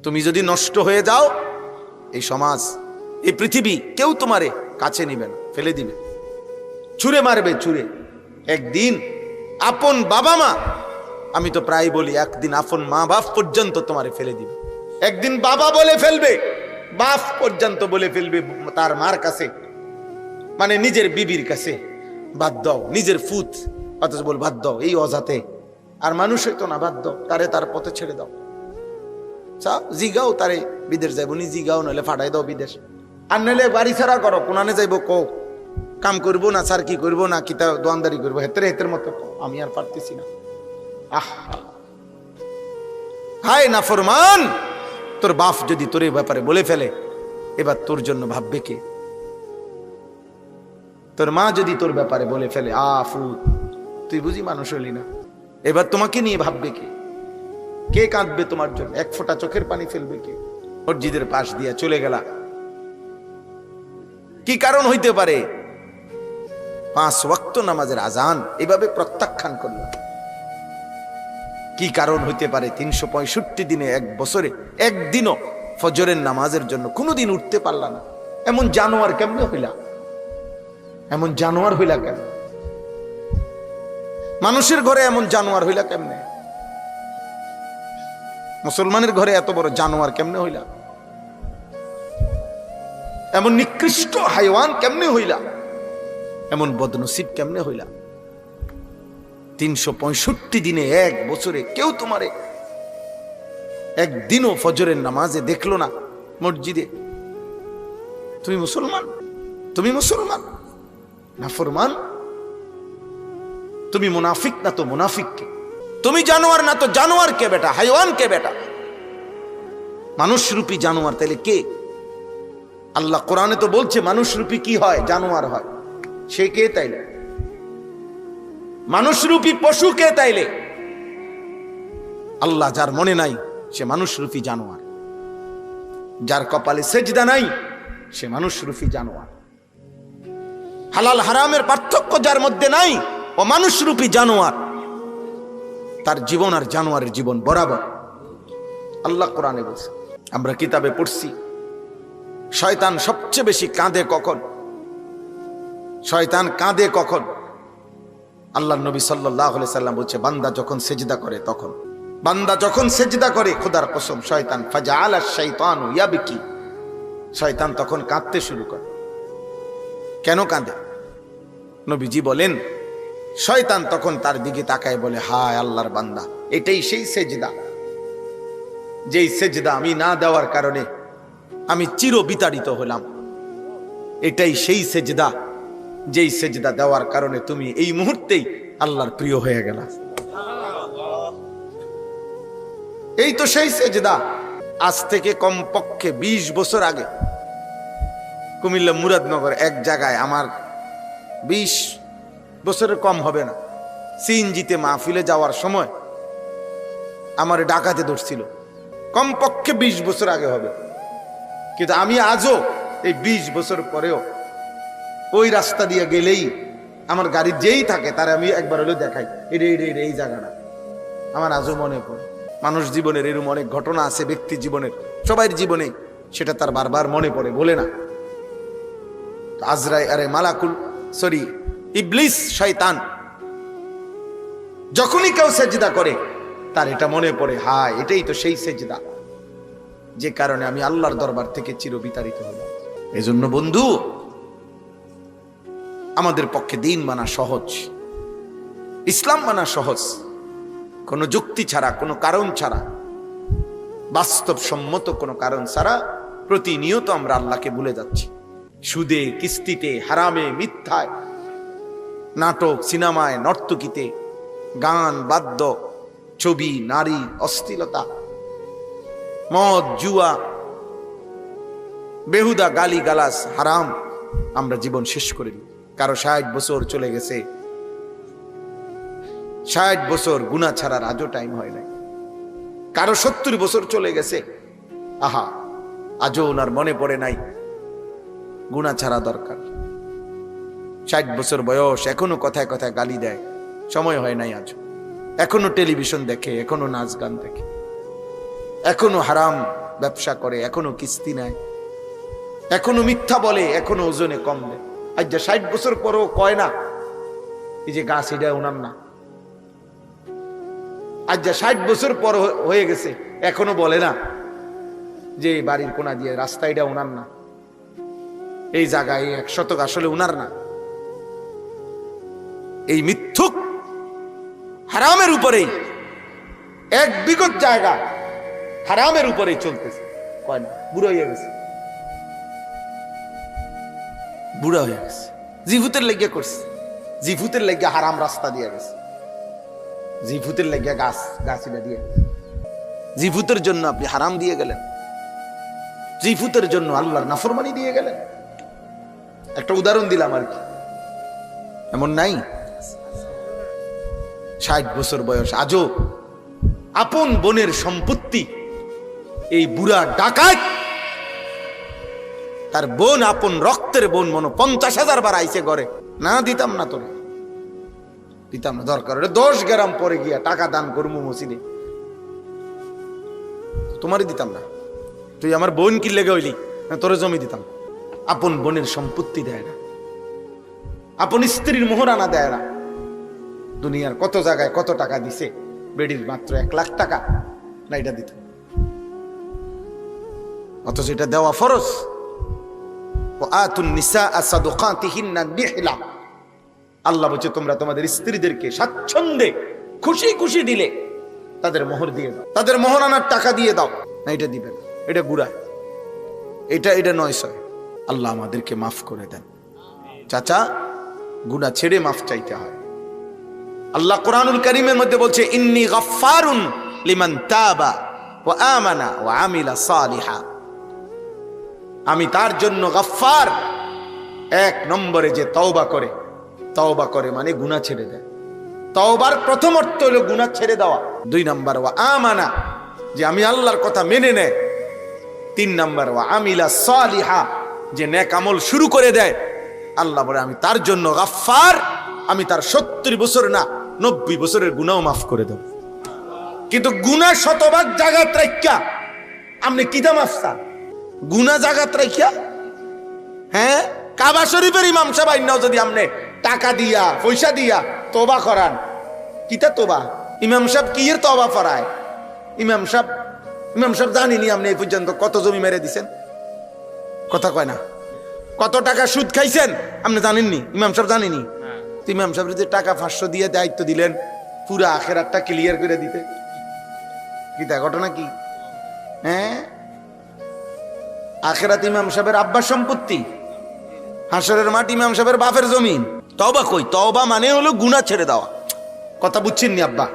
তুমি যদি নষ্ট হয়ে যাও, এই সমাজ, এই পৃথিবী কেউ তোমারে কাছে নিবে না, ফেলে দিবে, ছুঁড়ে মারবে, ছুঁড়ে। একদিন আপন বাবা মা, আমি তো প্রায় বলি, একদিন আপন মা বাপ পর্যন্ত তোমারে ফেলে দিবে। একদিন বাবা বলে ফেলবে, বাপ পর্যন্ত বলে ফেলবে তার মার কাছে, মানে নিজের বিবির কাছে, বাদ দাও, নিজের ফুত, অথচ বল বাদ দাও, এই অজাতে আর মানুষ হইতো না, বাদ দাও, তারে তার পথে ছেড়ে দাও। জিগাও তারে বিদেশ যাইব নি, জিগাও, নইলে ফাটাই দাও বিদেশ, আর নইলে বাড়ি ছাড়া করো, কোনানে যাইব কো, কাম করবো না স্যার, কি করবো না, কিতা দোয়ানদারি করবো, হেতের হেতের মতো আমি আর পারতেছি না। হায় নাফরমান, তোর বাপ যদি তোর এই ব্যাপারে বলে ফেলে, এবার তোর জন্য ভাববে কে? তোর মা যদি তোর ব্যাপারে বলে ফেলে, আফু তুই বুঝি মানুষ হলি না, এবার তোমাকে নিয়ে ভাববে কে? কে কাঁদবে তোমার জন্য? এক ফোঁটা চোখের পানি ফেলবে কে? মসজিদের পাশ দিয়া চলে গেলা, কি কারণ হইতে পারে? 5 ওয়াক্ত নামাজের আজান এভাবে প্রত্যাখ্যান করল, কি কারণ হইতে পারে? 365 দিনে, এক বছরে একদিনও ফজরের নামাজের জন্য কোনোদিন উঠতে পারলা না। এমন জানোয়ার কেমনে হইলা? এমন জানোয়ার হইলা কেন? মানুষের ঘরে এমন জানোয়ার হইলা কেমনে? মুসলমানের ঘরে এত বড় জানোয়ার কেমনে হইলা? এমন নিকৃষ্ট হাইওয়ান কেমনে হইলা? এমন বদনসিব কেমনে হইলা? 365 দিনে, এক বছরে কেউ তোমারে একদিনও ফজরের নামাজে দেখলো না মসজিদে। তুমি মুসলমান? তুমি মুসলমান না ফরমান? তুমি মুনাফিক না তো মুনাফিক কে? তুমি জানোয়ার না তো জানোয়ার কে বেটা? হাইওয়ান কে বেটা? মানুষরূপী জানোয়ার তাইলে কে? আল্লাহ কোরআনে তো বলছে মানুষরূপী কি হয়? জানোয়ার হয়। সে কে তাইলে? মানুষরূপী পশু কে তাইলে? আল্লাহ যার মনে নাই সে মানুষরূপী জানোয়ার, যার কপালে সেজদা নাই সে মানুষরূপী জানোয়ার। হালাল হারামের পার্থক্য যার মধ্যে নাই ও মানুষরূপী জানোয়ার। তার জীবন আর জানোয়ারের জীবন বরাবর। আল্লাহ কোরআনে বলছে, আমরা কিতাবে পড়ছি, শয়তান সবচেয়ে বেশি কাঁদে কখন? শয়তান কাঁদে কখন? আল্লাহ নবী সাল্লাল্লাহু আলাইহি সাল্লাম বলছে, বান্দা যখন সেজদা করে তখন। বান্দা যখন সেজদা করে, খোদার কসম, শয়তান ফাজআলা শাইতানু ইয়াবকি, শয়তান তখন কাঁদতে শুরু করে। কেন কাঁদে? নবীজি বলেন, শয়তান তখন তার দিকে তাকায় বলে, হায় আল্লাহর বান্দা, এটাই সেই সেজদা যেই সেজদা আমি না দেওয়ার কারণে আমি চির বিতাড়িত হলাম। এটাই সেই সেজদা যেই সেজদা দেওয়ার কারণে তুমি এই মুহূর্তেই আল্লাহর প্রিয় হয়ে গেলা। এই তো সেই সেজদা। আজ থেকে কমপক্ষে 20 বছর আগে কুমিল্লা মুরাদনগর এক জায়গায়, আমার 20 বছরের কম হবে না, সিএনজিতে মাহফিলে যাওয়ার সময় আমার ডাকাতে ধরছিল। কমপক্ষে 20 বছর আগে হবে, কিন্তু আমি আজও এই 20 বছর পরেও ওই রাস্তা দিয়ে গেলেই আমার গাড়ি যেই থাকে তারা আমি একবার হলেও দেখাই, এই জায়গাটা আমার আজও মনে পড়ে। মানুষ জীবনের এরকম অনেক ঘটনা আছে, ব্যক্তি জীবনের, সবার জীবনে, সেটা তার বারবার মনে পড়ে, বলে না। আজরাই আরে মালাকুল সরি ইবলিস, শয়তান যখনই কেউ সেজদা করে তার এটা মনে পড়ে, হায় এটাই তো সেই সেজদা যে কারণে আমি আল্লাহর দরবার থেকে চির বিতাড়িত হলাম। এজন্য বন্ধু, আমাদের পক্ষে দিন মানা সহজ, ইসলাম মানা সহজ, কোনো যুক্তি ছাড়া, কোনো কারণ ছাড়া, বাস্তবসম্মত কোনো কারণ ছাড়া প্রতিনিয়ত আমরা আল্লাহকে ভুলে যাচ্ছি। সুদে, কিস্তিতে, হারামে, মিথ্যায়, নাটক, সিনেমায়, নর্তকীতে, গান, বাদ্য, ছবি, নারী, অশ্লীলতা, মদ, জুয়া, বেহুদা গালি গালাস, হারাম, আমরা জীবন শেষ করে দিই। কারো 60 বছর চলে গেছে, 60 বছর গুনাহ ছাড়ার আজও টাইম হয় নাই। কারো 70 বছর চলে গেছে, আহা আজও ওনার মনে পড়ে নাই গুনাহ ছাড়া দরকার। 60 বছর বয়স, এখনো কথায় কথায় গালি দেয়, সময় হয় নাই আজ। এখনো টেলিভিশন দেখে, এখনো নাচ গান দেখে, এখনো হারাম ব্যবসা করে, এখনো কিস্তি নেয়, এখনো মিথ্যা বলে, এখনো ওজনে কম দেয়। আজ যা 60 বছর পরেও কয় না এই যে গাছ এটা ওনার না। আজ যা 60 বছর পর হয়ে গেছে এখনো বলে না যে এই বাড়ির কোনা দিয়ে রাস্তা এটা ওনার না, এই জায়গায় 1 শতক আসলে ওনার না। এই মিথ্যুক হারামের উপরেই 1 বিঘত জায়গা হারামের উপরেই চলতেছে। কয় না বুড়ো হয়ে গেছে, বুড়া হয়ে গেছে, জিভুতের লেগে করছে, জিভুতের লেগে হারাম রাস্তা দিয়ে গেছে, জিভুতের লেগে গাছিটা দিয়ে গেছে। জিভুতের জন্য আপনি হারাম দিয়ে গেলেন, জিভুতের জন্য আল্লাহর নাফরমানি দিয়ে গেলেন। একটা উদাহরণ দিলাম আর কি, এমন নাই? 60 বছর বয়স, আজও আপন বোনের সম্পত্তি এই বুড়া ডাকাত, তার বোন আপন রক্তের বোন, মনে 50,000 বার আইছে ঘরে, না দিতাম না তোরে, দিতাম না, দরকার 10 গ্রাম পরে গিয়া টাকা দান করবো মসজিদে, তোমারই দিতাম না, তুই আমার বোন কি লেগে হইলি, তোরে জমি দিতাম। আপন বোনের সম্পত্তি দেয় না, আপন স্ত্রীর মোহরানা দেয় না। দুনিয়ার কত জায়গায় কত টাকা দিছে, বেডির মাত্র 1 লাখ টাকা না, এটা দিত, অথচ এটা দেওয়া ফরজ। আল্লাহ বলছে তোমরা তোমাদের স্ত্রীদেরকে স্বাচ্ছন্দ্যে খুশি খুশি দিলে তাদের মোহর দিয়ে দাও, তাদের মোহরানার টাকা দিয়ে দাও। না এটা দিবেন, এটা গুড়া, এটা 900। আল্লাহ আমাদেরকে মাফ করে দেন। চাচা, গুনাহ ছেড়ে মাফ চাইতে হয়। আল্লাহ কোরআনুল কারীমের মধ্যে বলছে ইন্নী গাফফারুন লিমান তাবা ওয়া আমানা ওয়া আমিলা সালিহা। আমি তার জন্য গাফফার, 1 নম্বরে যে তওবা করে, তওবা করে মানে গুনাহ ছেড়ে দেয়। তওবার প্রথম অর্থ হলো গুনাহ ছেড়ে দেওয়া। 2 নম্বর ওয়া আমানা, যে আমি আল্লাহর কথা মেনে নেয়। 3 নম্বর ওয়া আমিলা সালিহা, যে নেক আমল শুরু করে দেয়। আল্লাহ বলে আমি তার জন্য গাফফার, আমি তার 70 বছর না 90 বছরের গুনাহও মাফ করে দেব। কিন্তু গুনাহ শতভাগ জাগাত রাখিয়া আপনি কিতা মাফ চান? গুনাহ জাগাত রাখিয়া, হ্যাঁ, কাবা শরীফের ইমাম সাহেব আইনাও যদি আপনি টাকা দিয়া পয়সা দিয়া তওবা করান, কিতা তওবা? ইমাম সাহেব কি এর তওবা ফরায়? ইমাম সাহেব জানিনি আপনি এই পর্যন্ত কত জমি মেরে দিছেন? কথা কয় না। কত টাকা সুদ খাইছেন আপনি জানেননি? ইমাম সাহেব জানেনি? ইমাম সাহেব যদি টাকা 500 দিয়ে দায়িত্ব দিলেন পুরো আখেরাতটা ক্লিয়ার করে দিতে, কিতা ঘটনা কি? হ্যাঁ, আখেরাত ইমাম সাহেবের আব্বার সম্পত্তি, হাসরের মাঠ ইমাম সাহেবের বাপের জমিন। তওবা কই? তওবা মানে হলো গুনাহ ছেড়ে দেওয়া। কথা বুঝছেননি আব্বা?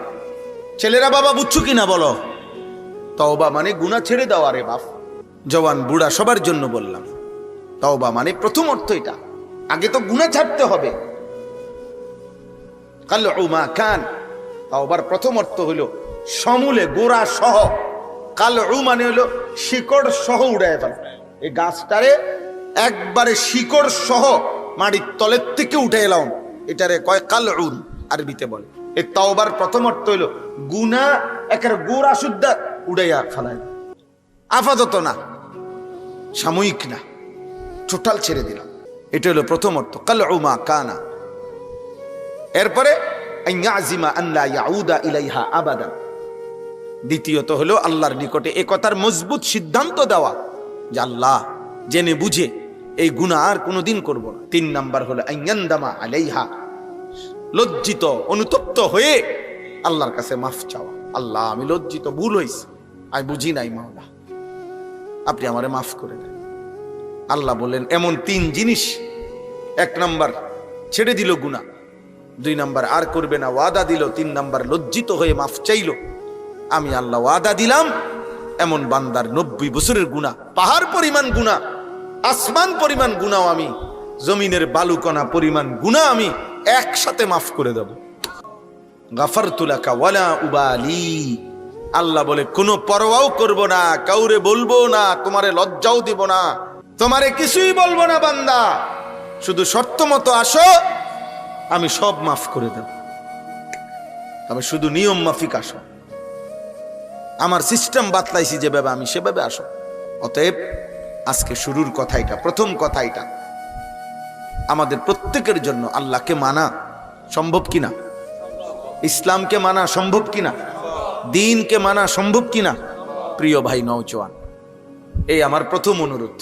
ছেলেরা বাবা বুঝছো কিনা বলো? তওবা মানে গুনাহ ছেড়ে দেওয়া রে বাপ। জওয়ান বুড়া সবার জন্য বললাম, তওবা মানে প্রথম অর্থ এটা। আগে তো গুনাহ ছাড়তে হবে। কালউ মা কান, তওবার প্রথম অর্থ হলো সমূলে গোড়া সহ। কালউ মানে হলো শিকড় সহ উড়ায় ফেলা। এই গাছটারে একবারে শিকড় সহ মাটির তলের থেকে উঠে এলাম, এটারে কয় কালউন আরবিতে বলে। এই তওবার প্রথম অর্থ হলো গুনাহ একের গোড়া শুদ্ধ উড়াইয়া ফেলায়, আপাতত না, সাময়িক না, টোটাল ছেড়ে দিলাম। এটা হলো প্রথম অর্থ, কালউ মা কানা। এরপরে আইয়াজিমা আন লা ইয়াউদা ইলাইহা আবাদান। দ্বিতীয়ত হলো আল্লাহর নিকটে এ কথার মজবুত সিদ্ধান্ত দেওয়া যে আল্লাহ জেনে বুঝে এই গুনাহ আর কোনোদিন করব না। 3 নাম্বার হলো আইয়ান্দামা আলাইহা, লজ্জিত অনুতপ্ত হয়ে আল্লাহর কাছে মাফ চাওয়া। আল্লাহ আমি লজ্জিত, ভুল হয়েছে, আমি বুঝি নাই, মাওলা আপনি আমারে মাফ করে দেন। আল্লাহ বললেন এমন 3 জিনিস। 1 নাম্বার ছেড়ে দিল গুনাহ, 2 নাম্বার আর করবে না ওয়াদা দিল, 3 নাম্বার লজ্জিত হয়ে মাফ চাইল। আমি আল্লাহ ওয়াদা দিলাম এমন বান্দার 90 বছরের গুনাহ, পাহাড় পরিমাণ গুনাহ, আসমান পরিমাণ গুনাহ, আমি জমিনের বালুকণা পরিমাণ গুনাহ আমি একসাথে মাফ করে দেব। গাফারতু লাকা ওয়ালা উবালি। আল্লাহ বলে কোনো পরোয়াও করব না, কাউরে বলবো না, তোমারে লজ্জাও দিব না, তোমারে কিছুই বলবো না বান্দা, শুধু শর্ত মতো আসো, আমি সব মাফ করে দেব, তবে শুধু নিয়ম মাফিক আসো। আমার সিস্টেম বাতলাইছি যেভাবে, আমি সেভাবে আসো। অতএব আজকে শুরুর কথা এটা, প্রথম কথা এটা, আমাদের প্রত্যেকের জন্য আল্লাহকে মানা সম্ভব কিনা, ইসলামকে মানা সম্ভব কিনা, দ্বীনকে মানা সম্ভব কিনা। প্রিয় ভাই নওজোয়ান, এই আমার প্রথম অনুরোধ,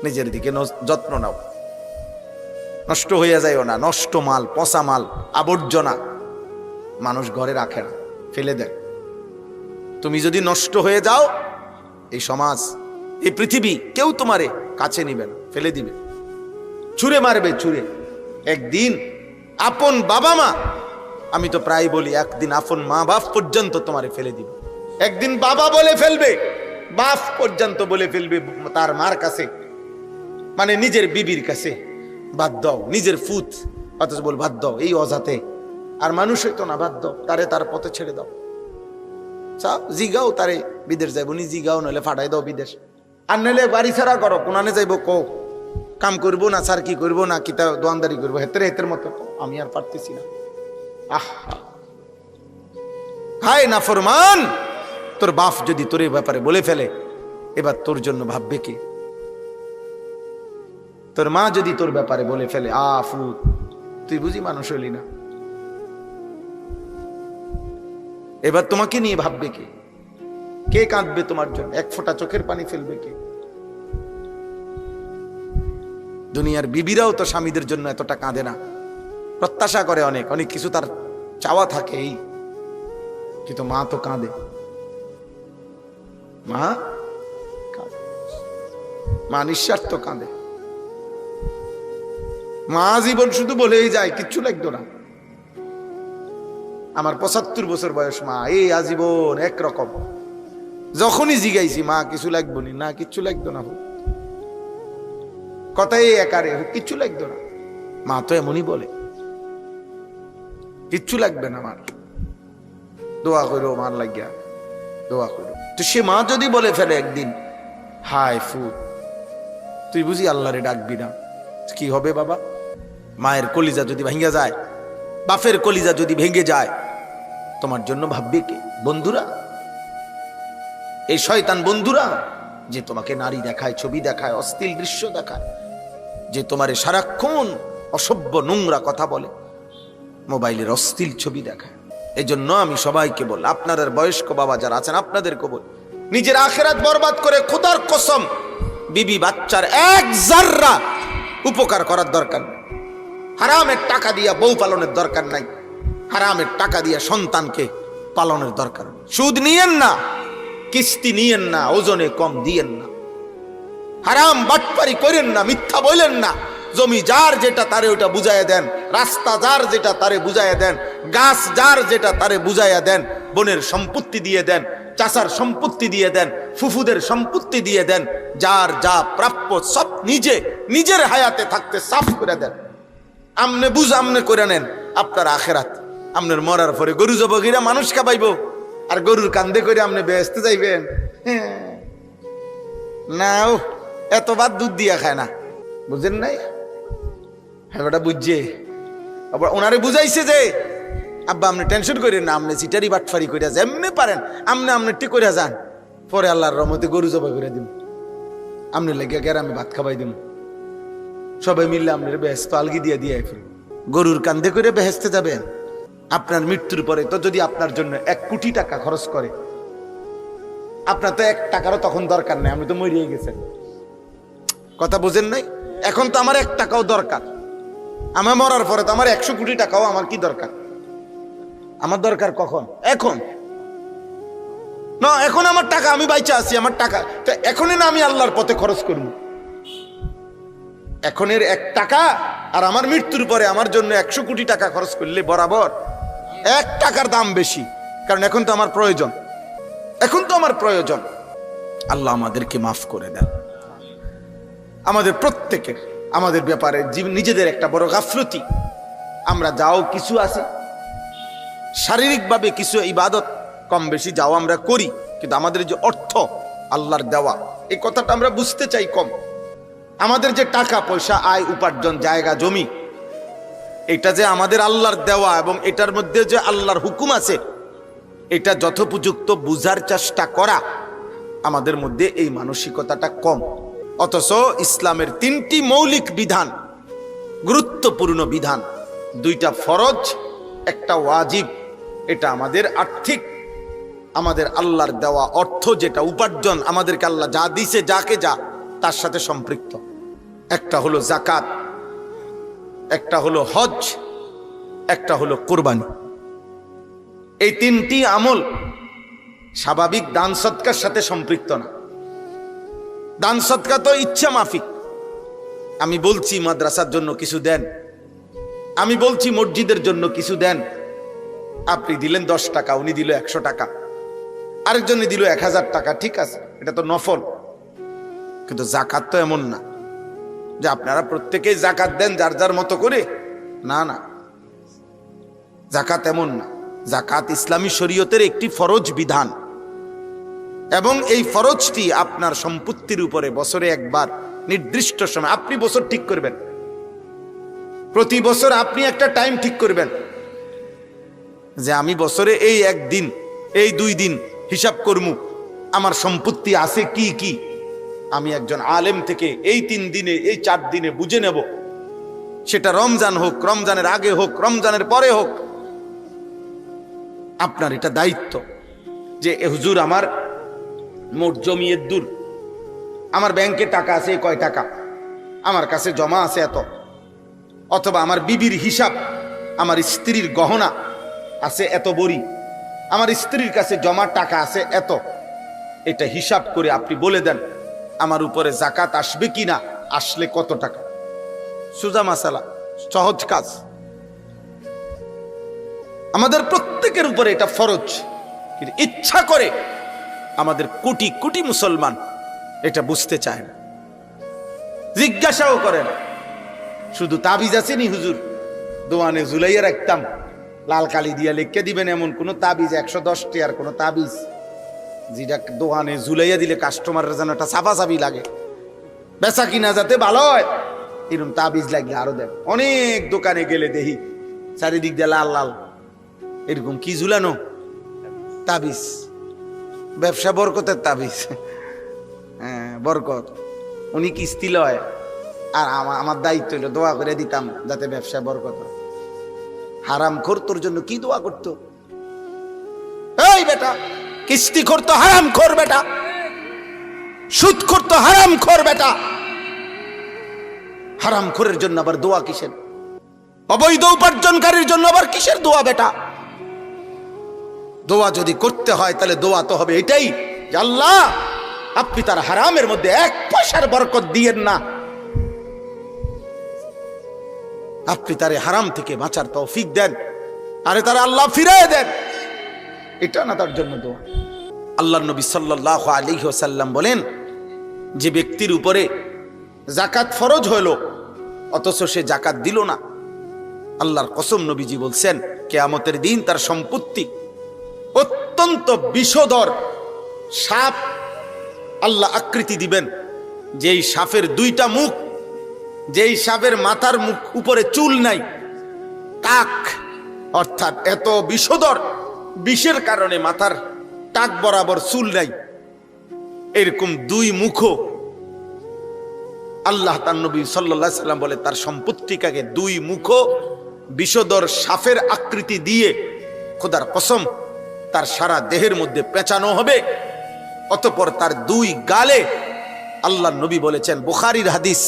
নিজের দিকে যত্ন নাও, নষ্ট হয়ে যায়ও না। নষ্ট মাল, পচা মাল, আবর্জনা মানুষ ঘরে রাখে না, ফেলে দেয়। তুমি যদি নষ্ট হয়ে যাও, এই সমাজ, এই পৃথিবী কেউ তোমারে কাছে নিবে না, ফেলে দিবে, ছুঁড়ে মারবে, ছুঁড়ে। একদিন আপন বাবা মা, আমি তো প্রায় বলি, একদিন আপন মা বাপ পর্যন্ত তোমারে ফেলে দিবে। একদিন বাবা বলে ফেলবে, বাপ পর্যন্ত বলে ফেলবে তার মার কাছে, মানে নিজের বিবির কাছে, বাদ দাও, নিজের ফুত, অথচ বল বাদ দাও, এই অজাতে আর মানুষ হইতো না, বাদ দাও, তারে তার পথে ছেড়ে দাও। জিগাও তারে বিদেশ যাইব নি, জিগাও, নইলে ফাটাই দাও বিদেশ, আর নইলে বাড়ি ছাড়া করো, কোনানে যাইব কো, কাম করবো না, স্যার কি করবো না, কিতা দোয়ানদারি করবো, হেতের হেতের মতো আমি আর পারতেছি না। আহা, হায় নাফরমান, তোর বাপ যদি তোর ব্যাপারে বলে ফেলে, এবার তোর জন্য ভাববে কে? তোর মা যদি তোর ব্যাপারে বলে ফেলে, আফু তুই বুঝি মানুষ হইলি না, এবার তোমাকে নিয়ে ভাববে কে? কে কাঁদবে তোমার জন্য? এক ফোঁটা চোখের পানি ফেলবে কে? দুনিয়ার বিবিরাও তো স্বামীদের জন্য এতটা কাঁদে না, প্রত্যাশা করে অনেক অনেক কিছু, তার চাওয়া থাকে এই, কিন্তু মা তো কাঁদে, মা কাঁদে, মা নিঃস্বার্থ কাঁদে। মা জীবন শুধু বলেই যায়, কিচ্ছু লাগতো না। আমার 75 বছর বয়স, মা এই আজীবন একরকম। যখনই জিগাইছি মা কিছু লাগবো নি, না কিচ্ছু লাগতো না, কথাই একারে, কিচ্ছু লাগতো না। মা তো এমনই বলে, কিচ্ছু লাগবে না মার, দোয়া করো মার লাগিয়া, দোয়া করো। তো সে মা যদি বলে ফেলে একদিন, হায় ফুট তুই বুঝি আল্লাহরে ডাকবি না, কি হবে বাবা? মায়ের কলিজা যদি ভেঙে যায়, বাপের কলিজা যদি ভেঙে যায়, তোমার জন্য ভাববে কে? বন্ধুরা, এই শয়তান বন্ধুরা, যে তোমাকে নারী দেখায়, ছবি দেখায়, অশ্লীল দৃশ্য দেখায়, যে তোমারে সারাক্ষণ অসভ্য নোংরা কথা বলে, মোবাইলের অশ্লীল ছবি দেখায়। এই জন্য আমি সবাইকে বল, আপনাদের বয়স্ক বাবা যারা আছেন, আপনাদেরকে বল, নিজের আখেরাত বরবাদ করে খোদার কসম বিবি বাচ্চার এক জাররা উপকার করার দরকার নেই। হারামের টাকা দিয়া বউ পালনের দরকার নাই, হারামের টাকা দিয়া সন্তানকে পালনের দরকার নেই। সুদ নিয়েন না, কিস্তি নিয়েন না, ওজনে কম দিয়েন না, হারাম বাটপারি করেন না, মিথ্যা বলেন না। জমি যার যেটা তারে ওটা বুঝাইয়া দেন, রাস্তা যার যেটা তারে বুঝাইয়া দেন, গাছ যার যেটা তারে বুঝাইয়া দেন, বোনের সম্পত্তি দিয়ে দেন, চাচার সম্পত্তি দিয়ে দেন, ফুফুদের সম্পত্তি দিয়ে দেন, যার যা প্রাপ্য সব নিজে নিজের হায়াতে থাকতে সাফ করে দেন। আমনে বুঝ আমনে করে নেন, আপনার আখেরাত, আপনার মরার পরে গরু জবগিরা মানুষ খাবাইব, আর গরুর কান্দে করে আপনি বেহেশতে যাইবেন? না, এত বাদ দুধ দিয়া খায় না, বুঝেন নাই? হ্যাঁ বেটা বুঝছে, আবার ওনারে বুঝাইছে যে আব্বা আপনি টেনশন করেন না, আপনি চিটারি বাটফারি করে যেমনি পারেন আপনি ঠিক করে যান, পরে আল্লাহর রহমতে গরু জবাই করে দিব, আপনি লেগে গ্রামে ভাত খাবাই দিব, সবাই মিললে আপনার বেহেস্ত আলগি দিয়ে দিয়ে ফেলব। গরুর কান্দে করে বেহেস্তে যাবেন? আপনার মৃত্যুর পরে তো যদি আপনার জন্য 1 কোটি টাকা খরচ করে, আপনার তো 1 টাকারও তখন দরকার নেই, আমি তো মরিয়ে গেছেন। কথা বুঝেন নাই? এখন তো আমার 1 টাকাও দরকার, আমার মরার পরে তো আমার 100 কোটি টাকাও আমার কি দরকার? আমার দরকার কখন? এখন না, এখন আমার টাকা, আমি বাইচা আছি, আমার টাকা তো এখনই না আমি আল্লাহর পথে খরচ করব। এখনের 1 টাকা আর আমার মৃত্যুর পরে আমার জন্য 100 কোটি টাকা খরচ করলে বরাবর 1 টাকার দাম বেশি, কারণ এখন তো আমার প্রয়োজন, এখন তো আমার প্রয়োজন। আল্লাহ আমাদেরকে মাফ করে দেন। আমাদের প্রত্যেকের আমাদের ব্যাপারে নিজেদের একটা বড় গাফলতি। আমরা যাও কিছু আছে শারীরিকভাবে কিছু ইবাদত কম বেশি যাও আমরা করি, কিন্তু আমাদের যে অর্থ আল্লাহর দেওয়া, এই কথাটা আমরা বুঝতে চাই কম। আমাদের যে টাকা পয়সা, আয় উপার্জন, জায়গা জমি, এটা যে আমাদের আল্লাহর দেওয়া এবং এটার মধ্যে যে আল্লাহর হুকুম আছে, এটা যথোপযুক্ত বুঝার চেষ্টা করা, আমাদের মধ্যে এই মানসিকতাটা কম। অথচ ইসলামের 3টি মৌলিক বিধান, গুরুত্বপূর্ণ বিধান, 2টা ফরজ, একটা ওয়াজিব। এটা আমাদের আর্থিক, আমাদের আল্লাহর দেওয়া অর্থ, যেটা উপার্জন, আমাদেরকে আল্লাহ যা দিছে, যাকে যা, তার সাথে সম্পৃক্ত। একটা হলো যাকাত, একটা হলো হজ, একটা হলো কুরবানি। এই 3টি আমল স্বাভাবিক দান সৎকার সাথে সম্পৃক্ত না। দান সৎকা তো ইচ্ছা মাফিক। আমি বলছি মাদ্রাসার জন্য কিছু দেন, আমি বলছি মসজিদের জন্য কিছু দেন, আপনি দিলেন 10 টাকা, উনি দিল 100 টাকা, আরেকজনে দিল 1000 টাকা, ঠিক আছে, এটা তো নফল। কিন্তু যাকাত তো এমন না যে আপনারা প্রত্যেকেই যাকাত দেন যার যার মতো করে, না না, যাকাত এমন না। যাকাত ইসলামী শরীয়তের একটি ফরজ বিধান, এবং এই ফরজটি আপনার সম্পত্তির উপরে বছরে একবার নির্দিষ্ট সময়, আপনি বছর ঠিক করবেন, প্রতি বছর আপনি একটা টাইম ঠিক করবেন যে আমি বছরে এই 1 দিন, এই 2 দিন হিসাব করবো আমার সম্পত্তি আছে কি কি। আমি একজন আলেম থেকে এই 3 দিনে, এই 4 দিনে বুঝে নেব, সেটা রমজান হোক, রমজানের আগে হোক, রমজানের পরে হোক। আপনার এটা দায়িত্ব যে হুজুর আমার মোট জমিয়ে দূর, আমার ব্যাংকে টাকা আছে কয় টাকা, আমার কাছে জমা আছে এত, অথবা আমার বিবির হিসাব, আমার স্ত্রীর গহনা আছে এত বড়ি, আমার স্ত্রীর কাছে জমা টাকা আছে এত। এটা হিসাব করে আপনি বলে দেন আমার উপরে যাকাত আসবে কিনা, আসলে কত টাকা। সোজা মাসালা, সহজ কাজ। আমাদের প্রত্যেকের উপরে এটা ফরজ, কিন্তু ইচ্ছা করে আমাদের কোটি কোটি মুসলমান এটা বুঝতে চায় না, জিজ্ঞাসাও করে না। শুধু তাবিজ আছে নি হুজুর, দোয়ানে ঝুলাইয়া রাখতাম, লাল কালি দিয়া লিখে দিবেন এমন কোন তাবিজ, 110 টাকার কোন তাবিজ যেটা দোয়ানে ঝুলাইয়া দিলে কাস্টমারের যেন একটা সাফাসাফি লাগে, বেচা কিনা যাতে ভালো হয়, এরকম তাবিজ লাগলে আরো দেন। অনেক দোকানে গেলে দেখি চারিদিক দিয়ে লাল লাল এরকম কি ঝুলানো তাবিজ, ব্যবসা বরকতের তাবিজ। হ্যাঁ, বরকত। উনি কিস্তি লয়, আর আমার দায়িত্ব হইলো দোয়া করে দিতাম যাতে ব্যবসা বরকত হয়। হারাম খোর তোর জন্য কি দোয়া করতো? এই বেটা, কিস্তি করতো হারাম খোর বেটা, সুদ করতো হারাম খোর বেটা, হারাম খোরের জন্য আবার দোয়া কিসের? অবৈধ উপার্জনকারীর জন্য আবার কিসের দোয়া বেটা? দোয়া যদি করতে হয় তাহলে দোয়া তো হবে এটাই যে আল্লাহ আপনি তার হারামের মধ্যে 1 পয়সার বরকত দিয়েন না, আপনি তারে হারাম থেকে বাঁচার তৌফিক দেন, আরে তারা আল্লাহ ফিরিয়ে দেন। এটা না তার জন্য দোয়া। আল্লাহর নবী সাল্লাল্লাহু আলাইহি ওয়াসাল্লাম বলেন, যে ব্যক্তির উপরে যাকাত ফরজ হলো অথচ সে যাকাত দিল না, আল্লাহর কসম নবীজি বলছেন কিয়ামতের দিন তার সম্পত্তি অত্যন্ত বিষধর সাপ আল্লাহ আকৃতি দিবেন, যেই সাপের 2টা মুখ, যেই সাপের মাথার মুখ উপরে চুল নাই, টাক, অর্থাৎ এত বিষধর, বিষের কারণে মাথার টাক বরাবর চুল নাই, এরকম 2 মুখ আল্লাহ তার নবী সাল্লাল্লাহু আলাইহি সাল্লাম বলে তার সম্পত্তিকাকে 2 মুখ বিষধর সাপের আকৃতি দিয়ে খোদার কসম তার সারা দেহের মধ্যে পেঁচানো হবে। অতঃপর তার 2 গালে, আল্লাহ নবী বলেছেন, বুখারীর হাদিস,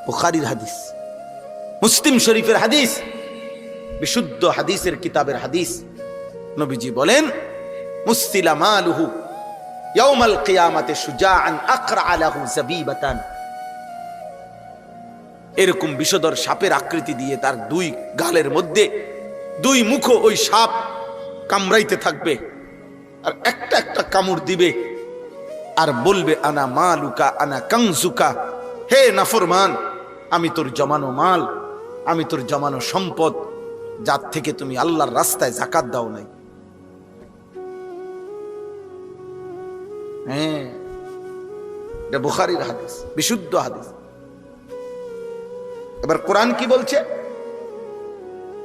বুখারীর হাদিস, মুসলিম শরীফের হাদিস, বিশুদ্ধ হাদিসের কিতাবের হাদিস, নবীজি বলেন মুসতিলা মালুহু ইয়াউমাল কিয়ামাতে শুজাআন আকরা লাহু যাবিবাতান। এরকম বিষধর সাপের আকৃতি দিয়ে তার 2 গালের মধ্যে 2 মুখ ওই সাপ কামড়াইতে থাকবে, আর একটা একটা কামড় দিবে, আর বলবে আনা মালুকা আনা কানজুকা, হে নাফরমান, আমি তোর জমানো মাল, আমি তোর জমানো সম্পদ, যার থেকে তুমি আল্লাহর রাস্তায় যাকাত দাও নাই। হ্যাঁ, এটা বুখারীর হাদিস, বিশুদ্ধ হাদিস। এবার কোরআন কি বলছে?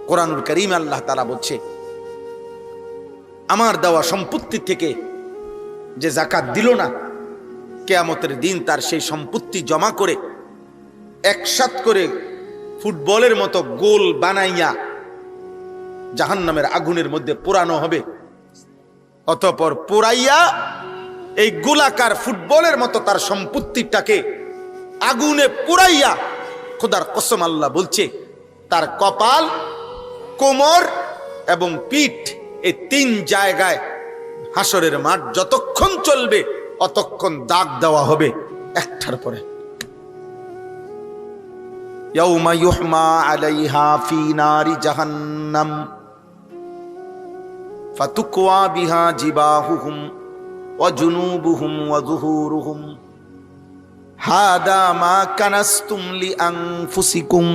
কোরআনুল কারীম আল্লাহ তাআলা বলছে আমার দেওয়া সম্পত্তি থেকে যে যাকাত দিল না, কিয়ামতের দিন তার সেই সম্পত্তি জমা করে একসাথ করে ফুটবলের মতো গোল বানাইয়া জাহান্নামের আগুনের মধ্যে পোড়ানো হবে। অতঃপর পোড়াইয়া এই গোলাকার ফুটবলের মতো তার সম্পত্তিটাকে আগুনে পোড়াইয়া, খোদার কসম আল্লাহ বলছে, তার কপাল, কোমর এবং পিঠ, এই 3 জায়গায় হাসরের মাঠ যতক্ষণ চলবে অতক্ষণ দাগ দেওয়া হবে একটার পরে। ইয়াউমা ইউহমা আলাইহা ফি নারি জাহান্নাম ফাতুকওয়া বিহা জিবাহুহুম ওয়া জুনুবুহুম ওয়া যুহুরুহুম হাদা মা কানাসতুম লিআনফুসিকুম।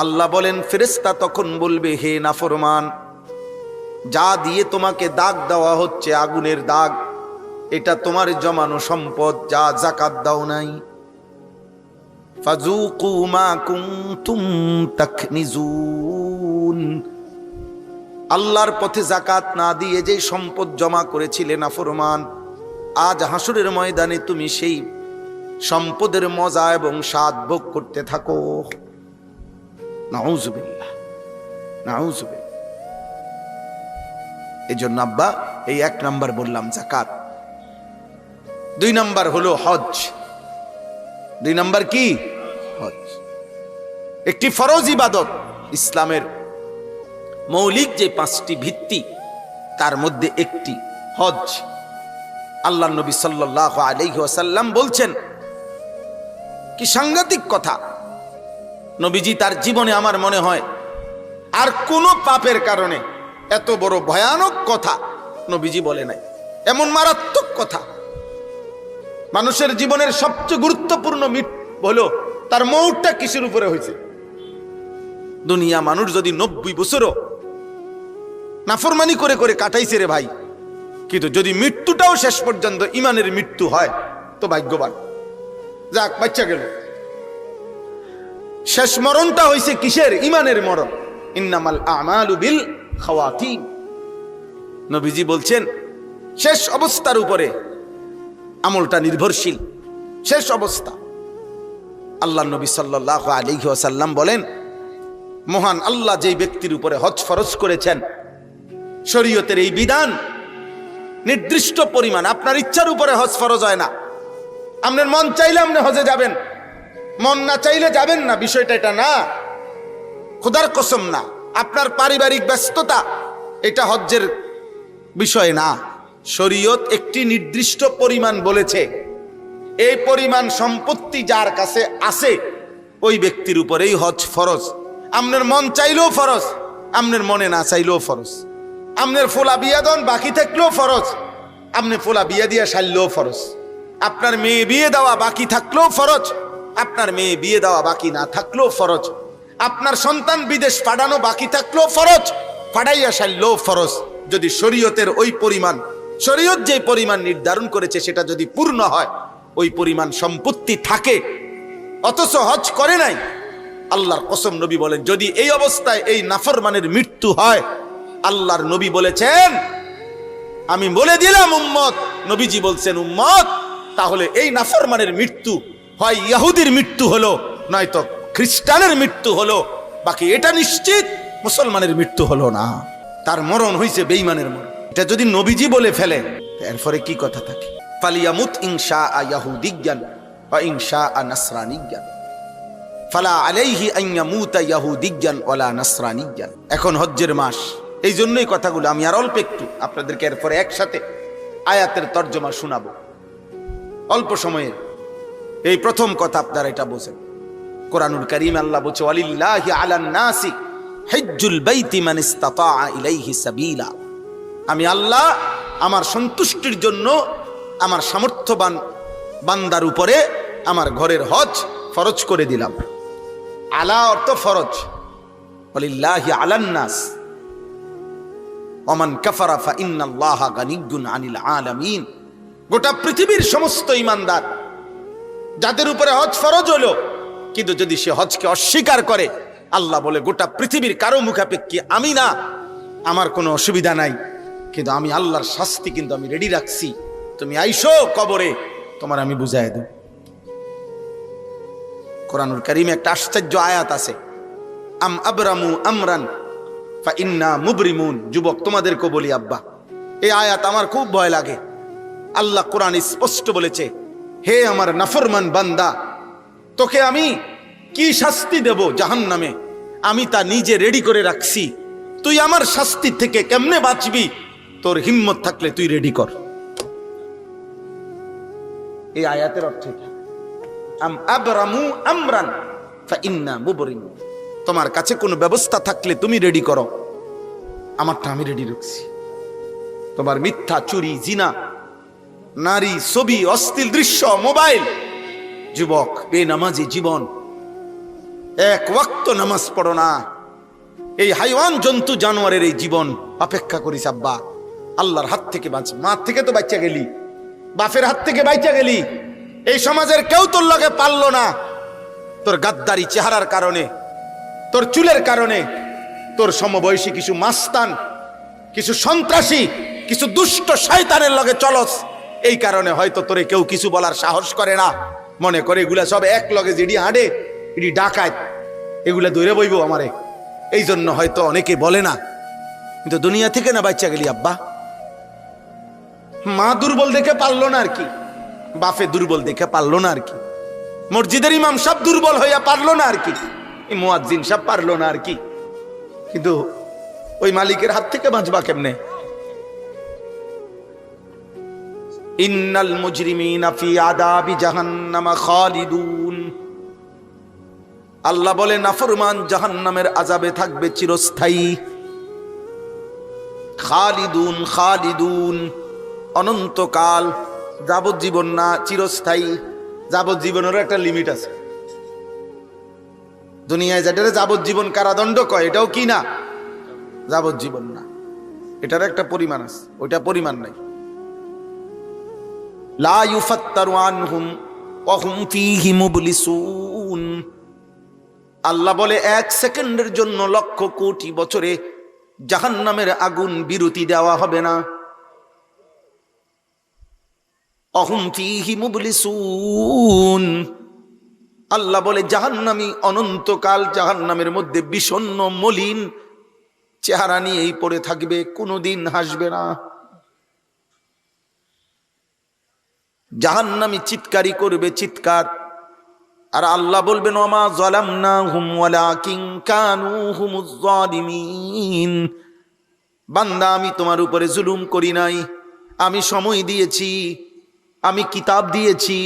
আল্লাহ বলেন, ফেরেশতা তখন বলবে, হে নাফরমান, যা দিয়ে তোমাকে দাগ দেওয়া হচ্ছে আগুনের দাগ, এটা তোমার জমানো সম্পদ, যা যাকাত দাও নাই। ফাযুকু মা কুনতুম তাকনিজুন। আল্লাহর পথে যাকাত না দিয়ে যে সম্পদ জমা করেছিলে নাফরমান, আজ হাসরের ময়দানে তুমি সেই সম্পদের মজা এবং স্বাদ ভোগ করতে থাকো। নাউযুবিল্লাহ, নাউযুবিল্লাহ। এই জন্য আব্বা এই 1 নাম্বার বললাম যাকাত। 2 নাম্বার হলো হজ। 2 নাম্বার কি? হজ। একটি ফরজ ইবাদত, ইসলামের মৌলিক যে 5টি ভিত্তি তার মধ্যে একটি হজ। আল্লাহ নবী সাল্লাল্লাহু আলাইহি ওয়াসাল্লাম বলছেন, কি সাংঘাতিক কথা! নবীজি তার জীবনে আমার মনে হয় আর কোনো পাপের কারণে এত বড় ভয়ানক কথা নবীজি বলে নাই। এমন মারাত্মক কথা, মানুষের জীবনের সবচেয়ে গুরুত্বপূর্ণ হলো তার মৌতটা কিসের উপরে হয়েছে। দুনিয়া মানুষ যদি 90 বছরও নাফরমানি করে করে কাটাইছে রে ভাই, কিন্তু যদি মৃত্যুটাও শেষ পর্যন্ত ইমানের মৃত্যু হয় তো ভাগ্যবান। যাক, বাচ্চা গেল। শেষ মরণটা হইছে কিসের? ইমানের মরণ। ইন্নামাল আমালু বিল খাওয়াতিম। নবীজি বলছেন, শেষ অবস্থার উপরে আমলটা নির্ভরশীল। শেষ অবস্থা। আল্লাহ নবী সাল্লাল্লাহু আলাইহি ওয়াসাল্লাম বলেন, মহান আল্লাহ যেই ব্যক্তির উপরে হজ ফরজ করেছেন, শরীয়তের এই বিধান নির্দিষ্ট পরিমাণ, আপনার ইচ্ছার উপরে হজ ফরজ হয় না। আপনার মন চাইলে আপনি হজে যাবেন, মন না চাইলে যাবেন না, বিষয়টা এটা না। খোদার কসম না, আপনার পারিবারিক ব্যস্ততা এটা হজ্জের বিষয় না। শরীয়ত একটি নির্দিষ্ট পরিমাণ বলেছে, এই পরিমাণ সম্পত্তি যার কাছে আছে ওই ব্যক্তির উপরেই হজ ফরজ। আপনার মন চাইলেও ফরজ, আপনার মনে না চাইলেও ফরজ। আপনার ফোলা বিয়া দন বাকি থাকলেও ফরজ, আপনি ফোলা বিয়া দিয়া সারলেও ফরজ। আপনার মেয়ে বিয়ে দেওয়া বাকি থাকলেও ফরজ, আপনার মেয়ে বিয়ে দেওয়া বাকি না থাকলেও ফরজ। আপনার সন্তান বিদেশ পাঠানো বাকি থাকলেও ফরজ, পাঠাইয়া সারলেও ফরজ। যদি শরীয়তের ওই পরিমাণ, শরীয়ত যে পরিমাণ নির্ধারণ করেছে সেটা যদি পূর্ণ হয়, ওই পরিমাণ সম্পত্তি থাকে, অথচ হজ করে নাই, আল্লাহর কসম নবী বলেন, যদি এই অবস্থায় এই নাফরমানের মৃত্যু হয়, আল্লাহর নবী বলেছেন, আমি বলে দিলাম উম্মত, নবীজি বলছেন উম্মত, তাহলে এই নাফরমানের মৃত্যু হয় ইহুদির মৃত্যু হলো, নয়তো খ্রিস্টানের মৃত্যু হলো, বাকি এটা নিশ্চিত মুসলমানের মৃত্যু হলো না। তার মরণ হইছে বেঈমানের মরণ। এটা যদি নবীজি বলে ফেলে, এরপরে কি কথা থাকে? ফালিয়ামুত ইনশা ইয়াহুদিয়ান ওয়া ইনশা নাসরানিয়ান ফালা আলাইহি আন ইয়ামুতা ইয়াহুদিয়ান ওয়ালা নাসরানিয়ান। এখন হজ্জের মাস, এই জন্যই কথাগুলো আমি আর অল্প একটু আপনাদেরকে এরপরে একসাথে আয়াতের তর্জমা শোনাবো অল্প সময়ে। এই প্রথম কথা আপনারা এটা বোঝেন, কোরআনুল কারীম আল্লাহ বলছে, ওয়ালিল্লাহি আলান নাসি হিজ্জুল বাইতি মান ইসতাতা ইলাইহি সাবিলা। আমি আল্লাহ আমার সন্তুষ্টির জন্য আমার সামর্থ্যবান বান্দার উপরে আমার ঘরের হজ ফরজ করে দিলাম। আলা অর্থ ফরজ, ওয়ালিল্লাহি আলান নাস ওমান কাফারা ফা ইন্নাল্লাহা গানিয়্যুন আনিল আলামিন। গোটা পৃথিবীর সমস্ত ঈমানদার যাদের উপরে হজ ফরজ হলো, কিন্তু যদি সে হজকে অস্বীকার করে, আল্লাহ বলে গোটা পৃথিবীর কারো মুখাপেক্ষী আমি না, আমার কোনো অসুবিধা নাই, কিন্তু আমি আল্লাহর শাস্তি কিন্তু আমি রেডি রাখছি। তুমি আইসো কবরে, তোমার আমি বুঝাই দেব। কোরআনুল কারীমে একটা আশ্চর্য আয়াত আছে, আম আবরামু আমরান ফা ইন্না মুবরিমুন। যুবক তোমাদেরকে বলি আব্বা, এই আয়াত আমার খুব ভয় লাগে। আল্লাহ কোরআন স্পষ্ট বলেছে, হে আমার নাফরমান বান্দা, তোকে আমি কি শাস্তি দেব জাহান্নামে, আমি তা নিজে রেডি করে রাখছি। তুই আমার শাস্তি থেকে কেমনে বাঁচবি, তোর হিম্মত থাকলে তুই রেডি কর। এই আয়াতের অর্থ এটা, আম আবরামু আমরান ফা ইন্না মুবরিমুন। তোমার কাছে কোনো ব্যবস্থা থাকলে তুমি রেডি করো, আমারটা আমি রেডি রাখছি। তোমার মিথ্যা, চুরি, জিনা, নারী, ছবি, অশ্লীল দৃশ্য, মোবাইল, যুবক বেনামাজি জীবন, এক ওয়াক্ত নামাজ পড়ো না, এই হাইওয়ান জন্তু জানোয়ারের এই জীবন অপেক্ষা করিস আব্বা। আল্লাহর হাত থেকে বাঁচ। মা থেকে তো বাচ্চা গেলি, বাপের হাত থেকে বাচ্চা গেলি, এই সমাজের কেউ তোর লগে পারলো না। তোর গাদ্দারি চেহারার কারণে, তোর চুলের কারণে, তোর সমবয়সী কিছু মাস্তান, কিছু সন্ত্রাসী, কিছু দুষ্ট শয়তানের লগে চলস, এই কারণে হয়তো তোরে কেউ কিছু বলার সাহস করে না। মনে করে এগুলা সব এক লগে যেডি হাঁটে এডি ডাকাত, এগুলা দৌড়ে বইব আমারে, এই জন্য হয়তো অনেকে বলে না। কিন্তু দুনিয়া থেকে না বাচ্চা গেলি আব্বা। মা দুর্বল দেখে পারলো না আর কি, বাপে দুর্বল দেখে পারলো না আর কি, মসজিদের ইমাম সব দুর্বল হইয়া পারলো না আর কি, মুয়াজ্জিন সব পারলো না আর কি, কিন্তু ওই মালিকের হাত থেকে বাঁচবা কেমনে? ইন্নাল মুজরিমিনা ফি আযাবি জাহান্নামা খালিদুন। আল্লাহ বলে নাফরমান জাহান্নামের আযাবে থাকবে চিরস্থায়ী। খালিদুন, খালিদুন অনন্তকাল, যাবজ্জীবন না, চিরস্থায়ী। যাবজ্জীবনেরও একটা লিমিট আছে। দুনিয়ায় যেটারে যাবজ্জীবন কারাদণ্ড কয়, এটাও কি না? যাবজ্জীবন না, এটার একটা পরিমাণ আছে, ওইটা পরিমাণ নাই। লা ইউফাত্তারু আনহুম ওয়া হুম ফীহি মুবলিসুন। আল্লাহ বলে 1 সেকেন্ডের জন্য লক্ষ কোটি বছরে জাহান্নামের আগুন বিরতি দেওয়া হবে না। অহুম ফীহি মুবলিসুন। আল্লাহ বলে জাহান্নামী অনন্তকাল জাহান্নামের মধ্যে বিষণ্ণ মলিন চেহারা নিয়েই পড়ে থাকবে, কোনোদিন হাসবে না। জাহান্নামী চিৎকারি করবে চিৎকার, আর আল্লাহ বলবেন ওমা যালামনাহুম ওয়ালাকিন কানু হুমুজ যালিমিন। বান্দা আমি তোমার উপরে জুলুম করি নাই, আমি সময় দিয়েছি, আমি কিতাব দিয়েছি,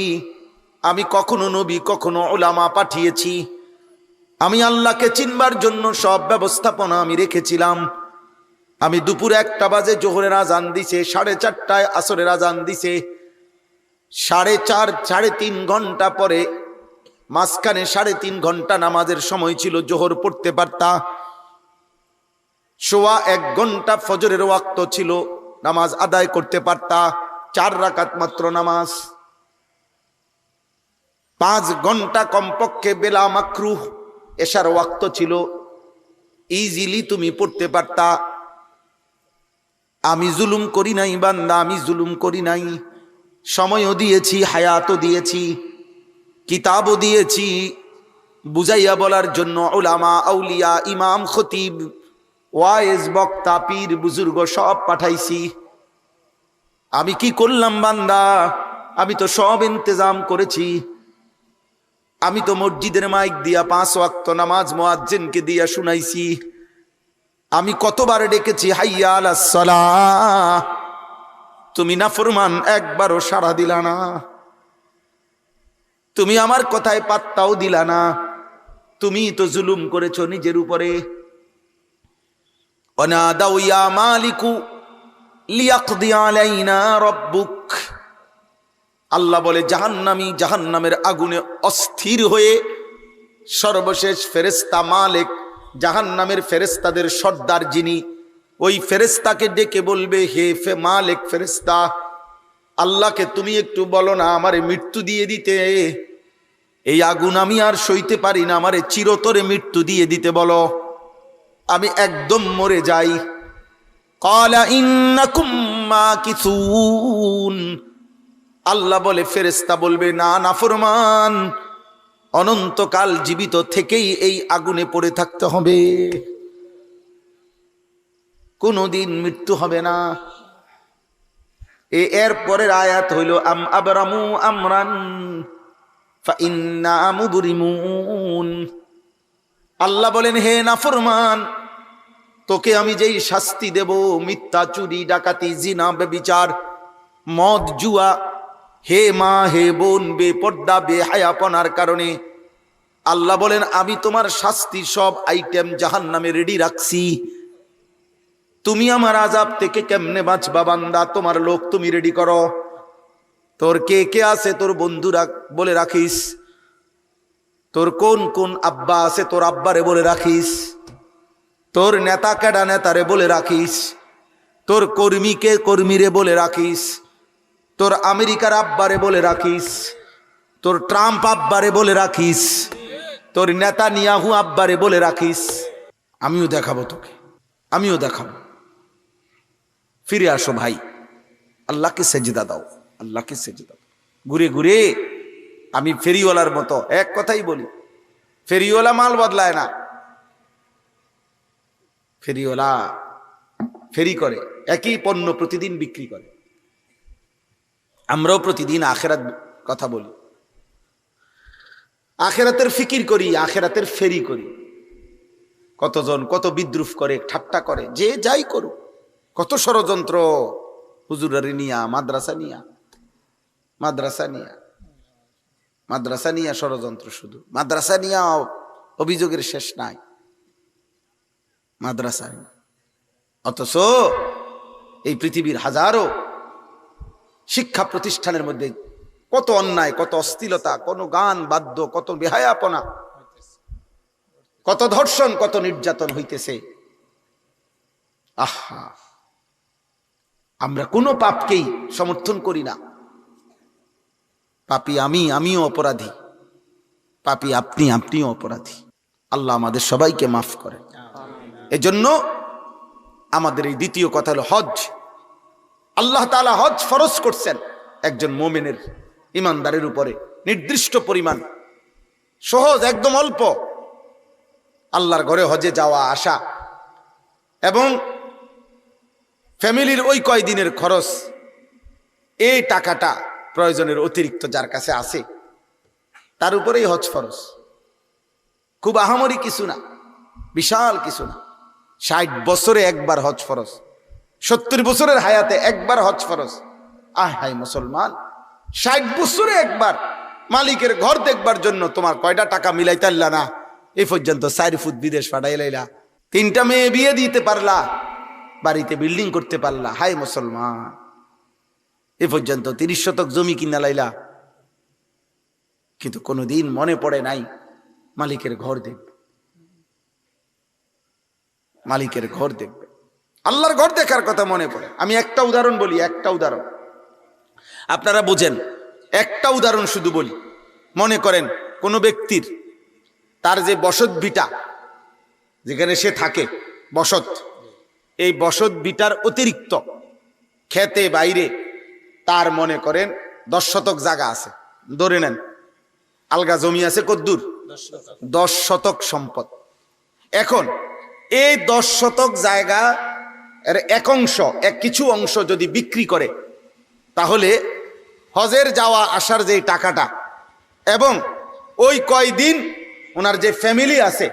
আমি কখনো নবী কখনো উলামা পাঠিয়েছি, আমি আল্লাহকে চিনবার জন্য সব ব্যবস্থাপনা আমি রেখেছিলাম। আমি দুপুর 1টা বাজে জোহরের আজান দিছে, 4:30টায় আসরের আজান দিছে, 4.5 3.5 ঘন্টা পরে মাঝখানে 3.5 ঘন্টা নামাজের সময় ছিল, জোহর পড়তে পারতা। 1.25 ঘন্টা ফজরের ওয়াক্ত ছিল, নামাজ আদায় করতে পারতা, 4 রাকাত মাত্র নামাজ। 5 ঘন্টা কমপক্ষে বেলা মাকরুহ এশার ওয়াক্ত ছিল, ইজিলি তুমি পড়তে পারতা। আমি জুলুম করি নাই বান্দা, আমি জুলুম করি নাই। সময়ও দিয়েছি, হায়াতও দিয়েছি, কিতাবও দিয়েছি, বুঝাইয়া বলার জন্য উলামা, আউলিয়া, ইমাম, খতিব, ওয়াইজ, বক্তা, পীর, বুজুর্গ সব পাঠাইছি। আমি কি করলাম বান্দা? আমি তো সব ইন্তজাম করেছি। আমি তো মসজিদের মাইক দিয়া 5 ওয়াক্ত নামাজ মুয়াজ্জিনকে দিয়া শুনাইছি। আমি কতবার ডেকেছি হাইয়া আলাস সালাহ, তুমি নাফরমান একবারও সাড়া দিলা না, তুমি আমার কথায় পাত্তাও দিলা না। তুমি তো জুলুম করেছো নিজের উপরে। অনাদাউ ইয়া মালিকু লিয়াকদি আলাইনা রাব্বুক। আল্লাহ বলে জাহান্নামী জাহান্নামের আগুনে অস্থির হয়ে সর্বশেষ ফেরেশতা মালিক, জাহান্নামের ফেরেশতাদের সর্দার যিনি, ওই ফেরেশতাকে ডেকে বলবে, হে মালিক ফেরেশতা, আল্লাহকে তুমি একটু বলো না আমারে মৃত্যু দিয়ে দিতে। এই আগুন আমি আর সইতে পারি না, আমারে চিরতরে মৃত্যু দিয়ে দিতে বলো, আমি একদম মরে যাই। ক্বালা ইন্নাকুম মাকিসুন, আল্লাহ বলে ফেরেশতা বলবে না নাফরমান, অনন্তকাল জীবিত থেকেই এই আগুনে পড়ে থাকতে হবে, কোনদিন মৃত্যু হবে না। এর পরের আয়াত হইল আম আবরামু আমরান ফাইন্না মুবরিমুন। আল্লাহ বলেন হে নাফরমান, তোকে আমি যেই শাস্তি দেব, মিথ্যা, চুরি, ডাকাতি, জিনা, ব্যভিচার, মদ, জুয়া, হে মা হে বোন, বেপর্দা বেহায়াপনার কারণে আল্লাহ বলেন আমি তোমার শাস্তি সব আইটেম জাহান্নামে রেডি রাখছি। তুমি আমার আযাব থেকে কেমনে বাঁচবা বান্দা, তোমার লোক তুমি রেডি করো। তোর কে কে আছে তোর বন্ধুরা বলে রাখিস, তোর কোন কোন আব্বা আছে তোর আব্বারে বলে রাখিস, তোর নেতা কেডা নেতারে বলে রাখিস, তোর কর্মীকে কর্মীরে বলে রাখিস, তোর আমেরিকার আব্বারে বলে রাখিস, তোর ট্রাম্প আব্বারে বলে রাখিস, তোর নেতানিয়াহু আব্বারে বলে রাখিস। আমিও দেখাবো তোকে, আমিও দেখাবো। ফিরে আসো ভাই, আল্লাহকে সেজদা দাও, আল্লাহকে সেজদা দাও। ঘুরে ঘুরে আমি ফেরিওয়ালার মতো এক কথাই বলি, ফেরিওয়ালা মাল বদলায় না, ফেরিওয়ালা ফেরি করে, একই পণ্য প্রতিদিন বিক্রি করে। আমরাও প্রতিদিন আখেরাত কথা বলি, আখেরাতের ফিকির করি, আখেরাতের ফেরি করি। কতজন কত বিদ্রুপ করে, ঠাট্টা করে, যে যাই করুক, কত ষড়যন্ত্র, হুজুরারি নিয়া, মাদ্রাসা নিয়া, মাদ্রাসা নিয়া, মাদ্রাসা নিয়া ষড়যন্ত্র, শুধু মাদ্রাসা নিয়া অভিযোগের শেষ নাই, মাদ্রাসা। অথচ এই পৃথিবীর হাজারো শিক্ষা প্রতিষ্ঠানের মধ্যে কত অন্যায়, কত অশ্লীলতা, কত গান বাদ্য, কত বেহায়াপনা, কত ধর্ষণ, কত নির্যাতন হইতেছে। আহা, আমরা কোনো পাপকেই সমর্থন করি না। পাপী আমি, আমিও অপরাধী, পাপী আপনি, আপনিও অপরাধী। আল্লাহ আমাদের সবাইকে মাফ করে। এজন্য আমাদের এই দ্বিতীয় কথা হলো হজ। আল্লাহ তাআলা হজ ফরজ করছেন একজন মুমিনের, ইমানদারের উপরে নির্দিষ্ট পরিমাণ, সহজ, একদম অল্প। আল্লাহর ঘরে হজে যাওয়া আসা এবং ফ্যামিলির ওই কয়দিনের খরচ, এই টাকাটা প্রয়োজনের অতিরিক্ত যার কাছে আছে তার উপরেই হজ ফরজ। খুব আহামরি কিছু না, বিশাল কিছু না। 60 বছরে একবার হজ ফরজ, 70 বছরের হায়াতে একবার হজ ফরজ। আয় হায় মুসলমান, 60 বছরে একবার মালিকের ঘর দেখবার জন্য তোমার কয়টা টাকা মিলাইতে পারলা না? এই পর্যন্ত 4 ফুট বিদেশ পাঠাই লাইলা, 3টা মেয়ে বিয়ে দিতে পারলা, বাড়িতে বিল্ডিং করতে পারলা। হায় মুসলমান, এ পর্যন্ত 30 শতক জমি কিনা লাইলা, কিন্তু কোনোদিন মনে পড়ে নাই মালিকের ঘর দেখবে, মালিকের ঘর দেখবে, আল্লাহর ঘর দেখার কথা মনে পড়ে। আমি একটা উদাহরণ বলি, একটা উদাহরণ আপনারা বোঝেন, একটা উদাহরণ শুধু বলি। মনে করেন কোনো ব্যক্তির তার যে বসত ভিটা, যেখানে সে থাকে বসত, এই বসত ভিটার অতিরিক্ত খেতে বাইরে তার মনে করেন 10 শতক জায়গা আছে, ধরে নেন আলগা জমি আছে কদ্দুর, 10 শতক সম্পদ। এখন এই 10 শতক জায়গা এর কিছু অংশ যদি বিক্রি করে, তাহলে হজের যাওয়া আসার যে টাকাটা এবং ওই কয়দিন ওনার যে ফ্যামিলি আছে,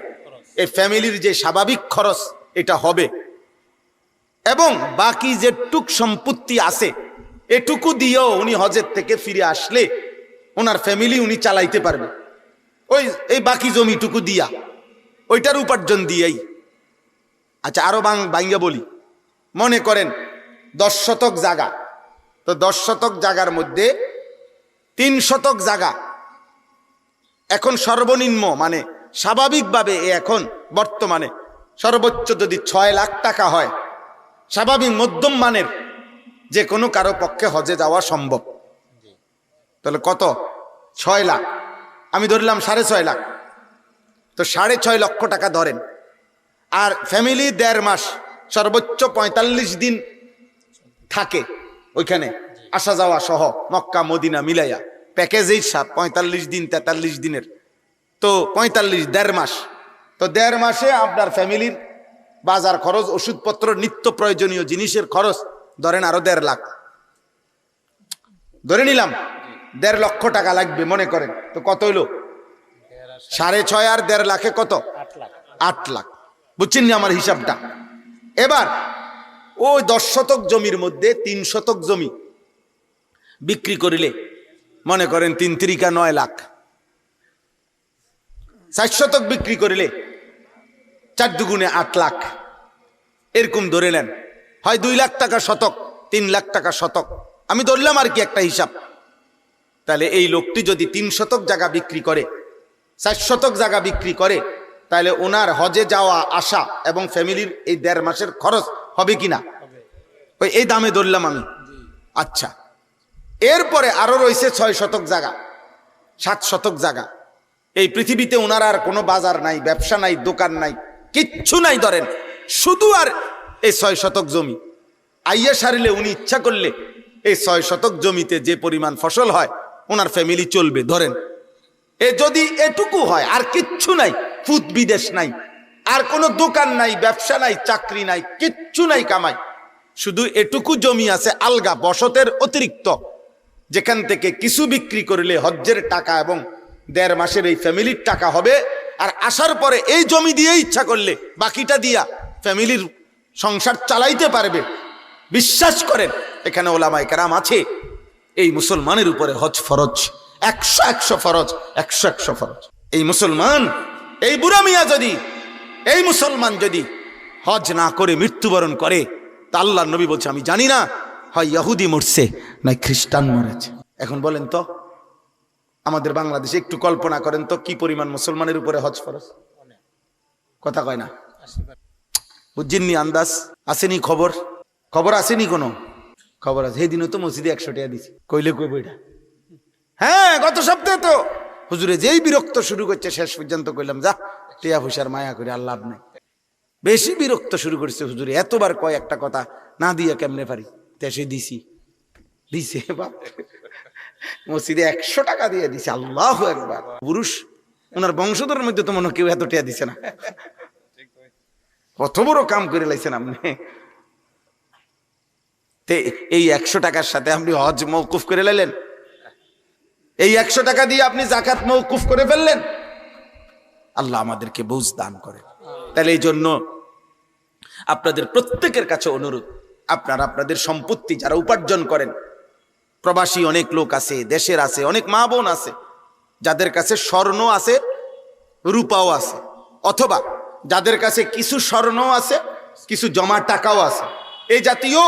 এই ফ্যামিলির যে স্বাভাবিক খরচ এটা হবে, এবং বাকি যে টুক সম্পত্তি আছে এটুকু দিয়েও উনি হজের থেকে ফিরে আসলে ওনার ফ্যামিলি উনি চালাইতে পারবে, এই বাকি জমিটুকু দিয়া, ওইটার উপার্জন দিয়েই। আচ্ছা, আরো বাঙ্গা বলি, মনে করেন 10 শতক জায়গা, তো 10 শতক জায়গার মধ্যে 3 শতক জায়গা এখন সর্বনিম্ন মানে স্বাভাবিকভাবে এখন বর্তমানে সর্বোচ্চ যদি 6 লাখ টাকা হয়, স্বাভাবিক মধ্যম মানের যে কোনো কারো পক্ষে হজে যাওয়া সম্ভব। তাহলে কত? 6 লাখ, আমি ধরলাম 6.5 লাখ, তো 6.5 লক্ষ টাকা ধরেন। আর ফ্যামিলি 1.5 মাস সর্বোচ্চ ৪৫ দিন থাকে ওইখানে, আসা যাওয়া সহ মক্কা মদিনা মিলাইয়া প্যাকেজেই ৪৫ দিন ৪৩ দিনের, তো ৪৫ ১.৫ মাস। তো ১.৫ মাসে আপনার ফ্যামিলির বাজার খরচ, ওষুধপত্র, নিত্য প্রয়োজনীয় জিনিসের খরচ ধরেন আরো ১.৫ লাখ, ধরে নিলাম ১.৫ লক্ষ টাকা লাগবে মনে করেন। তো কত হইল? ৬.৫ আর ১.৫ লাখে কত? ৮ লাখ। বুঝছেন না আমার হিসাবটা? এবার ওই ১০ শতক জমির মধ্যে ৩ শতক জমি বিক্রি করিলে মনে করেন ৩ তিরিকা ৯ লাখ, ৪ শতক বিক্রি করিলে ৪ দুগুণে ৮ লাখ, এরকম ধরে নেন। হয় ২ লাখ টাকা শতক, ৩ লাখ টাকা শতক, আমি ধরলাম আর কি একটা হিসাব। তাহলে এই লোকটি যদি ৩ শতক জায়গা বিক্রি করে, ৪ শতক জায়গা বিক্রি করে, তাহলে ওনার হজে যাওয়া আসা এবং ফ্যামিলির এই ১.৫ মাসের খরচ হবে কিনা? ওই এই দামে ধরলাম আমি। আচ্ছা, এরপরে আরো রয়েছে ৬ শতক জায়গা, ৭ শতক জায়গা। এই পৃথিবীতে ওনার আর কোনো বাজার নাই, ব্যবসা নাই, দোকান নাই, কিচ্ছু নাই, ধরেন শুধু আর এই ৬ শতক জমি। আইয়া সারিলে উনি ইচ্ছা করলে এই ৬ শতক জমিতে যে পরিমাণ ফসল হয় ওনার ফ্যামিলি চলবে। ধরেন এ যদি এটুকু হয়, আর কিচ্ছু নাই, ফুত বিদেশ নাই, আর কোনো দোকান নাই, ব্যবসা নাই, চাকরি নাই, কিচ্ছু নাই কামাই, শুধু এটুকু জমি আছে আলগা বসতের অতিরিক্ত, যেখান থেকে কিছু বিক্রি করলে হজ্জের টাকা এবং ১.৫ মাসের এই ফ্যামিলির টাকা হবে। আর আসার পরে এই জমি দিয়ে ইচ্ছা করলে বাকিটা দিয়া ফ্যামিলির সংসার চালাইতে পারবে। বিশ্বাস করেন, এখানে ওলামায়ে কেরাম আছে, এই মুসলমানের উপরে হজ ফরজ, ১০০ ফরজ, ১০০ ফরজ। এই মুসলমান, এই বুড়া মিয়া যদি, এই মুসলমান যদি হজ না করে মৃত্যুবরণ করে, তা আল্লাহর নবী বলছে আমি জানি না হয় ইহুদি মরছে না খ্রিস্টান মরেছে। এখন বলেন তো আমাদের বাংলাদেশে একটু কল্পনা করেন তো কি পরিমাণ মুসলমানের উপরে হজ ফরজ। কথা কয় না, বুঝছেননি? আন্দাজ আসেনি? খবর আসেনি? কোনো খবর আছে? সেই দিনও তো মসজিদে ১০০ টাকা দিছি, কইলে কই বইটা। হ্যাঁ, গত সপ্তাহে তো হুজুরে যেই বিরক্ত শুরু করছে, শেষ পর্যন্ত কইলাম যা টিয়া পয়সার মায়া করে আর লাভ নাই। বেশি বিরক্ত শুরু করছে হুজুরে, এতবার কয় একটা কথা না দিয়া কেমনে পারি, তেসে দিছি, দিছে বাপ মসজিদে ১০০ টাকা দিয়ে দিছে। আল্লাহু আকবার। পুরুষ, ওনার বংশধরের মধ্যে তো মনে কেউ এত টাকা দিছে না, কত বড় কাম করে লাইছেন আপনি। এই ১০০ টাকার সাথে আপনি হজ মওকুফ করে লাইলেন, এই ১০০ টাকা দিয়ে আপনি যাকাত মওকুফ করে ফেললেন। আল্লাহ আমাদেরকে বুঝ দান করে। তাহলে এই জন্য আপনাদের প্রত্যেকের কাছে অনুরোধ, আপনারা আপনাদের সম্পত্তি যারা উপার্জন করেন, প্রবাসী অনেক লোক আছে, দেশের আছে, অনেক মা বোন আছে যাদের কাছে স্বর্ণ আছে, রূপাও আছে, অথবা যাদের কাছে কিছু স্বর্ণ আছে, কিছু জমা টাকাও আছে, এই জাতীয়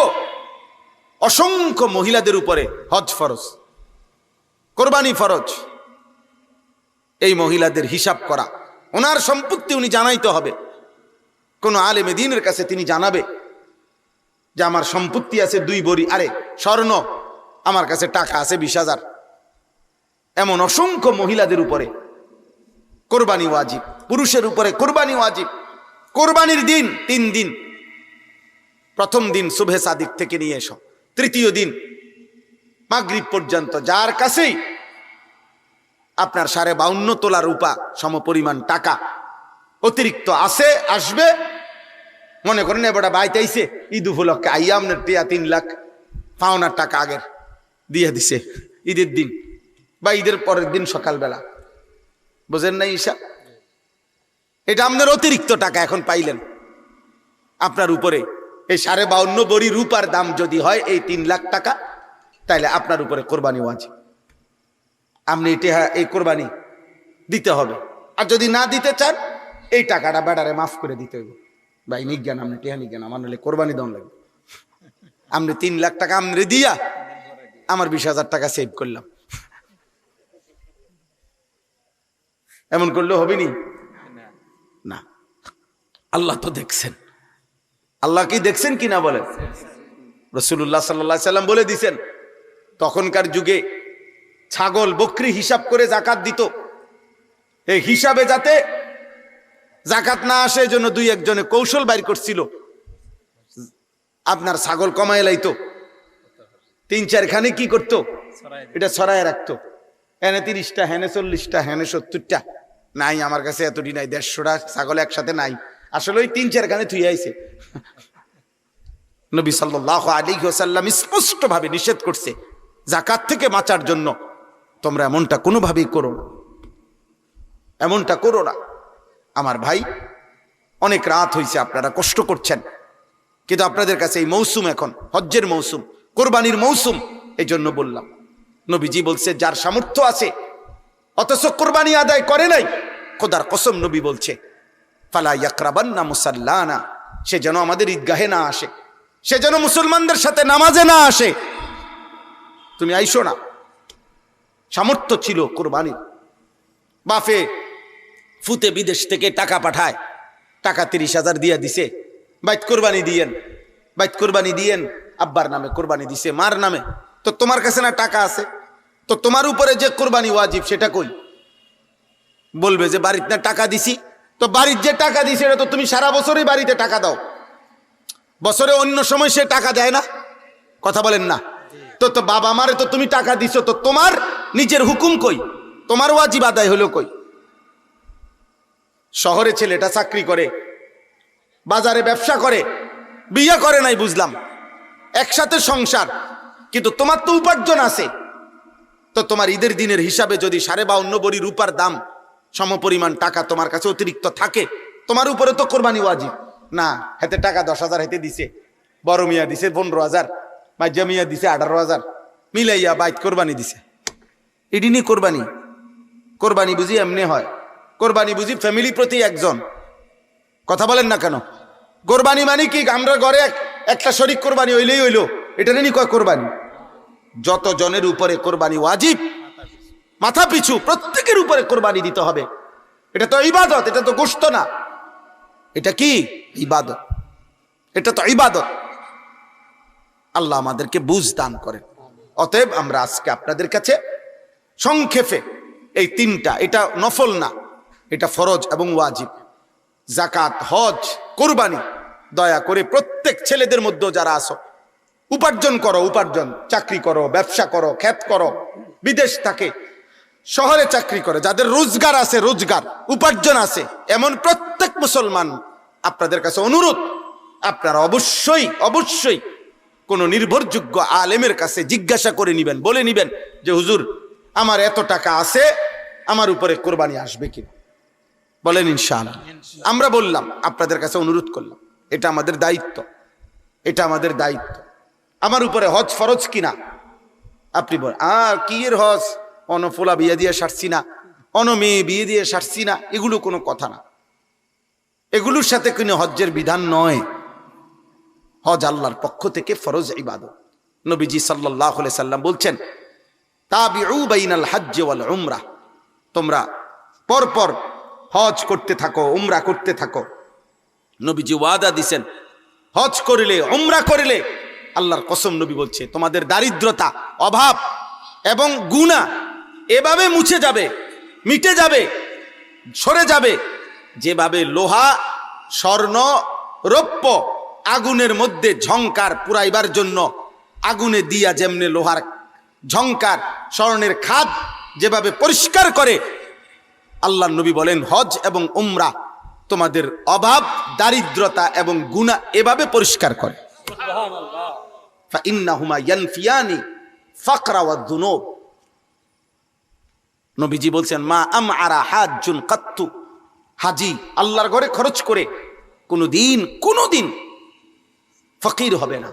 অসংখ্য মহিলাদের উপরে হজ ফরজ, কোরবানি ফরজ। এই মহিলাদের হিসাব করা, ওনার সম্পত্তি উনি জানাইতে হবে। কোন আলেমে দ্বীনের কাছে তিনি জানাবে যে আমার সম্পত্তি আছে ২ ভরি, আরে স্বর্ণ, আমার কাছে টাকা আছে ২০,০০০। এমন অসংখ্য মহিলাদের উপরে কোরবানি ওয়াজিব, পুরুষের উপরে কোরবানি ওয়াজিব। কোরবানির দিন ৩ দিন, প্রথম দিন সুবহে সাদিক থেকে নিয়ে এসো, তৃতীয় দিন মাগরিব পর্যন্ত যার কাছেই আপনার 52.৫ তোলা রূপা সমপরিমাণ টাকা অতিরিক্ত আছে, আসবে, মনে করেন এবারে বাইতে আইছে ঈদ উপলক্ষে, আইয়া আপনার ৩ লাখ পাওনার টাকা আগের দিয়ে দিছে ঈদের দিন বা ঈদের পরের দিন সকালবেলা, বুঝেন না ঈশা? এটা আপনার অতিরিক্ত টাকা এখন পাইলেন আপনার উপরে। এই 52.৫ ভরি রূপার দাম যদি হয় এই ৩ লাখ টাকা, তাইলে আপনার উপরে কোরবানি ওয়াজিব। আপনি এই কোরবানি দিতে হবে। আর যদি না দিতে চান, এই টাকাটা বেটারে মাফ করে দিতে হবে। ভাই নিজ্ঞান, আপনি টেহা নিজ্ঞান, আমার নাহলে কোরবানি দেওয়া লাগবে। আপনি ৩ লাখ টাকা আমরে দিয়া আমার ২০,০০০ টাকা সেভ করলাম, এমন করলে হবে নি? না, আল্লাহ তো দেখছেন। আল্লাহ কি দেখছেন কিনা বলেন? রাসূলুল্লাহ সাল্লাল্লাহু আলাইহি সাল্লাম বলে দিছেন, তখনকার যুগে ছাগল বকরি হিসাব করে যাকাত দিত। এই হিসাবে যাতে যাকাত না আসে, জন্য ২-১ জনে কৌশল বাইর করছিল আপনার ছাগল কমায় লাইতো, 3-4 খানে কি করতো, এটা ছড়ায় রাখতো, হেনে 30টা, হেনে 40টা, হেনে 70টা। নাই আমার কাছে এতটি নাই, 150টা ছাগল একসাথে নাই, আসলে ওই 3-4 খানে থুই আইছে। নবী সাল্লাল্লাহু আলাইহি ওয়াসাল্লাম স্পষ্ট ভাবে নিষেধ করছে যাকাত থেকে বাঁচার জন্য তোমরা এমনটা কোনোভাবেই করো না, এমনটা করো না। আমার ভাই, অনেক রাত হয়েছে, আপনারা কষ্ট করছেন, কিন্তু আপনাদের কাছে এই মৌসুম এখন হজ্জের মৌসুম, কোরবানির মৌসুম, এই জন্য বললাম। নবীজি বলছে যার সামর্থ্য আছে অথচ কোরবানি আদায় করে নাই, খোদার কসম নবী বলছে ফালা ইয়াকরাবান্না মুসাল্লানা, সে যেন আমাদের ঈদগাহে না আসে, সে যেন মুসলমানদের সাথে নামাজে না আসে। তুমি আইসো না, সামর্থ্য ছিল কোরবানির, বাফে ফুতে বিদেশ থেকে টাকা পাঠায়, টাকা 30,000 দিয়া দিছে, বাইত কোরবানি দিয়েন, বাইত কোরবানি দিয়েন, আব্বার নামে কোরবানি দিছে, মার নামে। তো তোমার কাছে না টাকা আছে, তো তোমার উপরে যে কোরবানি ওয়াজিব সেটা কই? বলবে যে বাড়িতে না টাকা দিছি, তো বাড়ির যে টাকা দিছে এটা তো তুমি সারা বছরই বাড়িতে টাকা দাও, বছরে অন্য সময় সে টাকা দেয় না, কথা বলেন না? তো তো বাবা মারে তো তুমি টাকা দিছো, তো তোমার নিজের হুকুম কই, তোমার ওয়াজিব আদায় হলো কই? শহরে ছেলেটা চাকরি করে, বাজারে ব্যবসা করে, বিয়ে করে নাই বুঝলাম, একসাথে সংসার, কিন্তু তোমার তো উপার্জন আছে, তো তোমার ঈদের দিনের হিসাবে যদি 52.5 ভরি রূপার দাম সমপরিমাণ টাকা তোমার কাছে অতিরিক্ত থাকে, তোমার উপরে তো কোরবানি ওয়াজিব না। হেতে টাকা 10,000 হেতে দিছে, বড় মিয়া দিছে 15,000, মাইজা মিয়া দিছে 18,000, মিলাইয়া বাইত কোরবানি দিছে, এটি নিয়ে কোরবানি? কোরবানি বুঝি এমনি হয়? কোরবানি বুঝি ফ্যামিলি প্রতি একজন, কথা বলেন না কেন? কোরবানি মানে কি আমরা ঘরে একটা শরীক কোরবানি হইলেই হইলো, এটা নিয়ে কয় কোরবানি? যত জনের উপরে কোরবানি ওয়াজিব, মাথা পিছু প্রত্যেকের উপরে কোরবানি দিতে হবে। এটা তো ইবাদত, এটা তো গোশত না, এটা কি ইবাদত, এটা তো ইবাদত। আল্লাহ আমাদেরকে বুঝ দান করেন। অতএব আমরা আজকে আপনাদের কাছে সংক্ষেপে এই 3টা, এটা নফল না, এটা ফরজ এবং ওয়াজিব, জাকাত, হজ, কোরবানি। দয়া করে প্রত্যেক ছেলেদের মধ্যে যারা আসো, উপার্জন করো, উপার্জন, চাকরি করো, ব্যবসা করো, ক্ষেত করো, বিদেশ থাকে, শহরে চাকরি করে, যাদের রোজগার আছে, রোজগার উপার্জন আছে, এমন প্রত্যেক মুসলমান আপনাদের কাছে অনুরোধ, আপনারা অবশ্যই অবশ্যই কোনো নির্ভরযোগ্য আলেমের কাছে জিজ্ঞাসা করে নিবেন, বলে নিবেন যে হুজুর আমার এত টাকা আছে, আমার উপরে কোরবানি আসবে কিনা, বলেন ইনশাআল্লাহ। আমরা বললাম, আপনাদের কাছে অনুরোধ করলাম, এটা আমাদের দায়িত্ব, এটা আমাদের দায়িত্ব। আমার উপরে হজ ফরজ কিনা? আপনি বলেন কি এর হজ, অনফোলা বিয়ে দিয়ে সারছি না, মেয়ে বিয়ে দিয়ে সারছি না, এগুলো কোনো কথা না, এগুলোর সাথে কোনো হজ্জের বিধান নয়। হজ আল্লাহর পক্ষ থেকে ফরজ ইবাদত। নবীজি সাল্লাল্লাহু আলাইহি সাল্লাম বলছেন তাবিউ বাইনাল হজ্জ ওয়াল উমরাহ, তোমরা পরপর হজ করতে থাকো, উমরা করতে থাকো। নবীজি ওয়াদা দিছেন হজ করিলে, উমরা করিলে, আল্লাহর কসম নবী বলছে তোমাদের দারিদ্রতা, অভাব এবং গুনাহ এভাবে মুছে যাবে, মিটে যাবে, সরে যাবে, যেভাবে লোহা, স্বর্ণ, রৌপ্য আগুনের মধ্যে ঝংকার পুরাইবার জন্য আগুনে দিয়া যেমনে লোহার ঝংকার, স্বর্ণের খাদ যেভাবে পরিষ্কার করে, আল্লাহ নবী বলেন হজ এবং উমরা তোমাদের অভাব, দারিদ্রতা এবং গুনাহ এভাবে পরিষ্কার করে। ফাইন্নাহুমা ইয়ানফিয়ানি ফাকরা ওয়াদ দুনুব। নবীজি বলছেন মা আমআরা হাজ্জুন কাত্তু, হাজি আল্লাহর ঘরে খরচ করে কোনোদিন ফকির হবে না,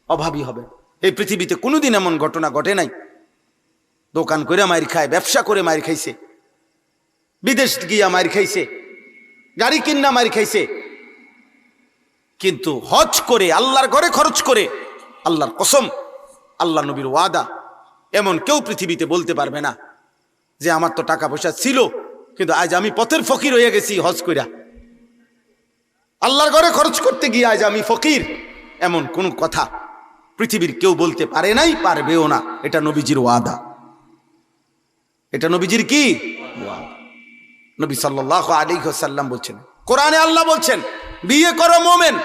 অভাবী হবে। এই পৃথিবীতে কোনোদিন এমন ঘটনা ঘটে নাই, দোকান করে মাইর খায়, ব্যবসা করে মাইর খাইছে, বিদেশ গিয়া মাইর খাইছে, গাড়ি কিন্না মাইর খাইছে, কিন্তু হজ করে আল্লাহর ঘরে খরচ করে, আল্লাহর কসম, আল্লাহ নবীর ওয়াদা, এমন কেউ পৃথিবীতে বলতে পারবে না যে আমার তো টাকা পয়সা ছিল কিন্তু আজ আমি পথের ফকির হয়ে গেছি হজ কইরা, আল্লাহর ঘরে খরচ করতে গিয়ে আজ আমি ফকির, এমন কোন কথা পৃথিবীর কেউ বলতে পারে নাই, পারবেও না। এটা নবীজির ওয়াদা, এটা নবীজির কি ওয়াদা। নবী সাল্লাল্লাহু আলাইহি ওয়াসাল্লাম বলছেন, কোরআনে আল্লাহ বলছেন বিয়ে করো মোমেন,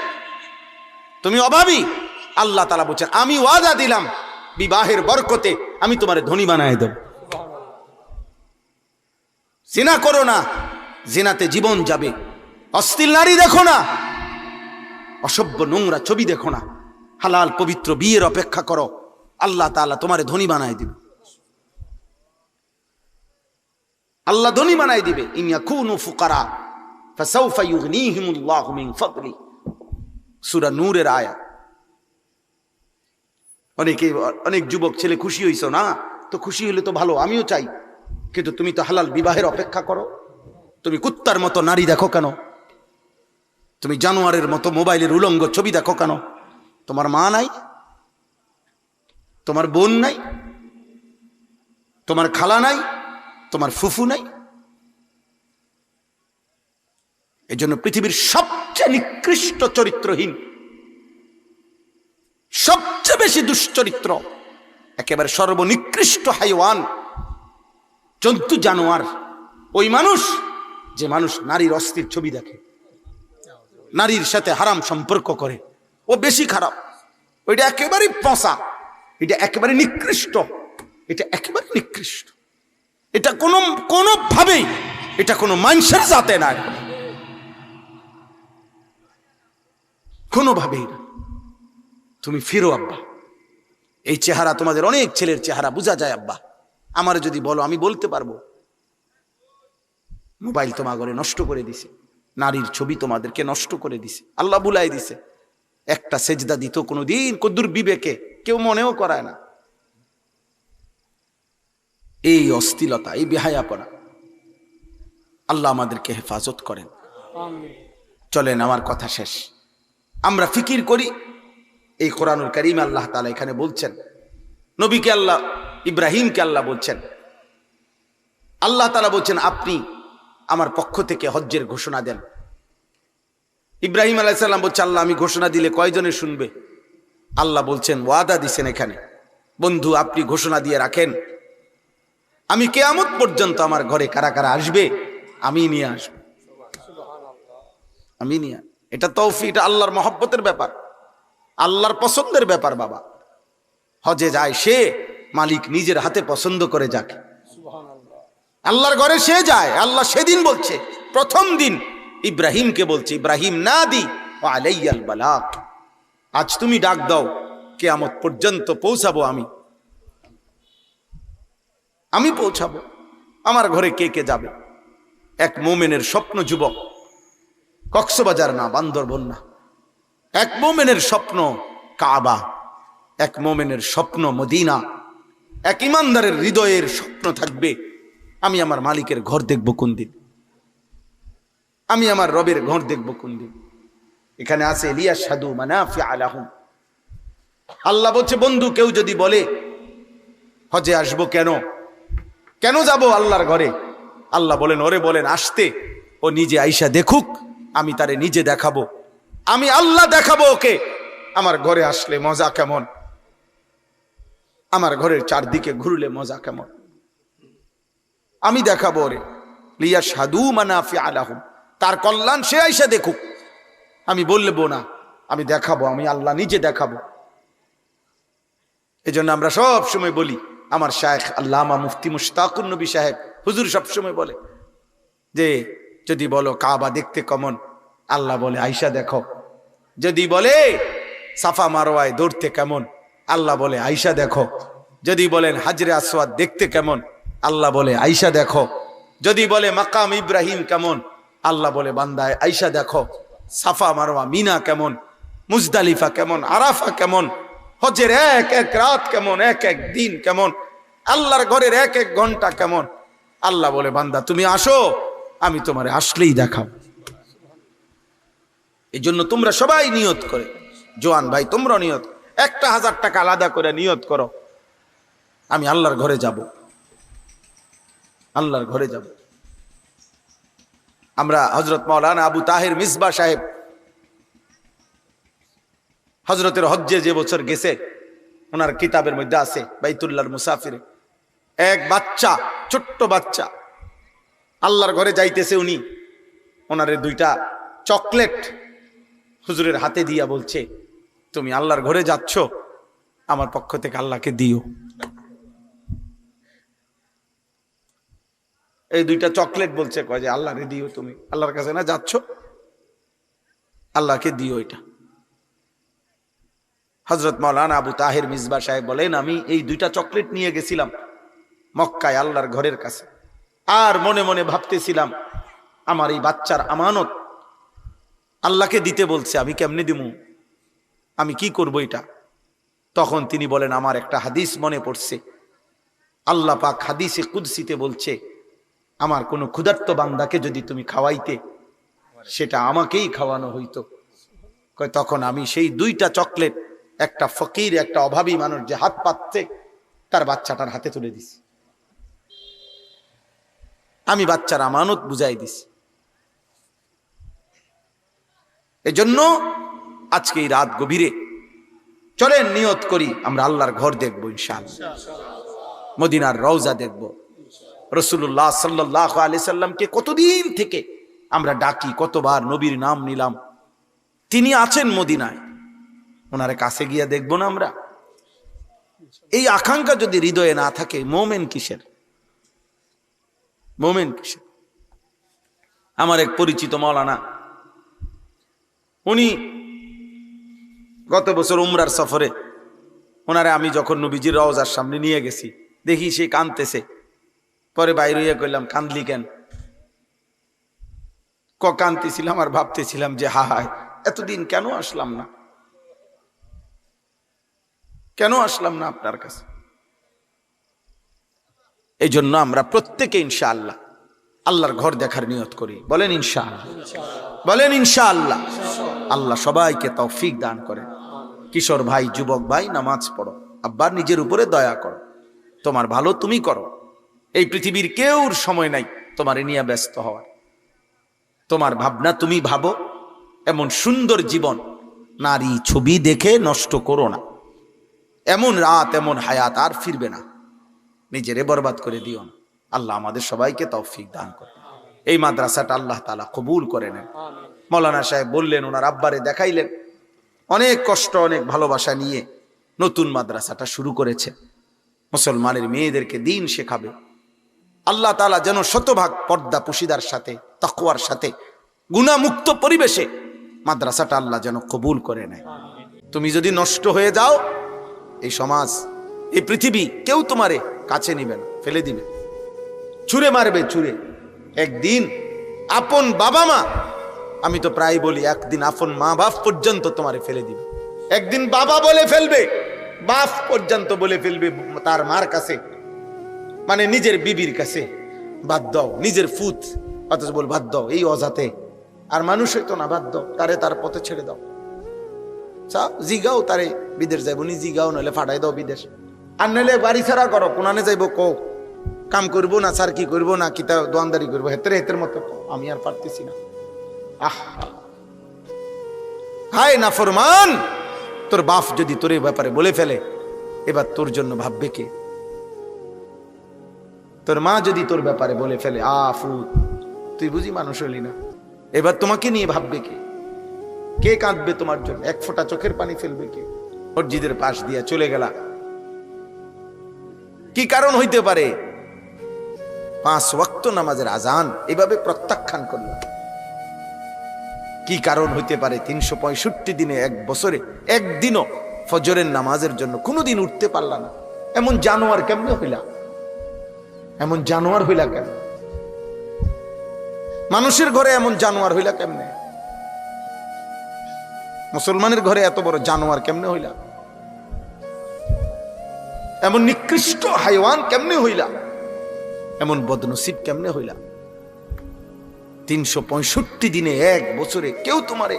তুমি অভাবী, আল্লাহ তাআলা বলছেন আমি ওয়াদা দিলাম বিবাহের বরকতে আমি তোমারে ধনী বানায় দেব। জিনা করো না, জিনাতে জীবন যাবে। অশ্লীল নারী দেখো না, অসভ্য নোংরা ছবি দেখো না, হালাল পবিত্র বিয়ের অপেক্ষা করো, আল্লাহ তাআলা তোমারে ধনী বানায় দিবে। আল্লাহ ধনী বানায় দিবে। ইন ইয়াকুনু ফুকারা ফাসাউফা ইউগনিহিমুল্লাহু মিন ফাদলি, সূরা নূরের আয়াত। অনেক যুবক ছেলে খুশি হইছো না, তো খুশি হলে তো ভালো, আমিও চাই, কিন্তু তুমি তো হালাল বিবাহের অপেক্ষা করো। তুমি কুত্তার মতো নারী দেখো কেন? তুমি জানোয়ারের মতো মোবাইলের উলঙ্গ ছবি দেখো কেন? তোমার মা নাই, তোমার বোন নাই, তোমার খালা নাই, তোমার ফুফু নাই? এই জন্য পৃথিবীর সবচেয়ে নিকৃষ্ট চরিত্রহীন, সবচেয়ে বেশি দুশ্চরিত্র, একেবারে সর্বনিকৃষ্ট হাইওয়ান, জন্তু জানোয়ার ওই মানুষ যে মানুষ নারীর অস্থির ছবি দেখে, নারীর সাথে হারাম সম্পর্ক করে, ও বেশি খারাপ। ওইটা একেবারে পচা, এটা একেবারে নিকৃষ্ট, এটা একেবারে নিকৃষ্ট। এটা কোনোভাবেই এটা কোনো মানুষের জাতে নাই, কোনোভাবেই না। তুমি ফিরো আব্বা, এই চেহারা তোমাদের অনেক ছেলের চেহারা বোঝা যায় আব্বা। আমার যদি বলো আমি বলতে পারবো। মোবাইল তোমার ঘরে নষ্ট করে দিছে, নারীর ছবি তোমাদেরকে নষ্ট করে দিছে, আল্লাহ বুলাই দিছে। একটা সেজদা দিত কোনোদিন কদ্দুর বিবেকে কেউ মনেও করায় না। এই অশ্লীলতা, এই বেহায়াপনা, আল্লাহ আমাদেরকে হেফাজত করেন। চলেন, আমার কথা শেষ। আমরা ফিকির করি এই কোরআনুল কারীম আল্লাহ তাআলা এখানে বলছেন, নবীকে আল্লাহ, ইব্রাহিমকে আল্লাহ বলছেন, আল্লাহ তাআলা বলছেন আপনি আমার পক্ষ থেকে হজ্জের ঘোষণা দেন। ইব্রাহিম আলাইহিস সালাম বলছে আল্লাহ আমি ঘোষণা দিলে কয়জনে শুনবে? আল্লাহ বলছেন ওয়াদা দিছেন এখানে, বন্ধু আপনি ঘোষণা দিয়ে রাখেন আমি কিয়ামত পর্যন্ত আমার ঘরে কারা কারা আসবে আমি নিয়ে আসবো, আমি নিয়ে। এটা তৌফিক, এটা আল্লাহর মহব্বতের ব্যাপার, আল্লাহর পছন্দের ব্যাপার। বাবা হজে যায় সে, মালিক নিজের হাতে পছন্দ করে যাকে, আল্লাহর ঘরে সে যায়। আল্লাহ সেদিন বলছে, প্রথম দিন ইব্রাহিমকে বলছে ইব্রাহিম নাদি ওয়া আলাইয়াল বালাগ, আজ তুমি ডাক দাও, কিয়ামত পর্যন্ত পৌঁছাবো আমি পৌঁছাবো। আমার ঘরে কে কে যাবে? এক মোমেনের স্বপ্ন যুবক, কক্সবাজার না, বান্দরবন না, এক মোমেনের স্বপ্ন কাবা, এক মোমেনের স্বপ্ন মদিনা, এক ইমানদারের হৃদয়ের স্বপ্ন থাকবে আমি আমার মালিকের ঘর দেখব কোন দিন, আমি আমার রবের ঘর দেখব কোন দিন। এখানে আছে লিয়াশহাদু মানাফিআ লাহুম। আল্লাহ বলছে বন্ধু কেউ যদি বলে হজে আসবো, কেন যাব আল্লাহর ঘরে? আল্লাহ বলেন ওরে বলেন আসতে, ও নিজে আইসা দেখুক, আমি তারে নিজে দেখাবো, আমি আল্লাহ দেখাবো ওকে আমার ঘরে আসলে মজা কেমন, আমার ঘরের চারদিকে ঘুরলে মজা কেমন, আমি দেখাবো ওরে। লিয়াশহাদু মানাফিআ লাহুম, তার কল্যাণ সে আইসা দেখুক, আমি বলবো না, আমি দেখাবো, আমি আল্লাহ নিজে দেখাবো। এজন্য আমরা সব সময় বলি, আমার শায়েখ আল্লামা মুফতি মুশতাকুর নবী সাহেব হুজুর সব সময় বলে যে যদি বলো কাবা দেখতে কেমন, আল্লাহ বলে আইসা দেখো। যদি বলে সাফা মারওয়ায় দৌড়তে কেমন, আল্লাহ বলে আইসা দেখো। যদি বলেন হাজরে আসওয়াদ দেখতে কেমন, আল্লাহ বলে আইসা দেখো। যদি বলে মাকাম ইব্রাহিম কেমন, আল্লাহ বলে বান্দায় আইসা দেখো। সাফা মারওয়া মিনা কেমন, মুজদালিফা কেমন, আরাফা কেমন, হজের এক এক রাত কেমন, এক এক দিন কেমন, আল্লাহর ঘরের এক এক ঘন্টা কেমন, আল্লাহ বলে বান্দা তুমি আসো, আমি তোমারে আসলেই দেখাবো। এই জন্য তোমরা সবাই নিয়ত করে, জোয়ান ভাই তোমরা নিয়ত, 1000 টাকা আলাদা করে নিয়ত করো, আমি আল্লাহর ঘরে যাব, আল্লাহর ঘরে যাব। আমরা হযরত মাওলানা আবু তাহের মিসবাহ সাহেব হযরতের হজ্জে যে বছর গেছে, ওনার কিতাবের মধ্যে আছে বাইতুল্লাহর মুসাফিরে, এক বাচ্চা, ছোট্ট বাচ্চা আল্লাহর ঘরে যাইতেছে, উনি ওনারে 2টা চকলেট হুজুরের হাতে দিয়া বলছে তুমি আল্লাহর ঘরে যাচ্ছ, আমার পক্ষ থেকে আল্লাহকে দিও। এই দুইটা চকলেট বলছে, কয় যে আল্লাহরে দিও, তুমি আল্লাহর কাছে না যাচ্ছ, আল্লাহকে দিও এটা। হযরত মাওলানা আবু তাহের মিসবাহ সাহেব বলেন, আমি এই দুইটা চকলেট নিয়ে গেছিলাম মক্কায় আল্লাহর ঘরের কাছে, আর মনে মনে ভাবতেছিলাম আমার এই বাচ্চার আমানত আল্লাহকে দিতে বলছে, আমি কেমনে দিমু, আমি কি করব এটা। তখন তিনি বলেন, আমার একটা হাদিস মনে পড়ছে, আল্লাহ পাক হাদিসে কুদসিতে বলছে, আমার কোন ক্ষুধার্ত বান্দাকে যদি তুমি খাওয়াইতে, সেটা আমাকেই খাওয়ানো হইতো। কয় তখন আমি সেই দুইটা চকলেট একটা ফকির, একটা অভাবী মানুষ যে হাত পাচ্ছে, তার বাচ্চাটার হাতে তুলে দিছি। আমি বাচ্চার আমানত বুঝাই দিছি। এজন্য আজকে এই রাত গভীরে চলেন নিয়ত করি, আমরা আল্লাহর ঘর দেখব ইনশাআল্লাহ, মদিনার রওজা দেখব। রাসূলুল্লাহ সাল্লাল্লাহু আলাইহি সাল্লামকে কতদিন থেকে আমরা ডাকি, কতবার নবীর নাম নিলাম, তিনি আছেন মদিনায়, ওনার কাছে গিয়ে দেখব না আমরা? এই আকাঙ্ক্ষা যদি হৃদয়ে না থাকে, মোমেন কিসের? মোমেন কিসের? আমার এক পরিচিত মাওলানা, উনি গত বছর উমরার সফরে ওনারে আমি যখন নবীজির রওজার সামনে নিয়ে গেছি, দেখি সে কাঁদতেছে। পরে বাইরে হইয়া কইলাম, কান্দলি কেন? কাঁদতেছিলাম আর ভাবতেছিলাম যে হায়, এতদিন কেন আসলাম না, কেন আসলাম না আপনার কাছে। এই জন্য আমরা প্রত্যেকে ইনশাআল্লাহ আল্লাহর ঘর দেখার নিয়ত করি। বলেন ইনশাআল্লাহ, বলেন ইনশাআল্লাহ। আল্লাহ সবাইকে তৌফিক দান করেন। কিশোর ভাই, যুবক ভাই, নামাজ পড়ো, আব্বার নিজের উপরে দয়া করো, তোমার ভালো তুমি করো। এই পৃথিবীর কেউর সময় নাই তোমার নিয়ে ব্যস্ত হওয়ার। তোমার ভাবনা তুমি ভাবো, এমন সুন্দর জীবন নারী ছবি দেখে নষ্ট করো না। এমন রাত, এমন হায়াত আর ফিরবে না, নিজেরে বরবাদ করে দিও না। আল্লাহ আমাদের সবাইকে তৌফিক দান করে। এই মাদ্রাসাটা আল্লাহ তাআলা কবুল করে নেন। মাওলানা সাহেব বললেন, ওনার আব্বারে দেখাইলেন, অনেক কষ্ট, অনেক ভালোবাসা নিয়ে নতুন মাদ্রাসাটা শুরু করেছে। মুসলমানের মেয়েদেরকে দিন শেখাবে। আল্লাহ তাআলা যেন শতভাগ পর্দা পুশিদার সাথে, তাকওয়ার সাথে, গুনাহমুক্ত পরিবেশে মাদ্রাসাটা আল্লাহ যেন কবুল করে নেয়। তুমি যদি নষ্ট হয়ে যাও, এই সমাজ, এই পৃথিবী কেউ তোমারে কাছে নিবে না, ফেলে দিবে, ছুঁড়ে মারবে, ছুঁড়ে। একদিন আপন বাবা মা, আমি তো প্রায় বলি, একদিন আপন মা বাপ পর্যন্ত তোমারে ফেলে দিবে। একদিন বাবা বলে ফেলবে, বাপ পর্যন্ত বলে ফেলবে তার মার কাছে, মানে নিজের বিবির কাছে, বাদ দাও, নিজের ফুত, অথচ বল বাদ দাও, এই অজাতে আর মানুষ হইতো না, বাদ দাও, তারে তার পথে ছেড়ে দাও। জিগাও তারে বিদেশ যাইব নি, জিগাও, নইলে ফাটাই দাও বিদেশ, আর নইলে বাড়ি ছাড়া করো, কোনানে যাইব কো, কাম করবো না, স্যার কি করবো না, কিতা দোয়ানদারি করবো, হেতের মতো আমি আর পারতেছি না। আহ হায় নাফরমান, তোর বাপ যদি তোর এই ব্যাপারে বলে ফেলে, এবার তোর জন্য ভাববে কে? তোর মা যদি তোর ব্যাপারে বলে ফেলে, আফু তুই বুঝি মানুষ হলি না, এবার তোমাকে নিয়ে ভাববে কে? কে কাঁদবে তোমার জন্য? এক ফোঁটা চোখের পানি ফেলবে কে? মসজিদের পাশ দিয়া চলে গেলা, কি কারণ হইতে পারে? 5 ওয়াক্ত নামাজের আজান এভাবে প্রত্যাখ্যান করল, কি কারণ হইতে পারে? 365 দিনে, এক বছরে একদিনও ফজরের নামাজের জন্য কোনোদিন উঠতে পারলা না। এমন জানোয়ার কেমনে হইলা? এমন জানোয়ার হইলা কেন? মানুষের ঘরে এমন জানোয়ার হইলা কেমনে? মুসলমানের ঘরে এত বড় জানোয়ার কেমনে হইলা? এমন নিকৃষ্ট হাইওয়ান কেমনে হইলা? এমন বদনসিব কেমনে হইলা? 365 দিনে, এক বছরে কেউ তোমারে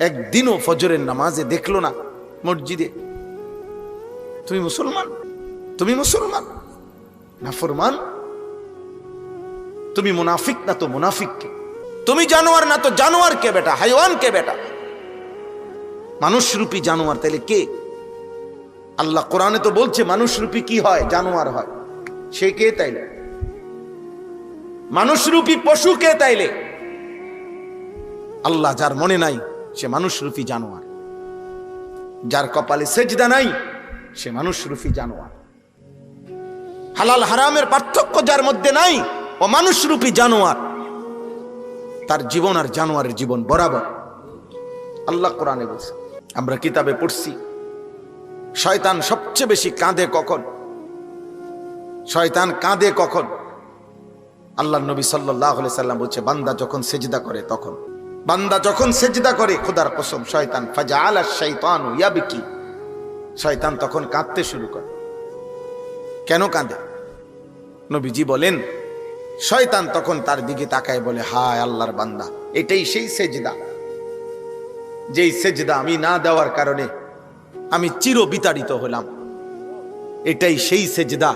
একদিনও ফজরের নামাজে দেখলো না মসজিদে। তুমি মুসলমান? তুমি মুসলমান না ফরমান? তুমি মুনাফিক না তো মুনাফিক কে? তুমি জানোয়ার না তো জানোয়ার কে বেটা? হাইওয়ান কে বেটা? মানুষরূপী জানোয়ার তাইলে কে? আল্লাহ কোরআনে তো বলছে মানুষরূপী কি হয়? জানোয়ার হয়। সে কে তাইলে? মানুষরূপী পশু কে তাইলে? আল্লাহ যার মনে নাই সে মানুষরূপী জানোয়ার। যার কপালে সেজদা নাই সে মানুষ রূপী জানোয়ার। হালাল হারামের পার্থক্য যার মধ্যে নাই ও মানুষ রূপী জানোয়ার। তার জীবন আর জানোয়ারের জীবন বরাবর। আল্লাহ কোরআনে বলছে, আমরা কিতাবে পড়ছি, শয়তান সবচেয়ে বেশি কাঁদে কখন? শয়তান কাঁদে কখন? আল্লাহর নবী সাল্লাল্লাহু আলাইহি সাল্লাম বলছে, বান্দা যখন সেজদা করে তখন। বান্দা যখন সেজদা করে, খোদার কসম, শয়তান ফাজআলা শাইতানু ইয়াবকি, শয়তান তখন কাঁদতে শুরু করে। কেন কাঁদে? নবীজি বলেন, শয়তান তখন তার দিকে তাকায় বলে, হায় আল্লাহর বান্দা, এটাই সেই সেজদা যেই সেজদা আমি না দেওয়ার কারণে আমি চির বিতাড়িত হলাম। এটাই সেই সেজদা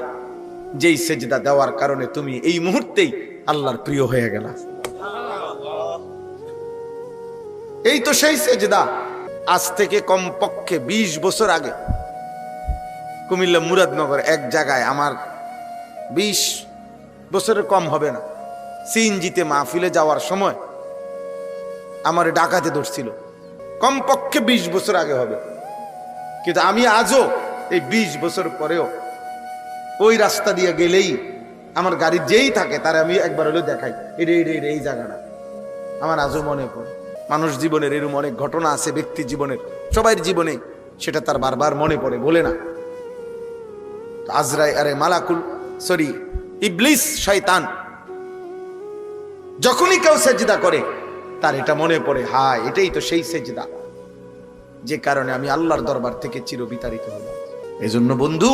যেই সেজদা দেওয়ার কারণে তুমি এই মুহূর্তেই আল্লাহর প্রিয় হয়ে গেলা। এই তো সেই সেজদা। আজ থেকে কমপক্ষে 20 বছর আগে কুমিল্লা মুরাদনগর এক জায়গায়, আমার 20 বছরের কম হবে না, সিএনজিতে মাহফিলে যাওয়ার সময় আমার ডাকাতে ধরছিল। কমপক্ষে 20 বছর আগে হবে, কিন্তু আমি আজও এই 20 বছর পরেও ওই রাস্তা দিয়ে গেলেই আমার গাড়ি যেই থাকে তার আমি একবার হলেও দেখাই, এই জায়গাটা আমার আজও মনে পড়ে। মানুষ জীবনের এরকম অনেক ঘটনা আছে, ব্যক্তি জীবনের, সবাই জীবনে সেটা তার বারবার মনে পড়ে, বলে না। ইবলিস শয়তান যখনই কেউ সেজদা করে তার এটা মনে পড়ে, হায় এটাই তো সেই সেজদা যে কারণে আমি আল্লাহর দরবার থেকে চির বিতাড়িত হলাম। এজন্য বন্ধু,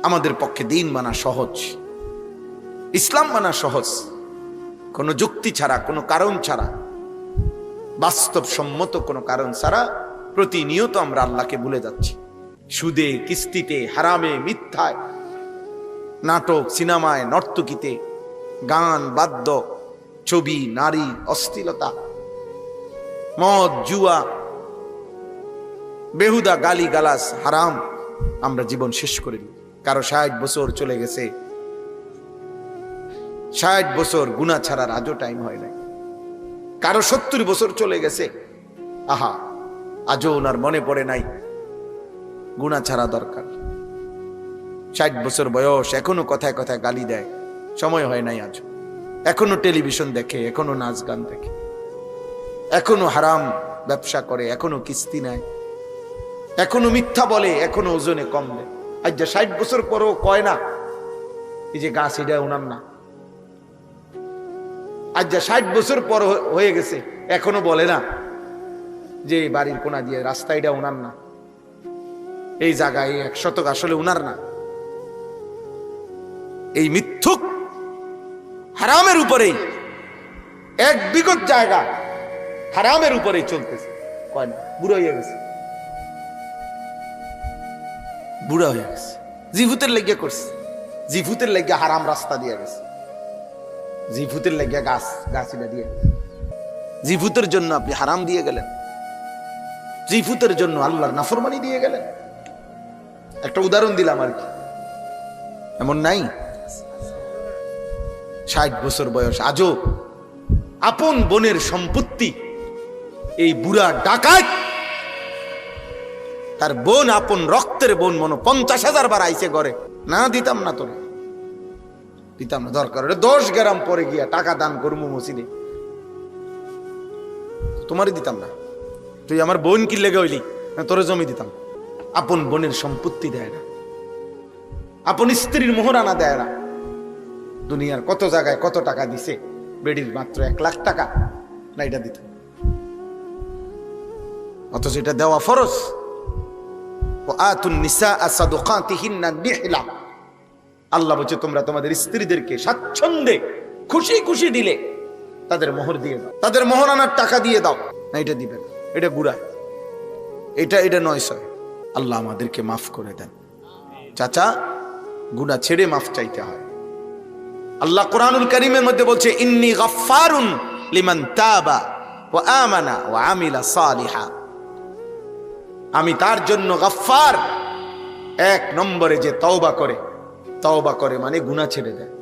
আমাদের পক্ষে দিন মানা সহজ, ইসলাম মানা সহজ, কোনো যুক্তি ছাড়া, কোনো কারণ ছাড়া, বাস্তবসম্মত কোনো কারণ ছাড়া প্রতিনিয়ত আমরা আল্লাহকে ভুলে যাচ্ছি। সুদে, কিস্তিতে, হারামে, মিথ্যায়, নাটক, সিনেমায়, নর্তকীতে, গান, বাদ্য, ছবি, নারী, অশ্লীলতা, মদ, জুয়া, বেহুদা গালি গালাস, হারাম, আমরা জীবন শেষ করে দিই। কারো 60 বছর চলে গেছে, 60 বছর গুনাহ ছাড়ার আজও টাইম হয় নাই। কারো 70 বছর চলে গেছে, আহা আজও ওনার মনে পড়ে নাই গুনাহ ছাড়া দরকার। 60 বছর বয়স, এখনো কথায় কথায় গালি দেয়, সময় হয় নাই আজ। এখনো টেলিভিশন দেখে, এখনো নাচ গান দেখে, এখনো হারাম ব্যবসা করে, এখনো কিস্তি নেয়, এখনো মিথ্যা বলে, এখনো ওজনে কম দেয়। আজ যা 60 বছর পরও কয় না এই যে গাছ এটা উনার না। আজ যা 60 বছর পর হয়ে গেছে এখনো বলে না যে বাড়ির কোনা দিয়ে রাস্তা এটা উনার না, এই জায়গায় 1 শতক আসলে উনার না। এই মিথ্যুক হারামের উপরেই 1 বিঘত জায়গা হারামের উপরেই চলতেছে, কয় না বুড়ো হয়ে গেছে, বুড়া হয়ে গেছে, জিভুতের লেগে করছে, জিভুতের লেগে হারাম রাস্তা দিয়ে গেছে, জিভুতের লেগে গাছিটা দিয়ে গেছে। জিভুতের জন্য আপনি হারাম দিয়ে গেলেন, জিভুতের জন্য আল্লাহর নাফরমানি দিয়ে গেলেন। একটা উদাহরণ দিলাম আর কি, এমন নাই? 60 বছর বয়স, আজও আপন বোনের সম্পত্তি এই বুড়া ডাকাত, তার বোন, আপন রক্তের বোন, মনে 50,000 বার আইছে ঘরে, না দিতাম না তোরে, দিতাম না, দরকার 10 গ্রাম পরে গিয়া টাকা দান করবো মসজিদে, তোমারই দিতাম না, তুই আমার বোন কি লেগে হইলি, তোরে জমি দিতাম। আপন বোনের সম্পত্তি দেয় না, আপন স্ত্রীর মোহরানা দেয় না। দুনিয়ার কত জায়গায় কত টাকা দিছে, বেডির মাত্র 1 লাখ টাকা না, এটা দিত, অথচ এটা দেওয়া ফরজ। আল্লাহ বলছে তোমরা তোমাদের স্ত্রীদেরকে স্বাচ্ছন্দ্যে খুশি খুশি দিলে তাদের মোহর দিয়ে দাও, তাদের মোহরানার টাকা দিয়ে দাও। না, এটা দিবেন, এটা গুড়া, এটা 900। আল্লাহ আমাদেরকে মাফ করে দেন। চাচা, গুনাহ ছেড়ে মাফ চাইতে হয়। আল্লাহ কোরআনুল কারীমের মধ্যে বলছে, ইন্নী গাফফারুন লিমান তাবা ওয়া আমানা ওয়া আমিলা সালিহা। আমি তার জন্য গাফফার, 1 নম্বরে যে তওবা করে, তওবা করে মানে গুনাহ ছেড়ে দেয়।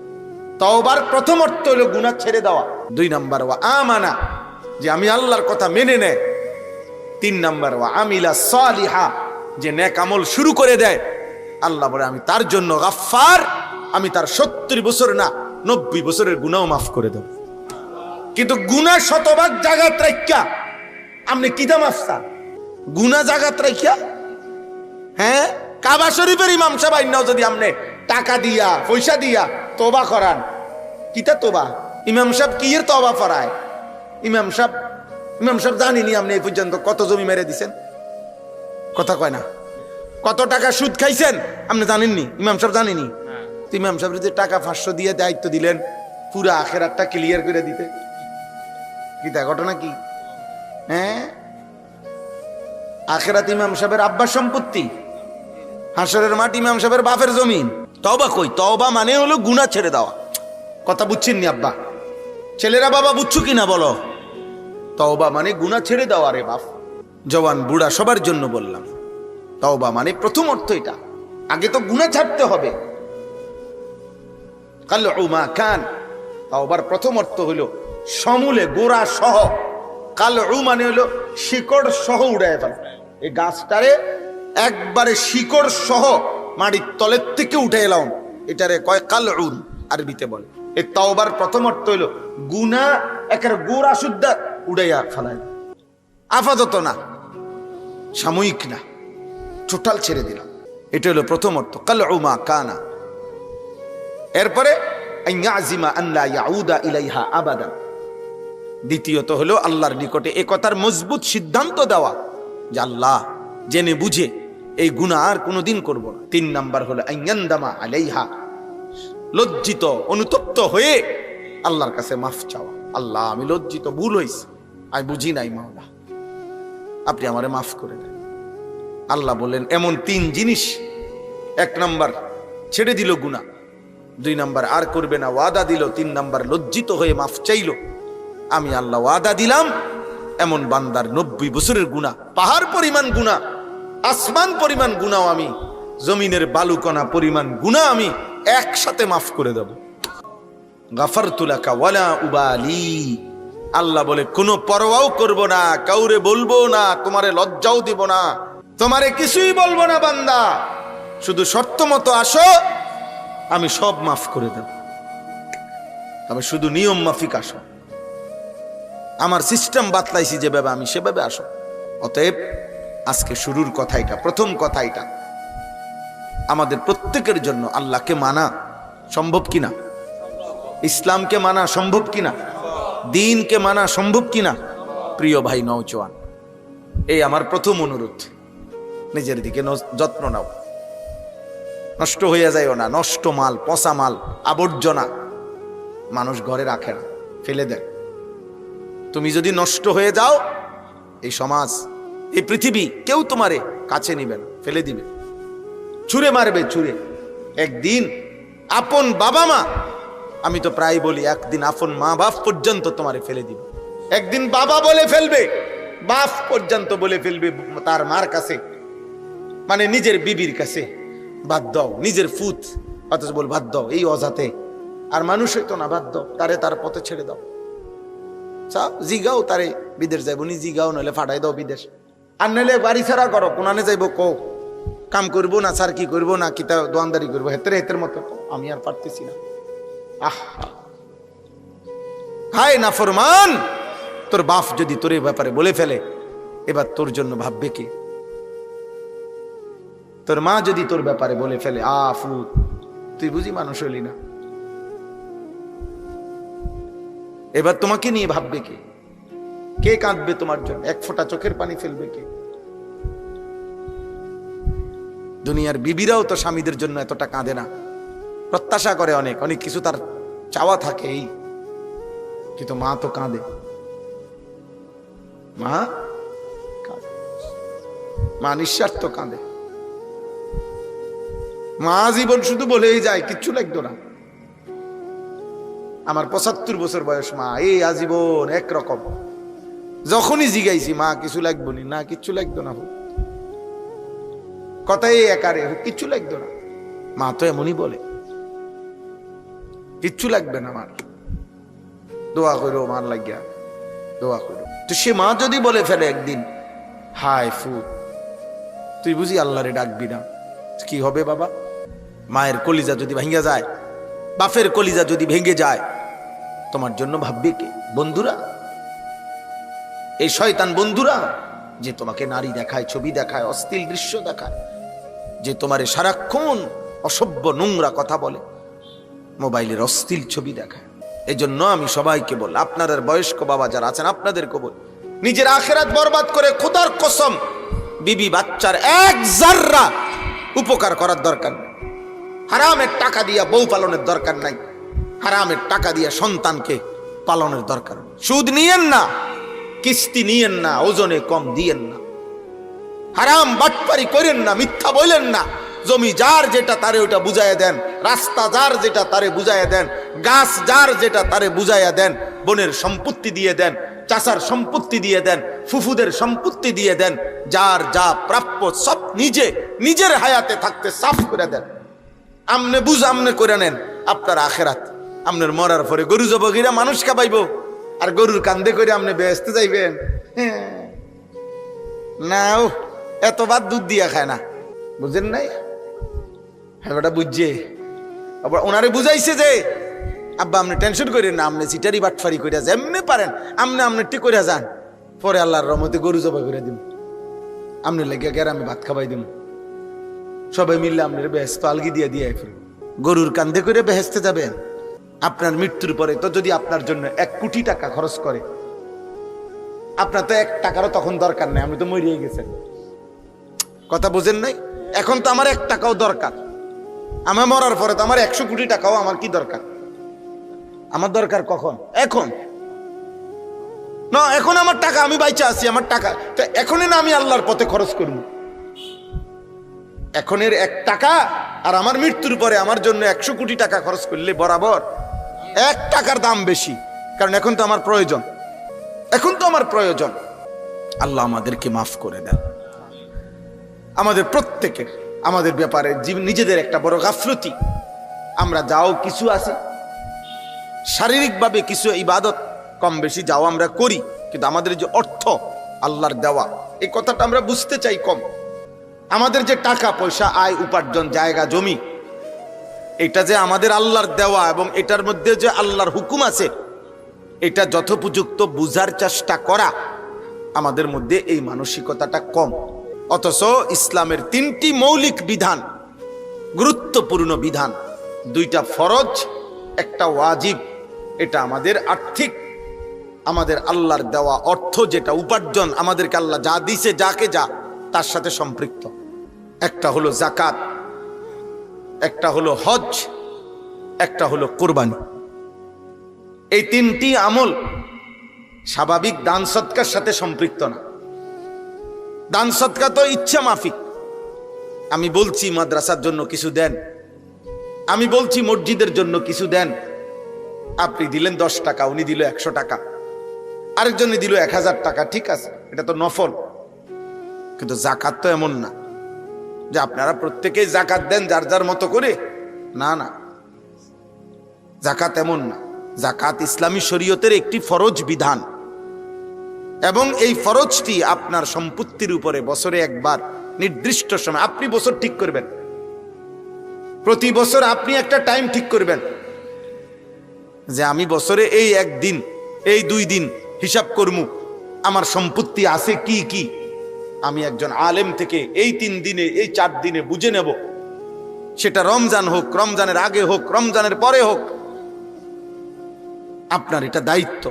তওবার প্রথম অর্থ হলো গুনাহ ছেড়ে দেওয়া। 2 নম্বর ওয়া আমানা, যে আমি আল্লাহর কথা মেনে নেয়, তিন নাম্বার ওয়া আমিলা সালিহা, যে নেক আমল শুরু করে দেয় আল্লাহ বলে আমি তার জন্য গাফফার, আমি তার 70 বছর না 90 বছরের গুনাহ মাফ করে দেব। কিন্তু গুনাহ শতভাগ জাগাত রাখিয়া আপনি কিতা মাফসা গুনাহ জাগাত রাখিয়া, হ্যাঁ কাবা শরীফের ইমাম সাহেব আইনাও যদি আপনি টাকা দিয়া পয়সা দিয়া তওবা করান, কিতা তওবা? ইমাম সাহেব কি এর তওবা ফরায়? ইমাম সাহেব জানিনি আপনি এই পর্যন্ত কত জমি মেরে দিছেন? কথা কয় না। কত টাকা সুদ খাইছেন আপনি জানেননি? ইমাম সাহেব জানেনি? তো ইমাম সাহেব যদি টাকা 500 দিয়ে দায়িত্ব দিলেন পুরা আখেরাতটা ক্লিয়ার করে দিতে, কিতা ঘটনা কি? হ্যাঁ আখেরাত ইমাম সাহেবের আব্বার সম্পত্তি, হাসরের মাঠ ইমাম সাহেবের বাপের জমিন। তওবা কই? তওবা মানে হলো গুনাহ ছেড়ে দেওয়া। কথা বুঝছেননি আব্বা? ছেলেরা বাবা বুঝছো কিনা বলো? তওবা মানে গুনাহ ছেড়ে দেওয়া রে বাপ। জওয়ান বুড়া সবার জন্য বললাম, তওবা মানে প্রথম অর্থ এটা। আগে তো গুনাহ ছাড়তে হবে। কালউ মা কান, তওবার প্রথম অর্থ হলো সমূলে গোড়া সহ। কালউ মানে হলো শিকড় সহ উড়ায় ফেলা। এই গাছটারে একবারে শিকড় সহ মাটির তলের থেকে উঠে এলাম, এটারে কয় কালউন আরবিতে বলে। এই তওবার প্রথম অর্থ হলো গুনাহ একের গোড়া শুদ্ধ উড়াইয়া ফেলায়, আপাতত না, সাময়িক না, টোটাল ছেড়ে দিলাম। এটা হলো প্রথম অর্থ, কালউ মা কানা। এরপরে আইয়াজিমা আন লা ইয়াউদা ইলাইহা আবাদান। দ্বিতীয়ত হলো আল্লাহর নিকটে এ কথার মজবুত সিদ্ধান্ত দেওয়া যে আল্লাহ জেনে বুঝে এই গুনাহ আর কোনোদিন করব না। তিন নাম্বার হলো আইয়ান্দামা আলাইহা, লজ্জিত অনুতপ্ত হয়ে আল্লাহর কাছে মাফ চাওয়া। আল্লাহ আমি লজ্জিত, ভুল হয়েছে, আমি বুঝি নাই মাওলা, আপনি আমারে মাফ করে দেন। আল্লাহ বলেন এমন তিন জিনিস, এক নাম্বার ছেড়ে দিল গুনাহ, দুই নাম্বার আর করবে না ওয়াদা দিল, তিন নাম্বার লজ্জিত হয়ে মাফ চাইল। আমি আল্লাহ ওয়াদা দিলাম এমন বান্দার 90 বছরের গুনাহ, পাহাড় পরিমাণ গুনাহ, আসমান পরিমাণ গুনাহ, আমি জমিনের বালুকণা পরিমাণ গুনাহ আমি একসাথে মাফ করে দেব। গাফারতু লাকা ওয়ালা উবালি। আল্লাহ বলে কোনো পরোয়াও করব না, কাউরে বলবো না, তোমারে লজ্জাও দিব না, তোমারে কিছুই বলবো না বান্দা, শুধু শর্ত মতো আসো, আমি সব মাফ করে দেব। তবে শুধু নিয়ম মাফিক আসো, আমার সিস্টেম বাতলাইছি যেভাবে, আমি সেভাবে আসো। অতএব আজকে শুরুর কথাইটা, প্রথম কথাইটা আমাদের প্রত্যেকের জন্য আল্লাহকে মানা সম্ভব কিনা, ইসলামকে মানা সম্ভব কিনা, দ্বীনকে মানা সম্ভব কিনা। প্রিয় ভাই নওজোয়ান, এই আমার প্রথম অনুরোধ, নিজের দিকে যত্ন নাও, নষ্ট হয়ে যায়ও না। নষ্ট মাল, পচা মাল, আবর্জনা মানুষ ঘরে রাখে না, ফেলে দেয়। তুমি যদি নষ্ট হয়ে যাও, এই সমাজ, এই পৃথিবী কেউ তোমারে কাছে নিবে না, ফেলে দিবে, ছুঁড়ে মারবে, ছুঁড়ে। একদিন আপন বাবা মা, আমি তো প্রায় বলি একদিন আপন মা বাপ পর্যন্ত তোমারে ফেলে দিবে। একদিন বাবা বলে ফেলবে, বাপ পর্যন্ত বলে ফেলবে তার মার কাছে, মানে নিজের বিবির কাছে, বাদ দাও, নিজের ফুত, অথচ বল বাদ দাও, এই অজাতে আর মানুষ হইতো না, বাদ দাও তারে, তার পথে ছেড়ে দাও। জিগাও তারে বিদেশ যাইব নি, জিগাও নইলে ফাটাই দাও বিদেশ, আর নইলে বাড়ি ছাড়া করো, কোনানে যাইব কো, কাম করবো না, স্যার কি করবো না, কিতা দোয়ানদারি করবো, হেতের হেতের মতো আমি আর পারতেছি না। হায় নাফরমান, তোর বাপ যদি তোর এই ব্যাপারে বলে ফেলে, এবার তোর জন্য ভাববে কে? তোর মা যদি তোর ব্যাপারে বলে ফেলে, আফু তুই বুঝি মানুষ হইলি না, এবার তোমাকে নিয়ে ভাববে কে? কে কাঁদবে তোমার জন্য? এক ফোঁটা চোখের পানি ফেলবে কে? দুনিয়ার বিবিরাও তো স্বামীদের জন্য এতটা কাঁদে না, প্রত্যাশা করে অনেক অনেক কিছু, তার চাওয়া থাকে এই, কিন্তু মা তো কাঁদে, মা কাঁদে, মা নিঃস্বার্থ কাঁদে। মা জীবন শুধু বলেই যায়, কিচ্ছু লাগতো না। আমার 75 বছর বয়স, মা এই আজীবন একরকম, যখনই জিগাইছি মা কিছু লাগবো না, কিচ্ছু লাগতো না, কথাই একারে, কিচ্ছু লাগতো না। মা তো এমনই বলে, কিচ্ছু লাগবে না আমার, দোয়া করো মার লাগিয়া, দোয়া করো। তো সে মা যদি বলে ফেলে একদিন, হায় ফুট, তুই বুঝি আল্লাহরে ডাকবি না? কি হবে বাবা? মায়ের কলিজা যদি ভেঙে যায়, বাপের কলিজা যদি ভেঙে যায়, তোমার জন্য ভাববে কে? বন্ধুরা, এই শয়তান বন্ধুরা যে তোমাকে নারী দেখায়, ছবি দেখায়, অশ্লীল দৃশ্য দেখায়, যে তোমারে সারাক্ষণ অসভ্য নোংরা কথা বলে, মোবাইলের অশ্লীল ছবি দেখায়। এই জন্য আমি সবাইকে বল, আপনাদের বয়স্ক বাবা যারা আছেন আপনাদেরকে বল, নিজের আখেরাত বরবাদ করে খোদার কসম বিবি বাচ্চার এক জাররা উপকার করার দরকার নেই। হারামের টাকা দিয়া বউ পালনের দরকার নাই, হারামের টাকা দিয়া সন্তানকে পালনের দরকার নেই। সুদ নিয়েন না, কিস্তি নিয়েন না, ওজনে কম দিয়েন না, হারাম বাটপারি করেন না, মিথ্যা বলেন না। জমি যার যেটা তারে ওটা বুঝাইয়া দেন, রাস্তা যার যেটা তারে বুঝাইয়া দেন, গাছ যার যেটা তারে বুঝাইয়া দেন, বোনের সম্পত্তি দিয়ে দেন, চাচার সম্পত্তি দিয়ে দেন, ফুফুদের সম্পত্তি দিয়ে দেন, যার যা প্রাপ্য সব নিজের হায়াতে থাকতে সাফ করে দেন। আমনে বুঝ আমনে করে নেন আপনার আখেরাত। আপনার মরার পরে গরু জবগিরা মানুষ খাবাইব, আর গরুর কান্দে করে আপনি বেহেশতে যাইবেন? না, এত বাদ দুধ দিয়া খায় না, বুঝেন নাই? হ্যাঁ বেটা বুঝছে, আবার ওনারে বুঝাইছে যে আব্বা আপনি টেনশন করেন না, আপনি চিটারি বাটফারি করে যেমনি পারেন আপনি ঠিক করে যান, পরে আল্লাহর রহমতে গরু জবাই করে দিব, আপনি লেগে গ্রামে ভাত খাবাই দিব, সবাই মিললে আপনার বেহেস্ত আলগি দিয়ে দিয়ে ফেলব। গরুর কান্দে করে বেহেস্তে যাবেন? আপনার মৃত্যুর পরে তো যদি আপনার জন্য 1 কোটি টাকা খরচ করে, আপনার তো 1 টাকারও তখন দরকার নেই, আপনি তো মরিয়ে গেছেন। কথা বুঝেন নাই? এখন তো আমার 1 টাকাও দরকার, আমার মরার পরে তো আমার 100 কোটি টাকাও আমার কি দরকার? আমার দরকার কখন? এখন না, এখন আমার টাকা, আমি বাইচা আছি, আমার টাকা তো এখনই না আমি আল্লাহর পথে খরচ করব। এখনের 1 টাকা আর আমার মৃত্যুর পরে আমার জন্য 100 কোটি টাকা খরচ করলে বরাবর 1 টাকার দাম বেশি, কারণ এখন তো আমার প্রয়োজন, এখন তো আমার প্রয়োজন। আল্লাহ আমাদেরকে মাফ করে দেন। আমাদের প্রত্যেকের আমাদের ব্যাপারে নিজেদের একটা বড় গাফলতি। আমরা যাও কিছু আছে শারীরিকভাবে কিছু ইবাদত কম বেশি যাও আমরা করি, কিন্তু আমাদের যে অর্থ আল্লাহর দেওয়া, এই কথাটা আমরা বুঝতে চাই কম। আমাদের যে টাকা পয়সা, আয় উপার্জন, জায়গা জমি, এটা যে আমাদের আল্লাহর দেওয়া এবং এটার মধ্যে যে আল্লাহর হুকুম আছে, এটা যথোপযুক্ত বুঝার চেষ্টা করা আমাদের মধ্যে এই মানসিকতাটা কম। অথচ ইসলামের 3টি মৌলিক বিধান, গুরুত্বপূর্ণ বিধান, 2টা ফরজ, একটা ওয়াজিব, এটা আমাদের আর্থিক, আমাদের আল্লাহর দেওয়া অর্থ যেটা উপার্জন, আমাদেরকে আল্লাহ যা দিছে, যাকে যা তার সাথে সম্পৃক্ত। একটা হলো যাকাত, একটা হলো হজ, একটা হলো কুরবানি। এই 3টি আমল স্বাভাবিক দান সৎকার সাথে সম্পৃক্ত না। দান সৎকা তো ইচ্ছা মাফিক। আমি বলছি মাদ্রাসার জন্য কিছু দেন, আমি বলছি মসজিদের জন্য কিছু দেন, আপনি দিলেন 10 টাকা, উনি দিল 100 টাকা, আরেকজনে দিল 1000 টাকা, ঠিক আছে, এটা তো নফল। কিন্তু যাকাত তো এমন না যে আপনারা প্রত্যেকেই যাকাত দেন যার যার মতো করে, না না, যাকাত এমন না। যাকাত ইসলামী শরীয়তের একটি ফরজ বিধান, এবং এই ফরজটি আপনার সম্পত্তির উপরে বছরে একবার নির্দিষ্ট সময় আপনি বছর ঠিক করবেন। প্রতি বছর আপনি একটা টাইম ঠিক করবেন যে আমি বছরে এই 1 দিন, এই 2 দিন হিসাব করমু আমার সম্পত্তি আছে কি কি। আমি একজন আলেম থেকে এই 3 দিনে, এই 4 দিনে বুঝে নেব, সেটা রমজান হোক, রমজানের আগে হোক, রমজানের পরে হোক। আপনার এটা দায়িত্ব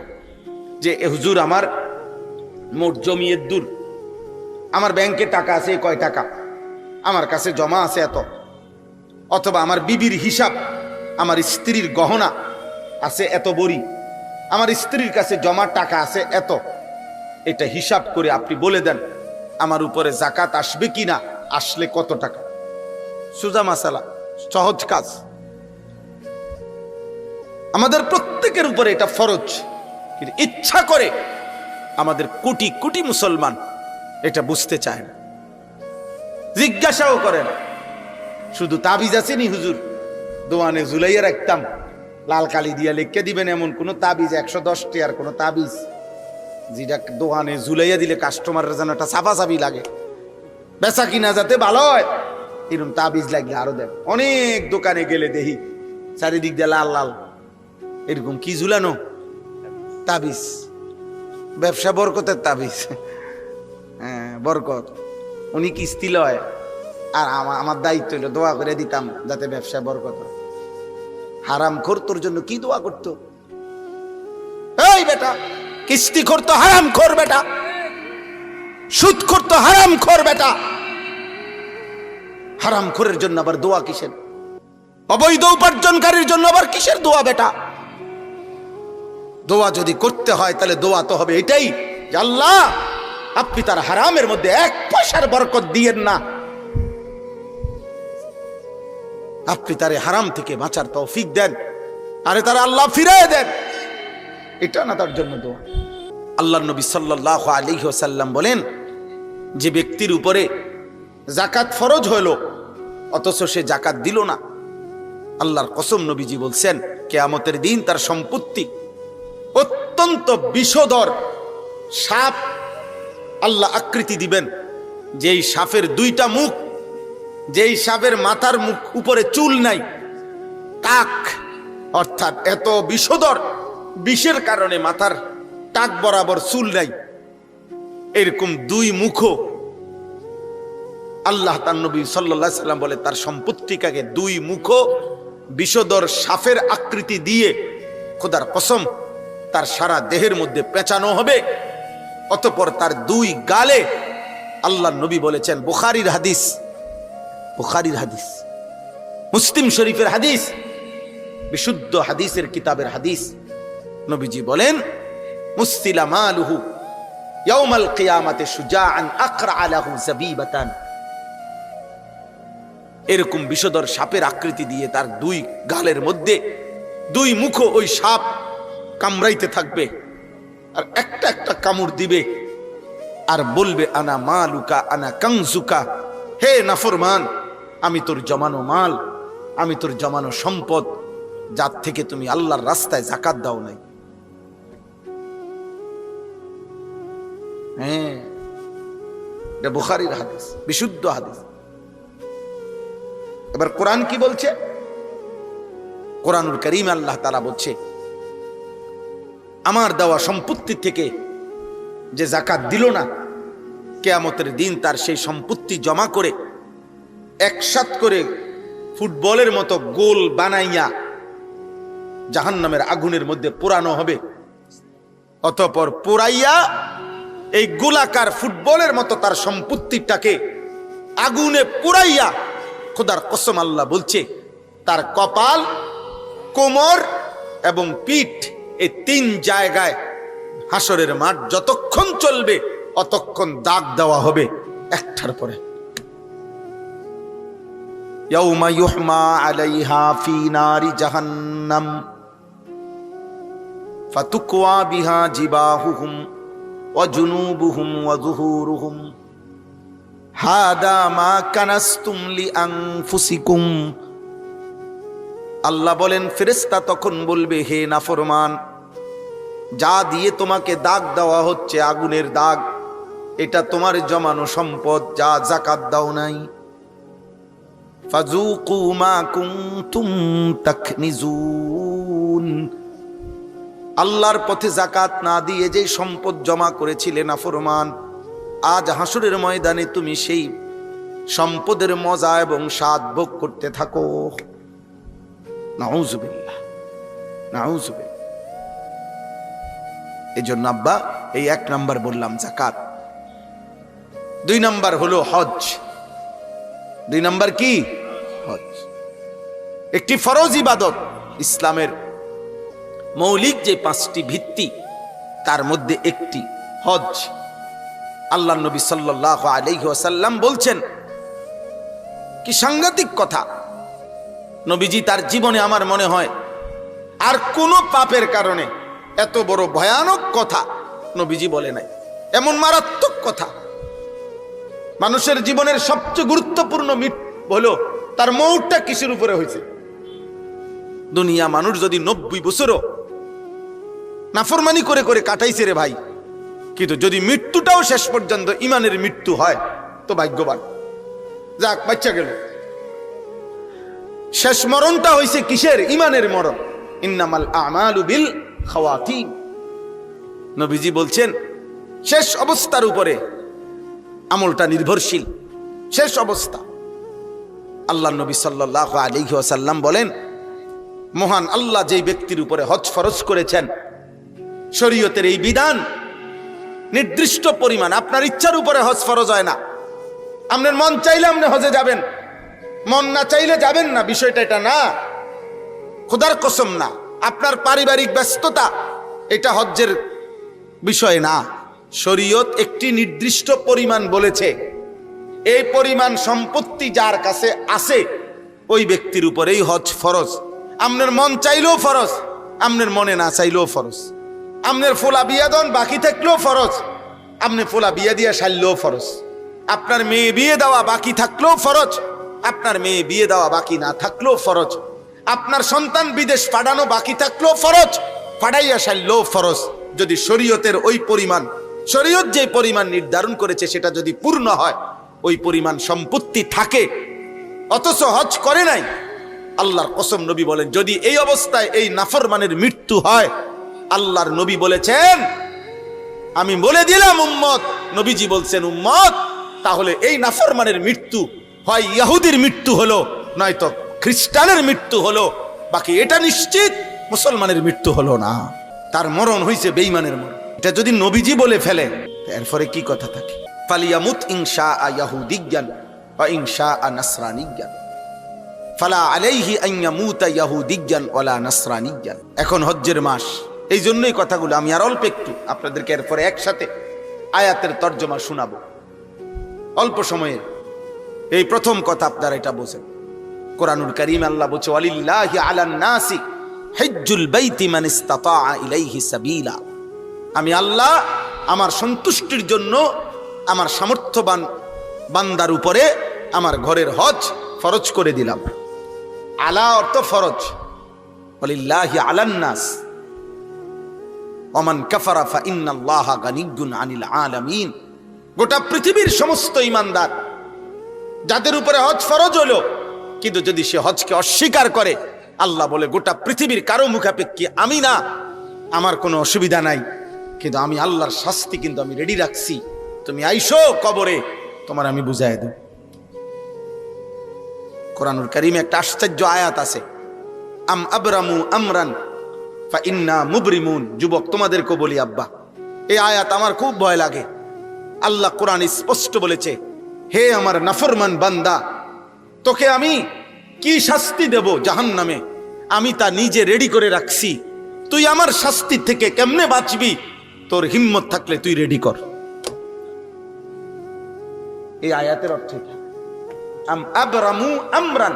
যে হুজুর আমার মোট জমিয়ের দূর, আমার ব্যাংকে টাকা আছে কয় টাকা, আমার কাছে জমা আছে এত, অথবা আমার বিবির হিসাব, আমার স্ত্রীর গহনা আছে এত বড়ি, আমার স্ত্রীর কাছে জমা টাকা আছে এত, এটা হিসাব করে আপনি বলে দেন আমার উপরে যাকাত আসবে কিনা, আসলে কত টাকা। সোজা মাসালা, সহজ কাজ। আমাদের প্রত্যেকের উপরে এটা ফরজ, কিন্তু ইচ্ছা করে আমাদের কোটি কোটি মুসলমান এটা বুঝতে চায় না, জিজ্ঞাসাও করে না। শুধু তাবিজ আছে নি হুজুর, দোয়ানে ঝুলাইয়া রাখতাম, লাল কালি দিয়া লিখে দিবেন এমন কোন তাবিজ, 110 টাকার কোন তাবিজ যেটা দোকানে ঝুলাইয়া দিলে কাস্টমারের যেন একটা সাফাসাফি লাগে, বেচা কিনা যাতে ভালো হয়, এরকম তাবিজ লাগলে আরো দেখ। অনেক দোকানে গেলে দেখি চারিদিক দিয়ে লাল লাল এরকম কি ঝুলানো তাবিজ, ব্যবসা বরকতের তাবিজ। হ্যাঁ বরকত, উনি কিস্তি লয়, আর আমার দায়িত্ব হইলো দোয়া করে দিতাম যাতে ব্যবসা বরকত হয়। হারাম খোর তোর জন্য কি দোয়া করতো? এই বেটা কিস্তি করতো হারাম খোর বেটা, সুদ করতো হারাম খোর বেটা, হারাম খোরের জন্য আবার দোয়া কিসের? অবৈধ উপার্জনকারীর জন্য আবার কিসের দোয়া বেটা? দোয়া যদি করতে হয় তাহলে দোয়া তো হবে এটাই যে আল্লাহ আপনি তার হারামের মধ্যে এক পয়সার বরকত দিয়েন না, আপনি তারে হারাম থেকে বাঁচার তৌফিক দেন, আরে তারা আল্লাহ ফিরিয়ে দেন, এটা না তার জন্য দোয়া। আল্লাহ নবী সাল্লাল্লাহু আলাইহি ওয়াসাল্লাম বলেন, যে ব্যক্তির উপরে যাকাত ফরজ হলো অথচ সে যাকাত দিল না, আল্লাহর কসম নবীজি বলছেন কিয়ামতের দিন তার সম্পত্তি অত্যন্ত বিষধর সাপ আল্লাহ আকৃতি দিবেন, যেই সাপের দুইটা মুখ, যেই সাপের মাথার মুখ উপরে চুল নাই, টাক, অর্থাৎ এত বিষধর, বিষের কারণে মাথার টাক বরাবর চুল নাই, এরকম দুই মুখ আল্লাহ তার নবী সাল্লাল্লাহু আলাইহি সাল্লাম বলে তার সম্পত্তিটাকে দুই মুখ বিষধর সাপের আকৃতি দিয়ে খোদার কসম তার সারা দেহের মধ্যে পেঁচানো হবে, অতঃপর তার দুই গালে, আল্লাহ নবী বলেছেন, বুখারীর হাদিস, বুখারীর হাদিস, মুসলিম শরীফের হাদিস, বিশুদ্ধ হাদিসের কিতাবের হাদিস, নবীজি বলেন মুসতিলা মালুহু ইয়াউমাল কিয়ামাতে শুজাআন আকরা লাহু যাবিবাতান, এরকম বিষধর সাপের আকৃতি দিয়ে তার দুই গালের মধ্যে দুই মুখ ওই সাপ কামড়াইতে থাকবে, আর একটা একটা কামড় দিবে আর বলবে আনা মালুকা আনা কানজুকা, হে নাফরমান আমি তোর জমানো মাল, আমি তোর জমানো সম্পদ, যার থেকে তুমি আল্লাহর রাস্তায় যাকাত দাও নাই। হ্যাঁ এটা বুখারীর হাদিস, বিশুদ্ধ হাদিস। এবার কোরআন কি বলছে? কোরআনুল কারীম আল্লাহ তাআলা বলছে, আমার দেওয়া সম্পত্তি থেকে যে যাকাত দিল না, কিয়ামতের দিন তার সেই সম্পত্তি জমা করে একসাথ করে ফুটবলের মতো গোল বানাইয়া জাহান্নামের আগুনের মধ্যে পোড়ানো হবে, অতঃপর পোড়াইয়া এই গোলাকার ফুটবলের মতো তার সম্পত্তিটাকে আগুনে পোড়াইয়া, খোদার কসম আল্লাহ বলছে, তার কপাল, কোমর এবং পিঠ, এই তিন জায়গায় হাসরের মাঠ যতক্ষণ চলবে অতক্ষণ দাগ দেওয়া হবে একটার পরে। ইয়াউমা ইউহমা আলাইহা ফি নারি জাহান্নাম ফাতুকওয়া বিহা জিবাহুহুম ওয়া জুনুবুহুম ওয়া যুহুরুহুম হাদা মা কানাসতুম লিআনফুসিকুম। আল্লাহ বলেন, ফেরেশতা তখন বলবে, হে নাফরমান, যা দিয়ে তোমাকে দাগ দেওয়া হচ্ছে আগুনের দাগ, এটা তোমার জমানো সম্পদ, যা যাকাত দাও নাই। ফাযুকু মা কুনতুম তাকনিজুন, আল্লাহর পথে যাকাত না দিয়ে যে সম্পদ জমা করেছিলে নাফরমান, আজ হাসরের ময়দানে তুমি সেই সম্পদের মজা এবং স্বাদ ভোগ করতে থাকো। নাউযুবিল্লাহ, নাউযুবিল্লাহ। এই জন্য আব্বা এই এক নাম্বার বললাম যাকাত, দুই নাম্বার হলো হজ। দুই নাম্বার কি? হজ। একটি ফরজ ইবাদত, ইসলামের মৌলিক যে পাঁচটি ভিত্তি তার মধ্যে একটি হজ। আল্লাহ নবী সাল্লাল্লাহু আলাইহি ওয়াসাল্লাম বলছেন, কি সাংঘাতিক কথা, নবীজি তার জীবনে আমার মনে হয় আর কোন পাপের কারণে এত বড় ভয়ানক কথা নবীজি বলে নাই, এমন মারাত্মক কথা। মানুষের জীবনের সবচেয়ে গুরুত্বপূর্ণ হলো তার মৌতটা কিসের উপরে হয়েছে। দুনিয়া মানুষ যদি 90 বছরও নাফরমানি করে করে কাটাইছে রে ভাই, কিন্তু যদি মৃত্যুটাও শেষ পর্যন্ত ইমানের মৃত্যু হয় তো ভাগ্যবান। যাক, বাচ্চা গেল। শেষ মরণটা হইছে কিসের? ইমানের মরণ। ইন্নামাল আমালু বিল খাওয়াতিম। নবীজি বলছেন শেষ অবস্থার উপরে আমলটা নির্ভরশীল। শেষ অবস্থা। আল্লাহ নবী সাল্লাল্লাহু আলাইহি ওয়াসাল্লাম বলেন, মহান আল্লাহ যেই ব্যক্তির উপরে হজ ফরজ করেছেন, শরীয়তের এই বিধান নির্দিষ্ট পরিমাণ, আপনার ইচ্ছার উপরে হজ ফরজ হয় না। আপনার মন চাইলে আপনি হজে যাবেন, মন না চাইলে যাবেন না, বিষয়টা এটা না। খোদার কসম না, আপনার পারিবারিক ব্যস্ততা এটা হজ্জের বিষয় না। শরীয়ত একটি নির্দিষ্ট পরিমাণ বলেছে, এই পরিমাণ সম্পত্তি যার কাছে আছে ওই ব্যক্তির উপরেই হজ ফরজ। আপনার মন চাইলেও ফরজ, আপনার মনে না চাইলেও ফরজ। আপনার ফোলা বিয়া দন বাকি থাকলেও ফরজ, আপনি ফোলা বিয়া দিয়া সারলেও ফরজ। আপনার মেয়ে বিয়ে দেওয়া বাকি থাকলেও ফরজ, আপনার মেয়ে বিয়ে দেওয়া বাকি না থাকলেও ফরজ। আপনার সন্তান বিদেশ পাঠানো বাকি থাকলেও ফরজ, পাঠাইয়া সারলেও ফরজ। যদি শরীয়তের ওই পরিমাণ, শরীয়ত যে পরিমাণ নির্ধারণ করেছে সেটা যদি পূর্ণ হয়, ওই পরিমাণ সম্পত্তি থাকে, অথচ হজ করে নাই, আল্লাহর কসম নবী বলেন যদি এই অবস্থায় এই নাফরমানের মৃত্যু হয়, আল্লাহর নবী বলেছেন, আমি বলে দিলাম উম্মত, নবীজি বলছেন উম্মত, তাহলে এই নাফরমানের মৃত্যু হয় ইহুদির মৃত্যু হলো, নয়তো খ্রিস্টানের মৃত্যু হলো, বাকি এটা নিশ্চিত মুসলমানের মৃত্যু হলো না। তার মরণ হইছে বেঈমানের মরণ। এটা যদি নবীজি বলে ফেলে, এরপরে কি কথা থাকে? ফালিয়ামুত ইনশা ইয়াহুদিয়ান ওয়া ইনশা নাসরানিয়ান ফালা আলাইহি আন ইয়ামুতা ইয়াহুদিয়ান ওয়ালা নাসরানিয়ান। এখন হজ্জের মাস, এই জন্যই কথাগুলো আমি আর অল্প একটু আপনাদেরকে এরপরে একসাথে আয়াতের তর্জমা শোনাবো অল্প সময়ে। এই প্রথম কথা আপনারা এটা বোঝেন, কোরআনুল কারীম আল্লাহ বলছে ওয়ালিল্লাহি আলান নাসি হিজ্জুল বাইতি মান ইসতাতা ইলাইহি সাবিলা। আমি আল্লাহ আমার সন্তুষ্টির জন্য আমার সামর্থ্যবান বান্দার উপরে আমার ঘরের হজ ফরজ করে দিলাম। আলা অর্থ ফরজ, ওয়ালিল্লাহি আলান নাস ওমান কাফারা ফা ইন্নাল্লাহা গানিয়্যুন আনিল আলামিন। গোটা পৃথিবীর সমস্ত ঈমানদার যাদের উপরে হজ ফরজ হলো, কিন্তু যদি সে হজকে অস্বীকার করে, আল্লাহ বলে গোটা পৃথিবীর কারো মুখাপেক্ষী আমি না, আমার কোনো অসুবিধা নাই, কিন্তু আমি আল্লাহর শাস্তি কিন্তু আমি রেডি রাখছি। তুমি আইসো কবরে, তোমার আমি বুঝাই দেব। কোরআনুল কারীমে একটা আশ্চর্য আয়াত আছে, আম আবরামু আমরান ফা ইন্না মুবরিমুন। যুবক তোমাদেরকে বলি আব্বা, এই আয়াত আমার খুব ভয় লাগে। আল্লাহ কোরআন স্পষ্ট বলেছে, হে আমার নাফরমান বান্দা, তোকে আমি কি শাস্তি দেব জাহান্নামে, আমি তা নিজে রেডি করে রাখছি। তুই আমার শাস্তি থেকে কেমনে বাঁচবি, তোর হিম্মত থাকলে তুই রেডি কর। এই আয়াতের অর্থ কি? আম আবরামু আমরান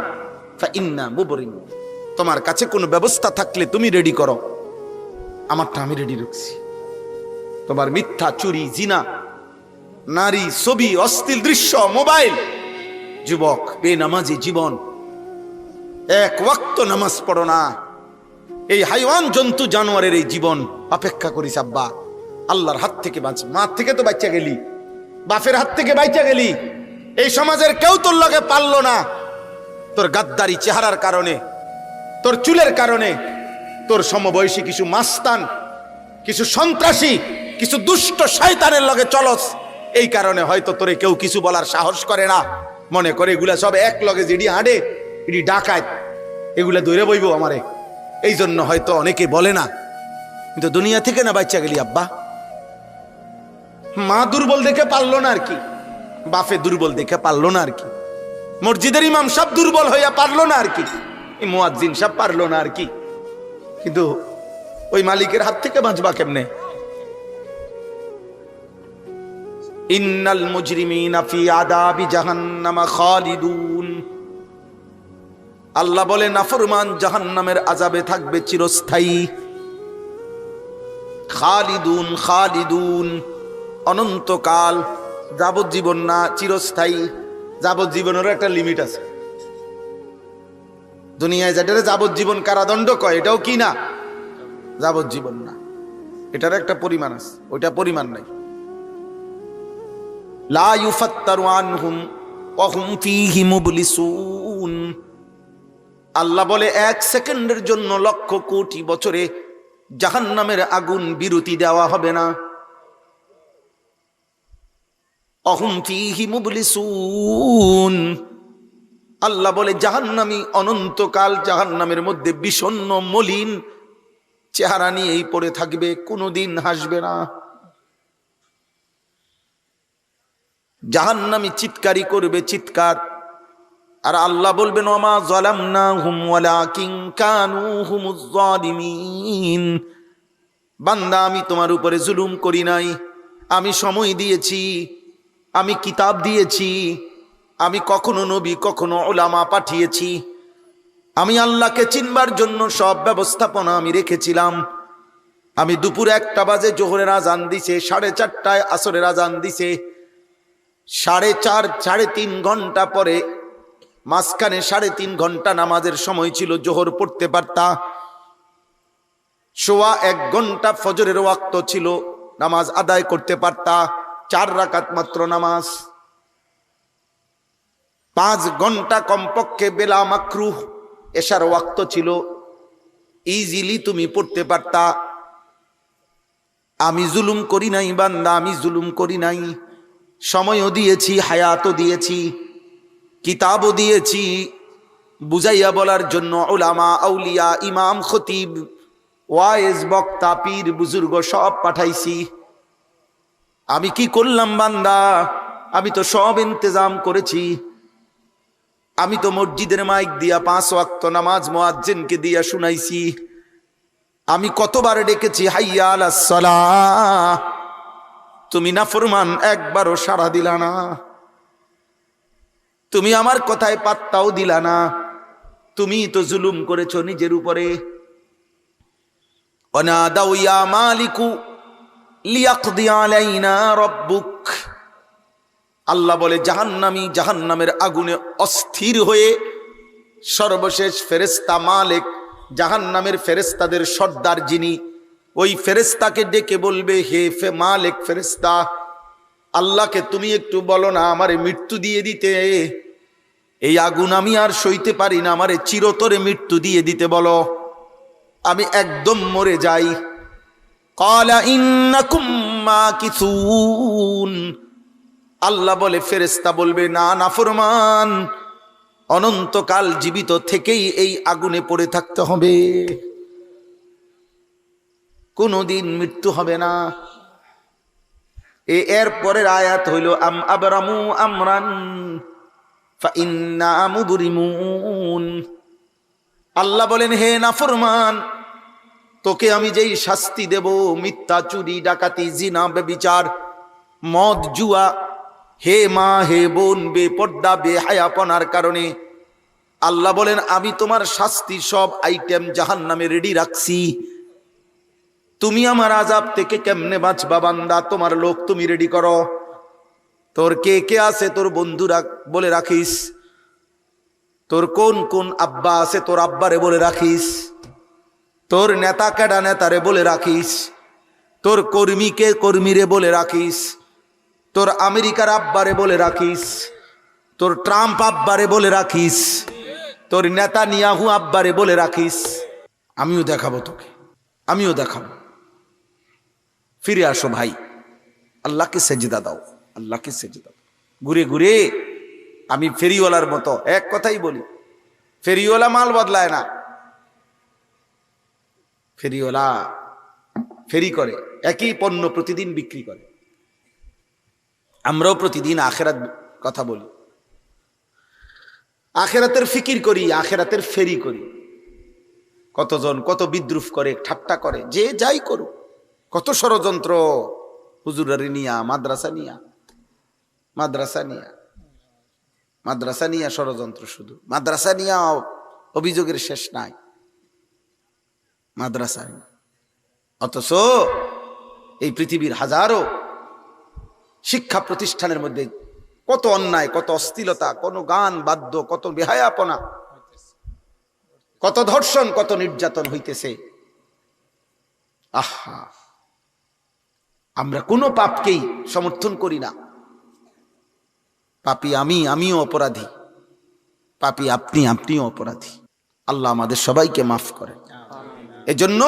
ফা ইন্না মুবরিমুন। তোমার কাছে কোনো ব্যবস্থা থাকলে তুমি রেডি করো, আমারটা আমি রেডি রাখছি। তোমার মিথ্যা, চুরি, জিনা, নারী, ছবি, অশ্লীল দৃশ্য, মোবাইল, যুবক বেনামাজি জীবন, এক ওয়াক্ত নামাজ পড়ো না, এই হাইওয়ান জন্তু জানোয়ারের এই জীবন অপেক্ষা করিস আব্বা, আল্লাহর হাত থেকে বাঁচ। মার থেকে তো বাচ্চা গেলি, বাপের হাত থেকে বাচ্চা গেলি, এই সমাজের কেউ তোর লগে পারলো না, তোর গাদ্দারি চেহারার কারণে, তোর চুলের কারণে, তোর সমবয়সী কিছু মাস্তান, কিছু সন্ত্রাসী, কিছু দুষ্ট শয়তানের লগে চলস, এই কারণে হয়তো তোরে কেউ কিছু বলার সাহস করে না, মনে করে এগুলা সব এক লগে যেডি হাঁটে এডি ডাকাত, এগুলা দৌড়ে বইব আমারে, এই জন্য হয়তো অনেকে বলে না। কিন্তু দুনিয়া থেকে না বাচ্চা গেলি আব্বা। মা দুর্বল দেখে পারলো না আর কি, বাপে দুর্বল দেখে পারলো না আর কি, মসজিদের ইমাম সব দুর্বল হইয়া পারলো না আর কি, এই মুয়াজ্জিন সব পারলো না আর কি, কিন্তু ওই মালিকের হাত থেকে বাঁচবা কেমনে? ইন্নাল মুজরিমিনা ফি আযাবি জাহান্নাম খালিদুন। আল্লাহ বলে নাফরমান জাহান্নামের আযাবে থাকবে চিরস্থায়ী। খালিদুন, খালিদুন অনন্তকাল, যাবজ্জীবন না, চিরস্থায়ী। যাবজ্জীবনেরও একটা লিমিট আছে। দুনিয়ায় যেটারে যাবজ্জীবন কারাদণ্ড কয়, এটাও কি না? যাবজ্জীবন না, এটার একটা পরিমাণ আছে, ওইটা পরিমাণ নাই। লা ইউফাত্তারু আনহুম ওয়া হুম ফীহি মুবলিসুন। আল্লাহ বলে 1 সেকেন্ডের জন্য লক্ষ কোটি বছরে জাহান্নামের আগুন বিরতি দেওয়া হবে না। অহুম ফীহি মুবলিসুন। আল্লাহ বলে জাহান্নামী অনন্তকাল জাহান্নামের মধ্যে বিষণ্ণ মলিন চেহারা নিয়েই পড়ে থাকবে, কোনোদিন হাসবে না। জাহান্নামী চিৎকারি করবে চিৎকার, আর আল্লাহ বলবেন ওমা যালামনাহুম ওয়ালাকিন কানু হুমুজ যালিমিন। বান্দা, আমি তোমার উপরে জুলুম করি নাই, আমি সময় দিয়েছি, আমি কিতাব দিয়েছি, আমি কখনো নবী কখনো উলামা পাঠিয়েছি, আমি আল্লাহকে চিনবার জন্য সব ব্যবস্থাপনা আমি রেখেছিলাম। আমি দুপুর 1টা বাজে জোহরের আজান দিছে, 4:30টায় আসরের আজান দিছে, 4.5-3 ঘন্টা পরে মাঝখানে 3.5 ঘন্টা নামাজের সময় ছিল, জোহর পড়তে পারতা। 1.25 ঘন্টা ফজরের ওয়াক্ত ছিল, নামাজ আদায় করতে পারতা, 4 রাকাত মাত্র নামাজ। 5 ঘন্টা কমপক্ষে বেলা মাকরুহ এশার ওয়াক্ত ছিল, ইজিলি তুমি পড়তে পারতা। আমি জুলুম করি নাই বান্দা, আমি জুলুম করি নাই। সময়ও দিয়েছি, হায়াতও দিয়েছি, কিতাবও দিয়েছি, বুঝাইয়া বলার জন্য উলামা, আউলিয়া, ইমাম, খতিব, ওয়াইজ, বক্তা, পীর, বুজুর্গ সব পাঠাইছি। আমি কি করলাম বান্দা? আমি তো সব ইন্তজাম করেছি। আমি তো মসজিদের মাইক দিয়া 5 ওয়াক্ত নামাজ মুয়াজ্জিনকে দিয়া শুনাইছি। আমি কতবার ডেকেছি হাইয়া আলাস সালাহ, তুমি নাফরমান, একবারও সাড়া দিলা না। তুমি আমার কথায় পাত্তাও দিলা না। তুমি তো জুলুম করেছো নিজের উপরে। ওয়ানাদাউ ইয়া মালিকু লিয়াকদি আলাইনা রাব্বুক। আল্লাহ বলে জাহান্নামী জাহান্নামের আগুনে অস্থির হয়ে সর্বশেষ ফেরেশতা মালিক, জাহান্নামের ফেরেশতাদের সর্দার যিনি, ওই ফেরেশতাকে ডেকে বলবে, হে মালিক ফেরেশতা, আল্লাহকে তুমি একটু বলো না আমারে মৃত্যু দিয়ে দিতে। এই আগুন আমি আর সইতে পারি না, আমারে চিরতরে মৃত্যু দিয়ে দিতে বলো, আমি একদম মরে যাই। ক্বালা ইন্নাকুম মাকিসুন। আল্লাহ বলে, ফেরেশতা বলবে, না নাফরমান, অনন্তকাল জীবিত থেকেই এই আগুনে পড়ে থাকতে হবে, কোনদিন মৃত্যু হবে না। এর পরের আয়াত হইল আম আবরামু আমরান ফাইন্না মুবরিমুন। আল্লাহ বলেন, হে নাফরমান, তোকে আমি যেই শাস্তি দেব, মিথ্যা, চুরি, ডাকাতি, জিনা, ব্যভিচার, মদ, জুয়া, হে মা, হে বোন, বেপর্দা, বেহায়াপনার কারণে আল্লাহ বলেন আমি তোমার শাস্তি সব আইটেম জাহান্নামে রেডি রাখছি। তুমি আমার আযাব থেকে কেমনে বাঁচবা বান্দা? তোমার লোক তুমি রেডি করো। তোর কে কে আছে তোর বন্ধুরা বলে রাখিস। তোর কোন কোন আব্বা আছে তোর আব্বারে বলে রাখিস। তোর নেতা কেডা নেতারে বলে রাখিস। তোর কর্মীকে কর্মীরে বলে রাখিস। তোর আমেরিকার আব্বারে বলে রাখিস। তোর ট্রাম্প আব্বারে বলে রাখিস। তোর নেতানিয়াহু আব্বারে বলে রাখিস। আমিও দেখাবো তোকে, আমিও দেখাবো। ফিরে আসো ভাই, আল্লাহকে সেজদা দাও, আল্লাহকে সেজদা দাও। ঘুরে ঘুরে আমি ফেরিওয়ালার মতো এক কথাই বলি, ফেরিওয়ালা মাল বদলায় না। ফেরিওয়ালা ফেরি করে, একই পণ্য প্রতিদিন বিক্রি করে। আমরাও প্রতিদিন আখেরাত কথা বলি, আখেরাতের ফিকির করি, আখেরাতের ফেরি করি। কতজন কত বিদ্রুপ করে, ঠাট্টা করে, যে যাই করুক, কত ষড়যন্ত্র হুজুরারি নিয়া, মাদ্রাসা নিয়া, মাদ্রাসা নিয়া, মাদ্রাসা নিয়া ষড়যন্ত্র, শুধু মাদ্রাসা নিয়া অভিযোগের শেষ নাই। মাদ্রাসা অথচ এই পৃথিবীর হাজারো শিক্ষা প্রতিষ্ঠানের মধ্যে কত অন্যায়, কত অশ্লীলতা, কত গান বাদ্য, কত বেহায়াপনা, কত ধর্ষণ, কত নির্যাতন হইতেছে। আহা, আমরা কোনো পাপকেই সমর্থন করি না। পাপী আমিও অপরাধী, পাপী আপনিও অপরাধী। আল্লাহ আমাদের সবাইকে মাফ করেন। এজন্য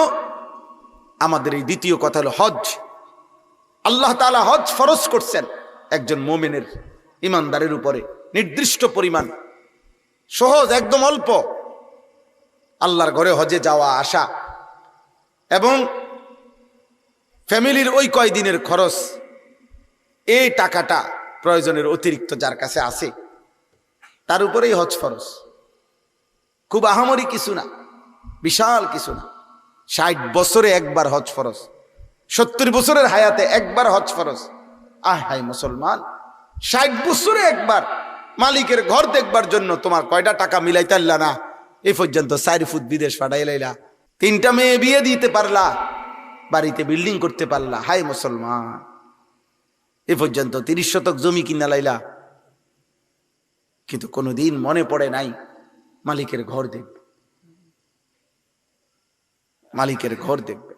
আমাদের এই দ্বিতীয় কথা হলো হজ। আল্লাহ তাআলা হজ ফরজ করছেন একজন মুমিনের, ইমানদারের উপরে নির্দিষ্ট পরিমাণ, সহজ, একদম অল্প। আল্লাহর ঘরে হজে যাওয়া আসা এবং ফ্যামিলির ওই কয়দিনের খরচ, এই টাকাটা প্রয়োজনের অতিরিক্ত যার কাছে আছে তার উপরেই হজ ফরজ। খুব আহামরি কিছু না, বিশাল কিছু না। 60 বছরে একবার হজ ফরজ, 70 বছরের হায়াতে একবার হজ ফরজ। হাই মুসলমান, 60 বছরে একবার মালিকের ঘর দেখবার জন্য তোমার কয়টা টাকা মিলাইতে পারলা না? এই পর্যন্ত 4 ফুট বিদেশ পাঠাই লাইলা, 3টা মেয়ে বিয়ে দিতে পারলা, বাড়িতে বিল্ডিং করতে পারলা। হাই মুসলমান, এ পর্যন্ত 30 শতক জমি কিনা লাইলা, কিন্তু কোনোদিন মনে পড়ে নাই মালিকের ঘর দেখবে, মালিকের ঘর দেখবে,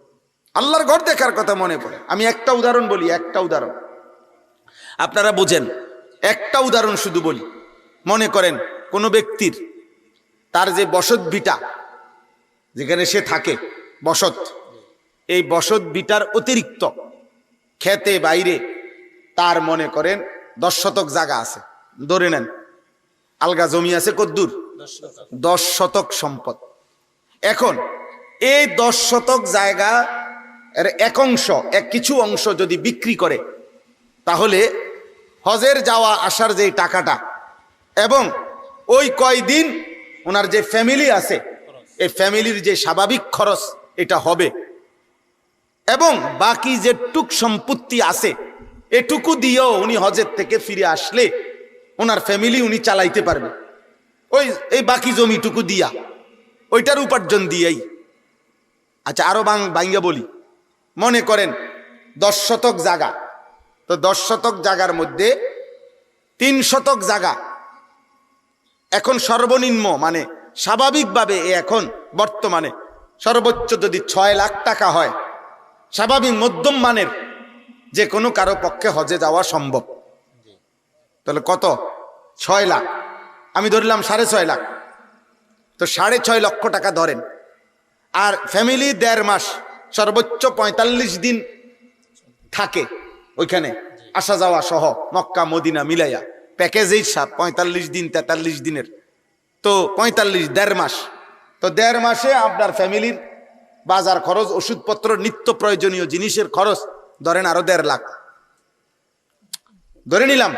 আল্লাহর ঘর দেখার কথা মনে পড়ে। আমি একটা উদাহরণ বলি, একটা উদাহরণ আপনারা বোঝেন। একটা উদাহরণ শুধু বলি। মনে করেন কোনো ব্যক্তির তার যে বসত ভিটা, যেখানে সে থাকে বসত, এই বসত ভিটার অতিরিক্ত খেতে বাইরে তার মনে করেন 10 শতক জায়গা আছে, ধরে নেন আলগা জমি আছে কদ্দুর 10 শতক সম্পদ। এখন এই 10 শতক জায়গা এর কিছু অংশ যদি বিক্রি করে, তাহলে হজের যাওয়া আসার যে টাকাটা এবং ওই কয়দিন ওনার যে ফ্যামিলি আছে, এই ফ্যামিলির যে স্বাভাবিক খরচ এটা হবে, এবং বাকি যেটুক সম্পত্তি আছে এটুকু দিয়েও উনি হজের থেকে ফিরে আসলে ওনার ফ্যামিলি উনি চালাইতে পারবে। এই বাকি জমিটুকু দিয়া, ওইটার উপার্জন দিয়েই। আচ্ছা, আরো বাঙ্গা বলি। মনে করেন 10 শতক জায়গা, তো 10 শতক জায়গার মধ্যে 3 শতক জায়গা এখন সর্বনিম্ন মানে স্বাভাবিকভাবে এখন বর্তমানে সর্বোচ্চ যদি 6 লাখ টাকা হয়, স্বাভাবিক মধ্যম মানের যে কোনো কারো পক্ষে হজে যাওয়া সম্ভব। তাহলে কত? 6 লাখ। আমি ধরলাম 6.5 লাখ, তো 6.5 লক্ষ টাকা ধরেন। আর ফ্যামিলি 1.5 মাস, সর্বোচ্চ 45 দিন থাকে ওইখানে, আসা যাওয়া সহ মক্কা মদিনা মিলাইয়া প্যাকেজেই 45 দিন 43 দিনের, তো 45 1.5 মাস। তো 1.5 মাসে আপনার ফ্যামিলির বাজার খরচ, ওষুধপত্র, নিত্য প্রয়োজনীয় জিনিসের খরচ ধরেন আরো 1.5 লাখ ধরে নিলাম,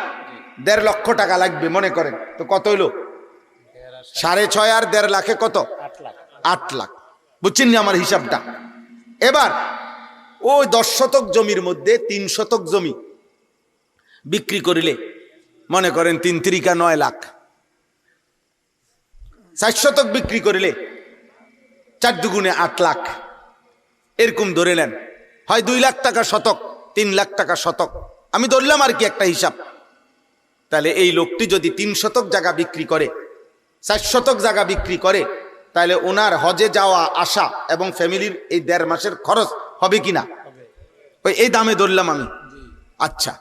1.5 লক্ষ টাকা লাগবে মনে করেন। তো কত হইল? 6.5 আর 1.5 লাখে কত? 8 লাখ। বুঝছেন না আমার হিসাবটা? এবার ওই 10 শতক জমির মধ্যে 3 শতক জমি বিক্রি করিলে মনে করেন 3 3 9 লাখ। 4 শতক বিক্রি করিলে 4 দুগুণে 8 লাখ, এরকম ধরে নেন। হয় 2 লাখ টাকা শতক, 3 লাখ টাকা শতক, আমি ধরলাম আর কি একটা হিসাব। তাহলে এই লোকটি যদি 3 শতক জায়গা বিক্রি করে, 4 শতক জায়গা বিক্রি করে, তাহলে ওনার হজে যাওয়া আসা এবং ফ্যামিলির এই 1.5 মাসের খরচ হবে কিনা? ওই এই দামে ধরলাম আমি। আচ্ছা,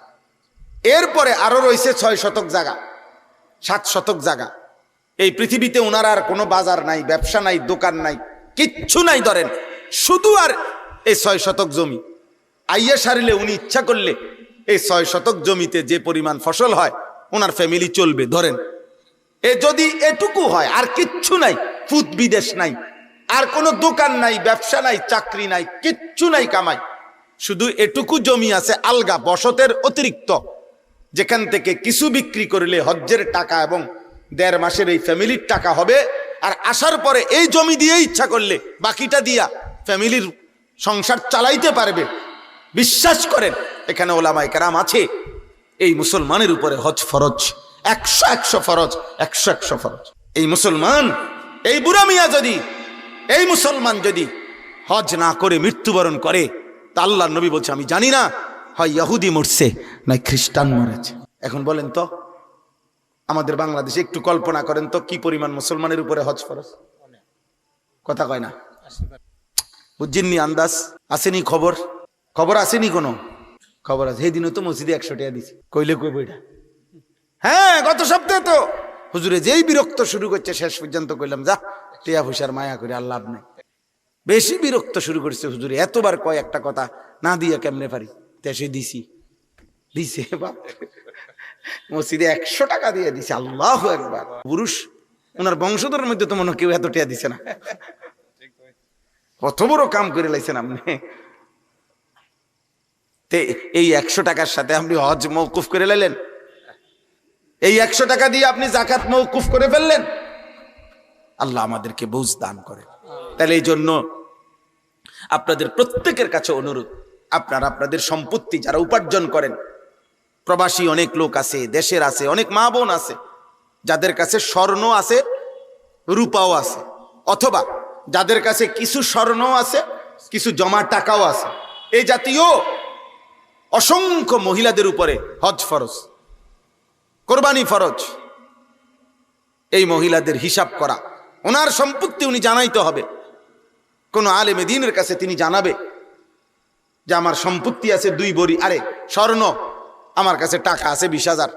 এরপরে আরো রয়েছে 6 শতক জায়গা, 7 শতক জায়গা। এই পৃথিবীতে ওনার আর কোনো বাজার নাই, ব্যবসা নাই, দোকান নাই, কিচ্ছু নাই ধরেন, শুধু আর এই 6 শতক জমি। আইয়া সারিলে উনি ইচ্ছা করলে এই 6 শতক জমিতে যে পরিমাণ ফসল হয় ওনার ফ্যামিলি চলবে ধরেন। যদি এটুকু হয়, আর কিচ্ছু নাই, ফুট বিদেশ নাই, আর কোনো দোকান নাই, ব্যবসা নাই, চাকরি নাই, কিচ্ছু নাই কামাই, শুধু এটুকু জমি আছে আলগা বসতের অতিরিক্ত, যেখান থেকে কিছু বিক্রি করলে হজ্জের টাকা এবং 1.5 মাসের এই ফ্যামিলির টাকা হবে। আর আসার পরে এই জমি দিয়ে ইচ্ছা করলে বাকিটা দিয়া ফ্যামিলির সংসার চালাইতে পারবে। বিশ্বাস করেন, এখানে ওলামায়ে কেরাম আছে, এই মুসলমানের উপরে হজ ফরজ, 100 ফরজ, 100 ফরজ। এই মুসলমান, এই বুড়া মিয়া যদি, এই মুসলমান যদি হজ না করে মৃত্যুবরণ করে, তা আল্লাহর নবী বলছে আমি জানি না হয় ইহুদি মরছে না খ্রিস্টান মরেছে। এখন বলেন তো আমাদের বাংলাদেশে একটু কল্পনা করেন তো কি পরিমাণ মুসলমানের উপরে হজ ফরজ। কথা কয় না, বুঝছেননি? আন্দাজ আসেনি? খবর আসেনি? কোনো খবর আছে? সেই দিনও তো মসজিদে 100 টাকা দিছে, কইলে কইব এটা হ্যাঁ, গত সপ্তাহে তো হুজুরে যেই বিরক্ত শুরু করছে, শেষ পর্যন্ত কইলাম যা টিয়া পয়সার মায়া করে আর লাভ নেই। বেশি বিরক্ত শুরু করছে হুজুরে, এতবার কয় একটা কথা না দিয়ে কেমনে পারি, তেসে দিছে বাপ, মসজিদে 100 টাকা দিয়ে দিছে। আল্লাহু আকবার। পুরুষ ওনার বংশধরের মধ্যে তো মনে কেউ এত টিয়া দিছে না। কত বড় কাম করে লাইছেন আপনি। এই 100 টাকার সাথে আপনি হজ মওকুফ করে লাইলেন, এই 100 টাকা দিয়ে আপনি জাকাত মওকুফ করে ফেললেন। আল্লাহ আমাদেরকে বুঝ দান করে। তাহলে এই জন্য আপনাদের প্রত্যেকের কাছে অনুরোধ, আপনারা আপনাদের সম্পত্তি যারা উপার্জন করেন, প্রবাসী অনেক লোক আছে, দেশের আছে, অনেক মা বোন আছে যাদের কাছে স্বর্ণ আছে, রূপাও আছে, অথবা যাদের কাছে কিছু স্বর্ণ আছে, কিছু জমা টাকাও আছে। এই জাতীয় অসংখ্য মহিলাদের উপরে হজ ফরজ, কোরবানি ফরজ। এই মহিলাদের হিসাব করা, ওনার সম্পত্তি উনি জানাইতে হবে। কোন আলেমে দ্বীনের কাছে তিনি জানাবে যে আমার সম্পত্তি আছে 2 ভরি, আরে স্বর্ণ, আমার কাছে টাকা আছে 20,000।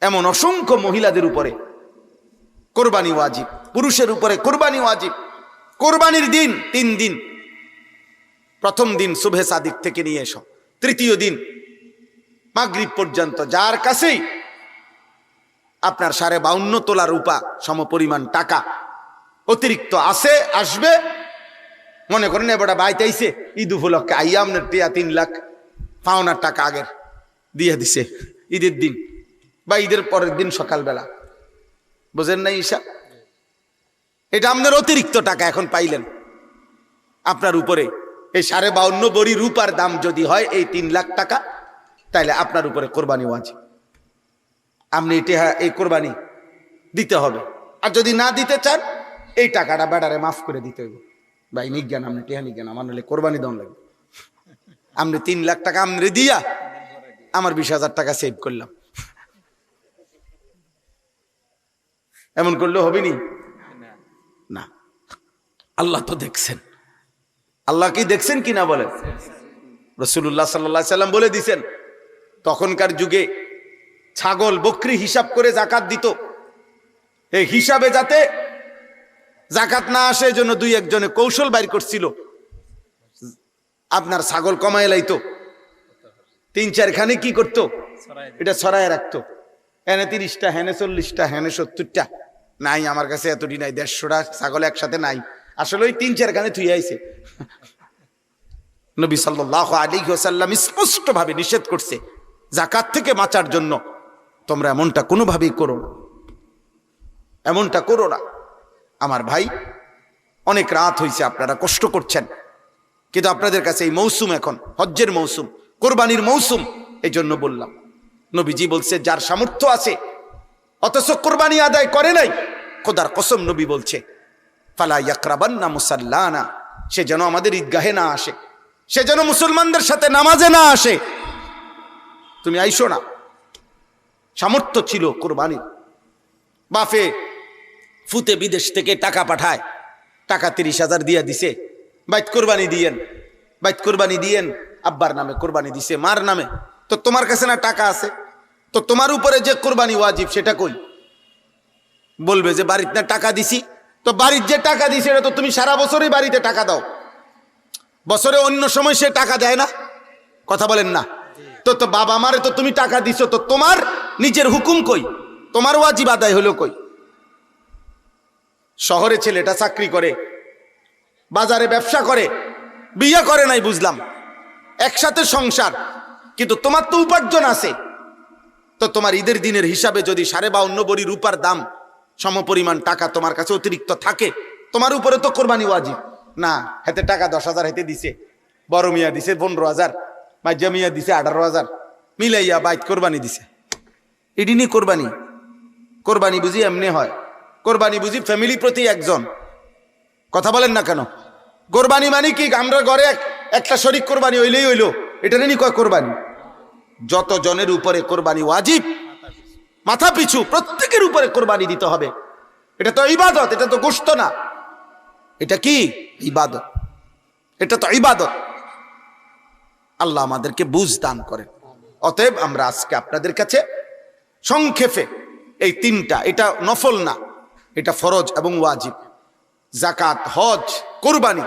এমন অসংখ্য মহিলাদের উপরে কোরবানি ওয়াজিব, পুরুষের উপরে কোরবানি ওয়াজিব। কোরবানির দিন 3 দিন, প্রথম দিন সুবহে সাদিক থেকে নিয়ে এসো, তৃতীয় দিন মাগরিব পর্যন্ত যার কাছেই আপনার 52.5 তোলা রূপা সমপরিমাণ টাকা অতিরিক্ত আছে, আসবে, মনে করেন এবারটা বাইতাইছে ঈদ উপলক্ষে, আইয়া আপনার 3 লাখ পাওনার টাকা আগের দিয়ে দিছে ঈদের দিন বা ঈদের পরের দিন সকালবেলা, বুঝেন নাই ঈশা? এটা আপনার অতিরিক্ত টাকা এখন পাইলেন আপনার উপরে। এই 52.5 ভরি রূপার দাম যদি হয় এই 3 লাখ টাকা, তাইলে আপনার উপরে কোরবানি ওয়াজিব। আপনি এই কোরবানি দিতে হবে। আর যদি না দিতে চান, এই টাকাটা বেটারে মাফ করে দিতে হবে। ভাই নিজ্ঞান, আপনি টেহা নিজ্ঞান, আমার নাহলে কোরবানি দন লাগবে। আপনি 3 লাখ টাকা আমরে দিয়া আমার 20,000 টাকা সেভ করলাম, এমন করলে হবে নি? না, আল্লাহ তো দেখছেন। আল্লাহ কি দেখছেন কিনা বলেন? রাসূলুল্লাহ সাল্লাল্লাহু আলাইহি সাল্লাম বলে দিয়েছেন, তখনকার যুগে ছাগল বকরি হিসাব করে জাকাত দিত। এই হিসাবে যাতে জাকাত না আসে, জন্য 2-1 জনে কৌশল বাইর করছিল। আপনার ছাগল কমায় লাইতো, 3-4 খানে কি করতো, এটা ছড়ায় রাখতো। হেনে 30টা, হেনে 40টা, হেনে 70টা। নাই, আমার কাছে এতটি নাই, 150টা ছাগল একসাথে নাই। আসলে ওই 3-4 খানে থুই আইছে। নবী সাল্লাল্লাহু আলাইহি ওয়াসাল্লাম স্পষ্ট ভাবে নিষেধ করছে, জাকাত থেকে বাঁচার জন্য তোমরা এমনটা কোনোভাবেই করো না, এমনটা করো না। আমার ভাই, অনেক রাত হয়েছে, আপনারা কষ্ট করছেন, কিন্তু আপনাদের কাছে এই মৌসুম এখন হজ্জের মৌসুম, কোরবানির মৌসুম। এই জন্য বললাম, নবীজি বলছে যার সামর্থ্য আছে অথচ কোরবানি আদায় করে নাই, খোদার কসম নবী বলছে ফালা ইয়াকরাবান্না মুসাল্লানা, সে যেন আমাদের ঈদগাহে না আসে, সে যেন মুসলমানদের সাথে নামাজে না আসে। তুমি আইসো না। সামর্থ্য ছিল কোরবানির, বাফে ফুতে বিদেশ থেকে টাকা পাঠায়, টাকা 30,000 দিয়া দিছে, বাইত কোরবানি দিয়েন, বাইত কোরবানি দিয়েন, আব্বার নামে কোরবানি দিছে, মার নামে। তো তোমার কাছে না টাকা আছে, তো তোমার উপরে যে কোরবানি ওয়াজিব সেটা কই? বলবে যে বাড়িতে না টাকা দিছি। তো বাড়ির যে টাকা দিছে এটা তো তুমি সারা বছরই বাড়িতে টাকা দাও, বছরে অন্য সময় সে টাকা দেয় না, কথা বলেন না? তো বাবা মারে তো তুমি টাকা দিছো, তো তোমার নিজের হুকুম কই, তোমার ওয়াজিব আদায় হলো কই? শহরে ছেলেটা চাকরি করে, বাজারে ব্যবসা করে, বিয়ে করে নাই বুঝলাম, একসাথে সংসার, কিন্তু তোমার তো উপার্জন আছে। তো তোমার ঈদের দিনের হিসাবে যদি 52.5 ভরি রূপার দাম সমপরিমাণ টাকা তোমার কাছে অতিরিক্ত থাকে, তোমার উপরে তো কোরবানি ওয়াজিব না। হেতে টাকা 10,000 হেতে দিছে, বড় মিয়া দিছে 15,000, মাঝা মিয়া দিছে 18,000, মিলাইয়া বাইত কোরবানি দিছে। এটি নিয়ে কোরবানি? কোরবানি বুঝি এমনি হয়? কোরবানি বুঝি ফ্যামিলি প্রতি একজন, কথা বলেন না কেন? কোরবানি মানে কি আমরা ঘরে একটা শরীক কোরবানি হইলেই হইলো, এটা নিয়ে কয় কোরবানি? যত জনের উপরে কোরবানি ওয়াজিব, মাথা পিছু প্রত্যেকের উপরে কোরবানি দিতে হবে। এটা তো ইবাদত, এটা তো গোশত না, এটা কি ইবাদত, এটা তো ইবাদত। আল্লাহ আমাদেরকে বুঝ দান করেন। অতএব আমরা আজকে আপনাদের কাছে সংক্ষেপে এই তিনটা, এটা নফল না, এটা ফরজ এবং ওয়াজিব। জাকাত, হজ, কুরবানি।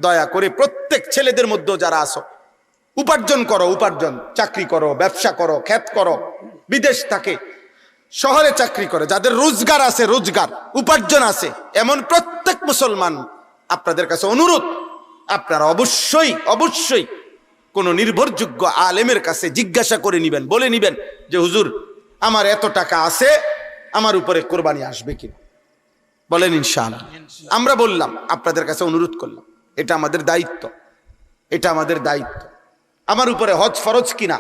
দয়া করে প্রত্যেক ছেলেদের মধ্যে যারা আসো, উপার্জন করো, উপার্জন, চাকরি করো, ব্যবসা করো, ক্ষেত করো, বিদেশ থাকে, শহরে চাকরি করে, যাদের রোজগার আছে, রোজগার উপার্জন আছে, এমন প্রত্যেক মুসলমান আপনাদের কাছে অনুরোধ, আপনারা অবশ্যই অবশ্যই কোন নির্ভরযোগ্য আলেমের কাছে জিজ্ঞাসা করে নিবেন, বলে নিবেন যে হুজুর আমার এত টাকা আছে, আমার উপরে কোরবানি আসবে কিনা, বলেন ইনশাআল্লাহ। আমরা বললাম, আপনাদের কাছে অনুরোধ করলাম, এটা আমাদের দায়িত্ব, এটা আমাদের দায়িত্ব। আমার উপরে হজ ফরজ কিনা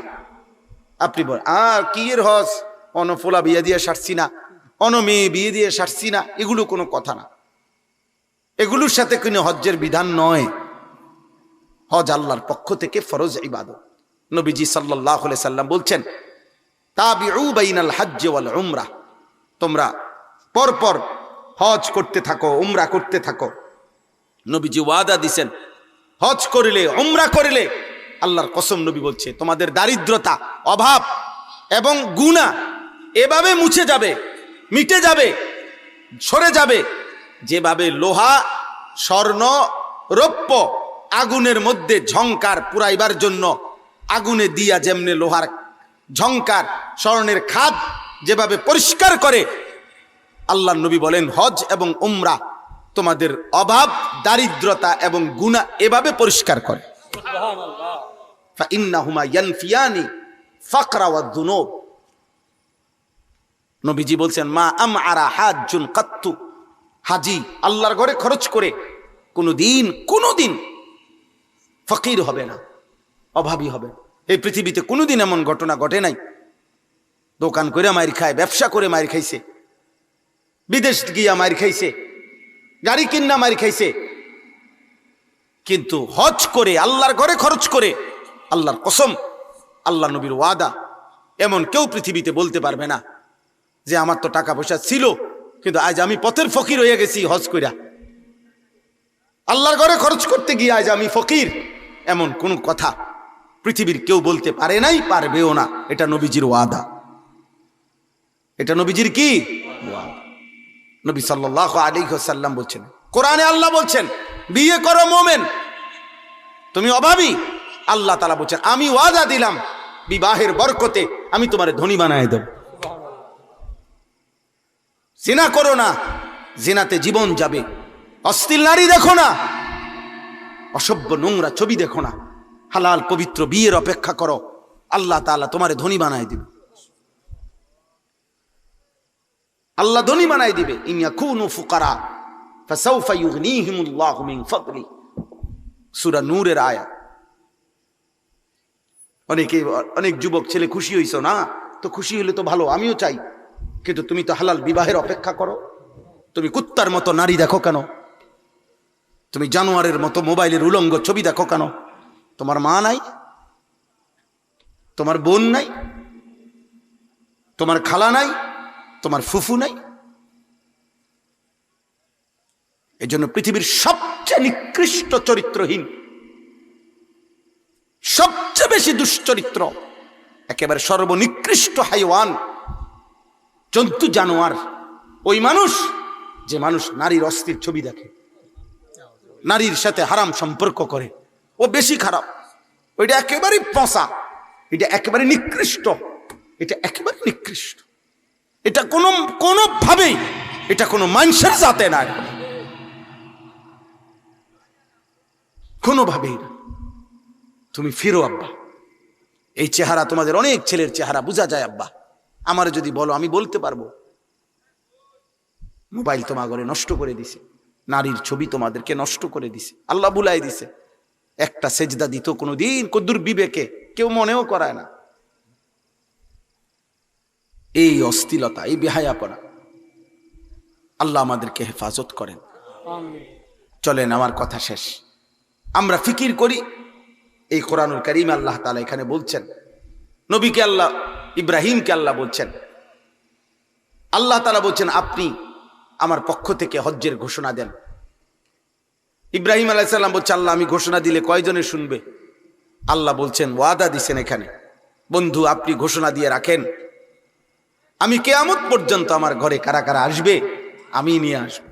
আপনি বলেন, আর কি এর হজ, অনফোলা বিয়ে দিয়ে সারছি না, মেয়ে বিয়ে দিয়ে সারছি না, এগুলো কোনো কথা না, এগুলোর সাথে কোনো হজ্জের বিধান নয়। হজ আল্লাহর পক্ষ থেকে ফরজ ইবাদত। নবীজি সাল্লাল্লাহু আলাইহি সাল্লাম বলছেন, তাবিউ বাইনাল হজ্জ ওয়াল উমরা, তোমরা পরপর হজ করতে থাকো, উমরা করতে থাকো। নবীজি ওয়াদা দিছেন, হজ করিলে, উমরা করিলে, আল্লাহর কসম নবী বলছে, তোমাদের দারিদ্রতা, অভাব এবং গুনাহ এভাবে মুছে যাবে, মিটে যাবে, সরে যাবে, যেভাবে লোহা, স্বর্ণ, রৌপ্য আগুনের মধ্যে ঝংকার পুরাইবার জন্য আগুনে দিয়া যেমনে লোহার ঝংকার, স্বর্ণের খাদ যেভাবে পরিষ্কার করে, আল্লাহ নবী বলেন হজ এবং উমরা তোমাদের অভাব, দারিদ্রতা এবং গুনাহ এভাবে পরিষ্কার করে। সুবহানাল্লাহ। ফাইন্নাহুমা ইয়ানফিয়ানি ফাকরা ওয়াদ দুনুব। নবীজি বলছেন, মা আমআরা হাজ্জুন কাত্তু, হাজি আল্লাহর ঘরে খরচ করে কোনোদিন ফকির হবে না, অভাবী হবে না। এই পৃথিবীতে কোনোদিন এমন ঘটনা ঘটে নাই, দোকান করে মাইর খায়, ব্যবসা করে মাইর খাইছে, বিদেশ গিয়া মাইর খাইছে, গাড়ি কিন্না মাইর খাইছে, কিন্তু হজ করে, আল্লাহর ঘরে খরচ করে, আল্লাহর কসম, আল্লাহ নবীর ওয়াদা, এমন কেউ পৃথিবীতে বলতে পারবে না যে আমার তো টাকা পয়সা ছিল কিন্তু আজ আমি পথের ফকির হয়ে গেছি হজ কইরা, আল্লাহর ঘরে খরচ করতে গিয়ে আজ আমি ফকির, এমন কোন কথা পৃথিবীর কেউ বলতে পারে নাই, পারবেও না। এটা নবীজির ওয়াদা, এটা নবীজির কি ওয়াদা। নবী সাল্লাল্লাহু আলাইহি ওয়াসাল্লাম বলছেন, কোরআনে আল্লাহ বলছেন, বিয়ে করো মোমেন, তুমি অভাবী, আল্লাহ তাআলা বলছেন আমি ওয়াদা দিলাম বিবাহের বরকতে আমি তোমারে ধনী বানায় দেব। জিনা করো না, জিনাতে জীবন যাবে। অশ্লীল নারী দেখো না, অসভ্য নোংরা ছবি দেখো না, হালাল পবিত্র বিয়ের অপেক্ষা করো, আল্লাহ তাআলা তোমারে ধনী বানায় দিবে, আল্লাহ ধনী বানায় দিবে। ইন ইয়াকুনু ফুকারা ফাসাউফা ইউগনিহিমুল্লাহু মিন ফাদলি, সূরা নূরের আয়াত। অনেক যুবক ছেলে খুশি হইছো না, তো খুশি হলে তো ভালো, আমিও চাই, কিন্তু তুমি তো হালাল বিবাহের অপেক্ষা করো। তুমি কুত্তার মতো নারী দেখো কেন? তুমি জানোয়ারের মতো মোবাইলের উলঙ্গ ছবি দেখো কেন? তোমার মা নাই, তোমার বোন নাই, তোমার খালা নাই, তোমার ফুফু নাই? এই জন্য পৃথিবীর সবচেয়ে নিকৃষ্ট চরিত্রহীন, সবচেয়ে বেশি দুশ্চরিত্র, একেবারে সর্বনিকৃষ্ট হাইওয়ান, জন্তু, জানোয়ার ওই মানুষ যে মানুষ নারীর অস্থির ছবি দেখে, নারীর সাথে হারাম সম্পর্ক করে, ও বেশি খারাপ। ওইটা একেবারে পচা, এটা একেবারে নিকৃষ্ট, এটা একেবারে নিকৃষ্ট। এটা কোনোভাবেই এটা কোনো মানুষের জাতে না, কোনোভাবেই না। তুমি ফিরো আব্বা, এই চেহারা তোমাদের অনেক ছেলের চেহারা বোঝা যায় আব্বা, আমার যদি বলো আমি বলতে পারবো। মোবাইল তোমাদের নষ্ট করে দিছে, নারীর ছবি তোমাদেরকে নষ্ট করে দিছে, আল্লাহ বুলাই দিছে। একটা সেজদা দিত কোনোদিন কদ্দুর বিবেকে কেউ মনেও করায় না। এই অস্থিলতা, এই বেহায়াপনা, আল্লাহ আমাদেরকে হেফাজত করেন। চলেন, আমার কথা শেষ। আমরা ফিকির করি, এই কোরআনুল কারীম আল্লাহ তাআলা এখানে বলছেন, নবীকে আল্লাহ, ইব্রাহিমকে আল্লাহ বলছেন, আল্লাহ তাআলা বলছেন আপনি আমার পক্ষ থেকে হজ্জের ঘোষণা দেন। ইব্রাহিম আলাইহিস সালাম বলছে, আল্লাহ আমি ঘোষণা দিলে কয়জনে শুনবে? আল্লাহ বলছেন, ওয়াদা দিছেন এখানে, বন্ধু আপনি ঘোষণা দিয়ে রাখেন, আমি কিয়ামত পর্যন্ত আমার ঘরে কারা কারা আসবে আমি নিয়ে আসবো,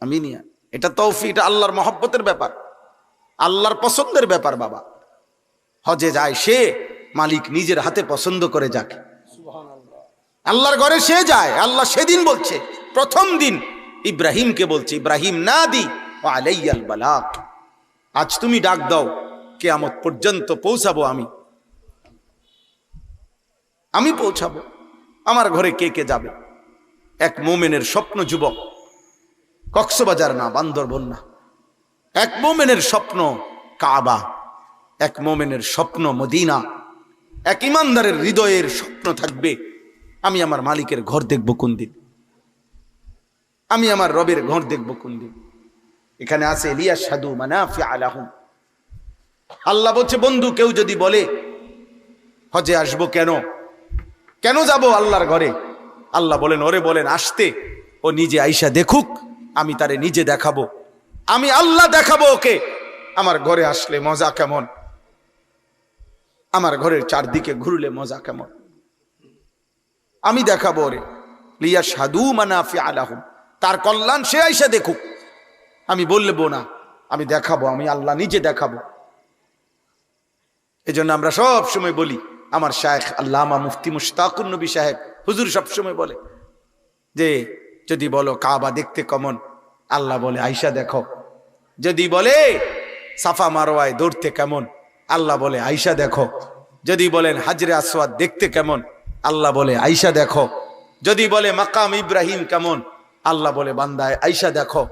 আমি নিয়ে। এটা তৌফিক, এটা আল্লাহর মহব্বতের ব্যাপার, আল্লাহর পছন্দের ব্যাপার। বাবা হজে যায় সে, মালিক নিজের হাতে পছন্দ করে যাকে আল্লাহর ঘরে সে যায়। আল্লাহ সেদিন বলছে, প্রথম দিন ইব্রাহিমকে বলছে, ইব্রাহিম নাদি ওয়া আলাইয়াল বালাগ, আজ তুমি ডাক দাও, কিয়ামত পর্যন্ত পৌঁছাবো আমি পৌঁছাবো। আমার ঘরে কে কে যাবে? এক মোমেনের স্বপ্ন যুবক, কক্সবাজার না, বান্দরবন না, এক মোমেনের স্বপ্ন কাবা, এক মোমেনের স্বপ্ন মদিনা, এক ইমানদারের হৃদয়ের স্বপ্ন থাকবে, আমি আমার মালিকের ঘর দেখব কোন দিন, আমি আমার রবের ঘর দেখব কোন দিন। এখানে আছে লিয়াশহাদু মানাফিআ লাহুম। আল্লাহ বলছে, বন্ধু কেউ যদি বলে হজে আসবো, কেন যাব আল্লাহর ঘরে, আল্লাহ বলেন, ওরে বলেন আসতে, ও নিজে আইসা দেখুক, আমি তারে নিজে দেখাবো, আমি আল্লাহ দেখাবো ওকে আমার ঘরে আসলে মজা কেমন, আমার ঘরের চারদিকে ঘুরলে মজা কেমন, আমি দেখাবো ওরে। লিয়াশহাদু মানাফিআ লাহুম, তার কল্যাণ সে আইসা দেখুক, আমি বলবো না, আমি দেখাবো, আমি আল্লাহ নিজে দেখাবো। এজন্য আমরা সব সময় বলি, আমার শায়েখ আল্লামা মুফতি মুশতাকুর নবী সাহেব হুজুর সব সময় বলে যে যদি বলো কাবা দেখতে কেমন, আল্লাহ বলে আইসা দেখো। যদি বলে সাফা মারওয়ায় দৌড়তে কেমন, আল্লাহ বলে আইসা দেখো। যদি বলেন হাজরে আসওয়াদ দেখতে কেমন, আল্লাহ বলে আইসা দেখো। যদি বলে মাকাম ইব্রাহিম কেমন, আল্লাহ বলে বান্দায় আইসা দেখো।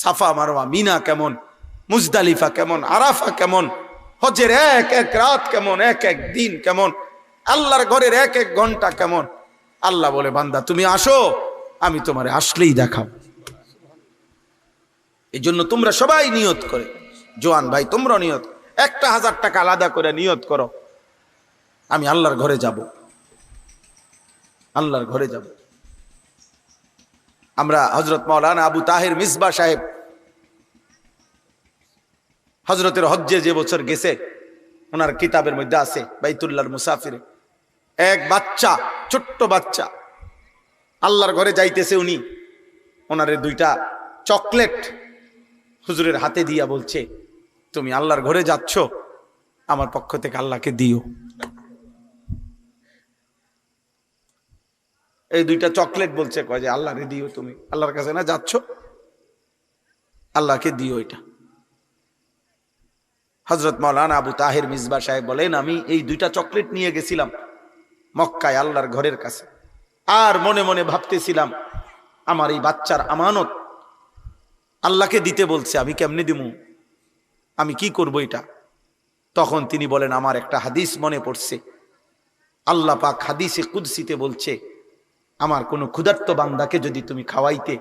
সাফা মারওয়া মিনা কেমন, মুজদালিফা কেমন, আরাফা কেমন, হজের এক এক রাত কেমন, এক এক দিন কেমন, আল্লাহর ঘরের এক এক ঘন্টা কেমন, আল্লাহ বলে বান্দা তুমি আসো, আমি তোমারে আসলেই দেখাবো। এই জন্য তোমরা সবাই নিয়ত করে, জোয়ান ভাই তোমরা নিয়ত, 1000 টাকা আলাদা করে নিয়ত করো, আমি আল্লাহর ঘরে যাব, আল্লাহর ঘরে যাব। আমরা হযরত মাওলানা আবু তাহের মিসবাহ সাহেব হযরতের হজ্জে যে বছর গেছে, ওনার কিতাবের মধ্যে আছে বাইতুল্লাহর মুসাফিরে, এক বাচ্চা, ছোট্ট বাচ্চা আল্লাহর ঘরে যাইতেছে, উনি ওনারে 2টা চকলেট হুজুরের হাতে দিয়া বলছে, তুমি আল্লাহর ঘরে যাচ্ছ, আমার পক্ষ থেকে আল্লাহকে দিও। এই 2টা চকলেট বলছে, কয় যে আল্লাহরে দিও, তুমি আল্লাহর কাছে না যাচ্ছ, আল্লাহকে দিও এটা। হযরত মাওলানা আবু তাহের মিসবাহ সাহেব বলেন, আমি এই 2টা চকলেট নিয়ে গেছিলাম মক্কায় আল্লাহর ঘরের কাছে, আর মনে মনে ভাবতেছিলাম আমার এই বাচ্চার আমানত আল্লাহকে দিতে বলছে, আমি কেমনে দিব, আমি কি করব এটা। তখন তিনি বলেন, আমার একটা হাদিস মনে পড়ছে, আল্লাহ পাক হাদিসে কুদসিতে বলছে, আমার কোনো ক্ষুধার্ত বান্দাকে যদি তুমি খাওয়াইতে,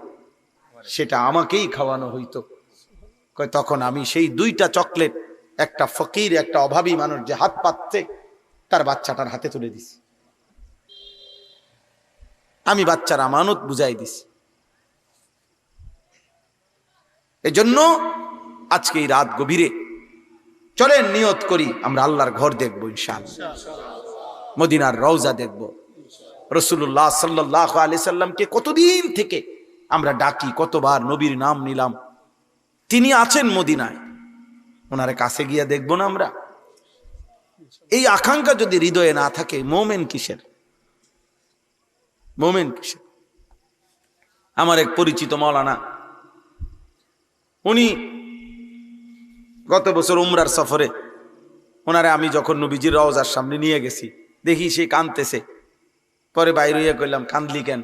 সেটা আমাকেই খাওয়ানো হইতো। কয় তখন আমি সেই 2টা চকলেট একটা ফকির, একটা অভাবী মানুষ যে হাত পাচ্ছে, তার বাচ্চাটার হাতে তুলে দিছি, আমি বাচ্চার আমানত বুঝাই দিছি। এজন্য আজকে এই রাত গভীরে চলেন নিয়ত করি, আমরা আল্লাহর ঘর দেখবো ইনশাআল্লাহ, মদিনার রওজা দেখব। রাসূলুল্লাহ সাল্লাল্লাহু আলাইহি সাল্লামকে কতদিন থেকে আমরা ডাকি, কতবার নবীর নাম নিলাম, তিনি আছেন মদিনায়, ওনার কাছে গিয়ে দেখবো না আমরা? এই আকাঙ্ক্ষা যদি হৃদয়ে না থাকে, মোমেন কিসের, মোমেন কিসের? আমার এক পরিচিত মাওলানা, উনি গত বছর উমরার সফরে, ওনারে আমি যখন নবীজির রওজার সামনে নিয়ে গেছি, দেখি সে কাঁদতেছে। পরে বাইরে হইয়া কইলাম, কাঁদলি কেন?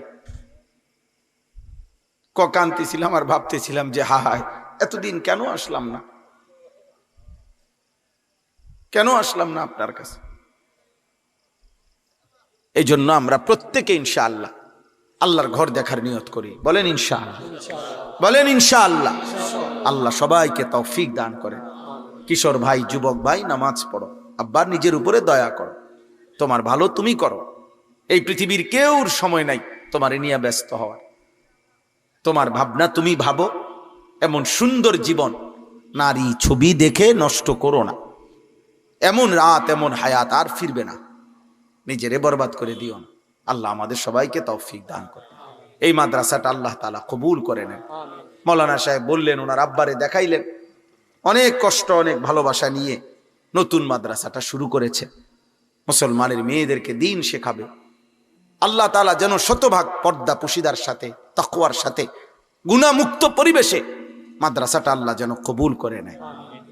কাঁদতেছিলাম আর ভাবতেছিলাম যে হায় এতদিন কেন আসলাম না, কেন আসলাম না আপনার কাছে। এই জন্য আমরা প্রত্যেকে ইনশাআল্লাহ আল্লাহর ঘর দেখার নিয়ত করি। বলেন ইনশাআল্লাহ, বলেন ইনশাআল্লাহ। আল্লাহ সবাইকে তৌফিক দান করেন। কিশোর ভাই, যুবক ভাই, নামাজ পড়ো, আব্বার নিজের উপরে দয়া করো, তোমার ভালো তুমি করো। এই পৃথিবীর কেউর সময় নাই তোমার নিয়ে ব্যস্ত হওয়ার, তোমার ভাবনা তুমি ভাবো। এমন সুন্দর জীবন নারী ছবি দেখে নষ্ট করো না, এমন রাত এমন হায়াত আর ফিরবে না। নিজেরে বরবাদ করে দিও না। আল্লাহ আমাদের সবাইকে তৌফিক দান করে। এই মাদ্রাসাটা আল্লাহ তাআলা কবুল করে নেন। মৌলানা সাহেব বললেন, ওনার আব্বারে দেখাইলেন, অনেক কষ্ট অনেক ভালোবাসা নিয়ে নতুন মাদ্রাসাটা শুরু করেছে। মুসলমানের মেয়েদেরকে দিন শেখাবে। আল্লাহ তাআলা যেন শতভাগ পর্দা পুশিদার সাথে, তাকওয়ার সাথে, গুনাহমুক্ত পরিবেশে মাদ্রাসাটা আল্লাহ যেন কবুল করে নেয়।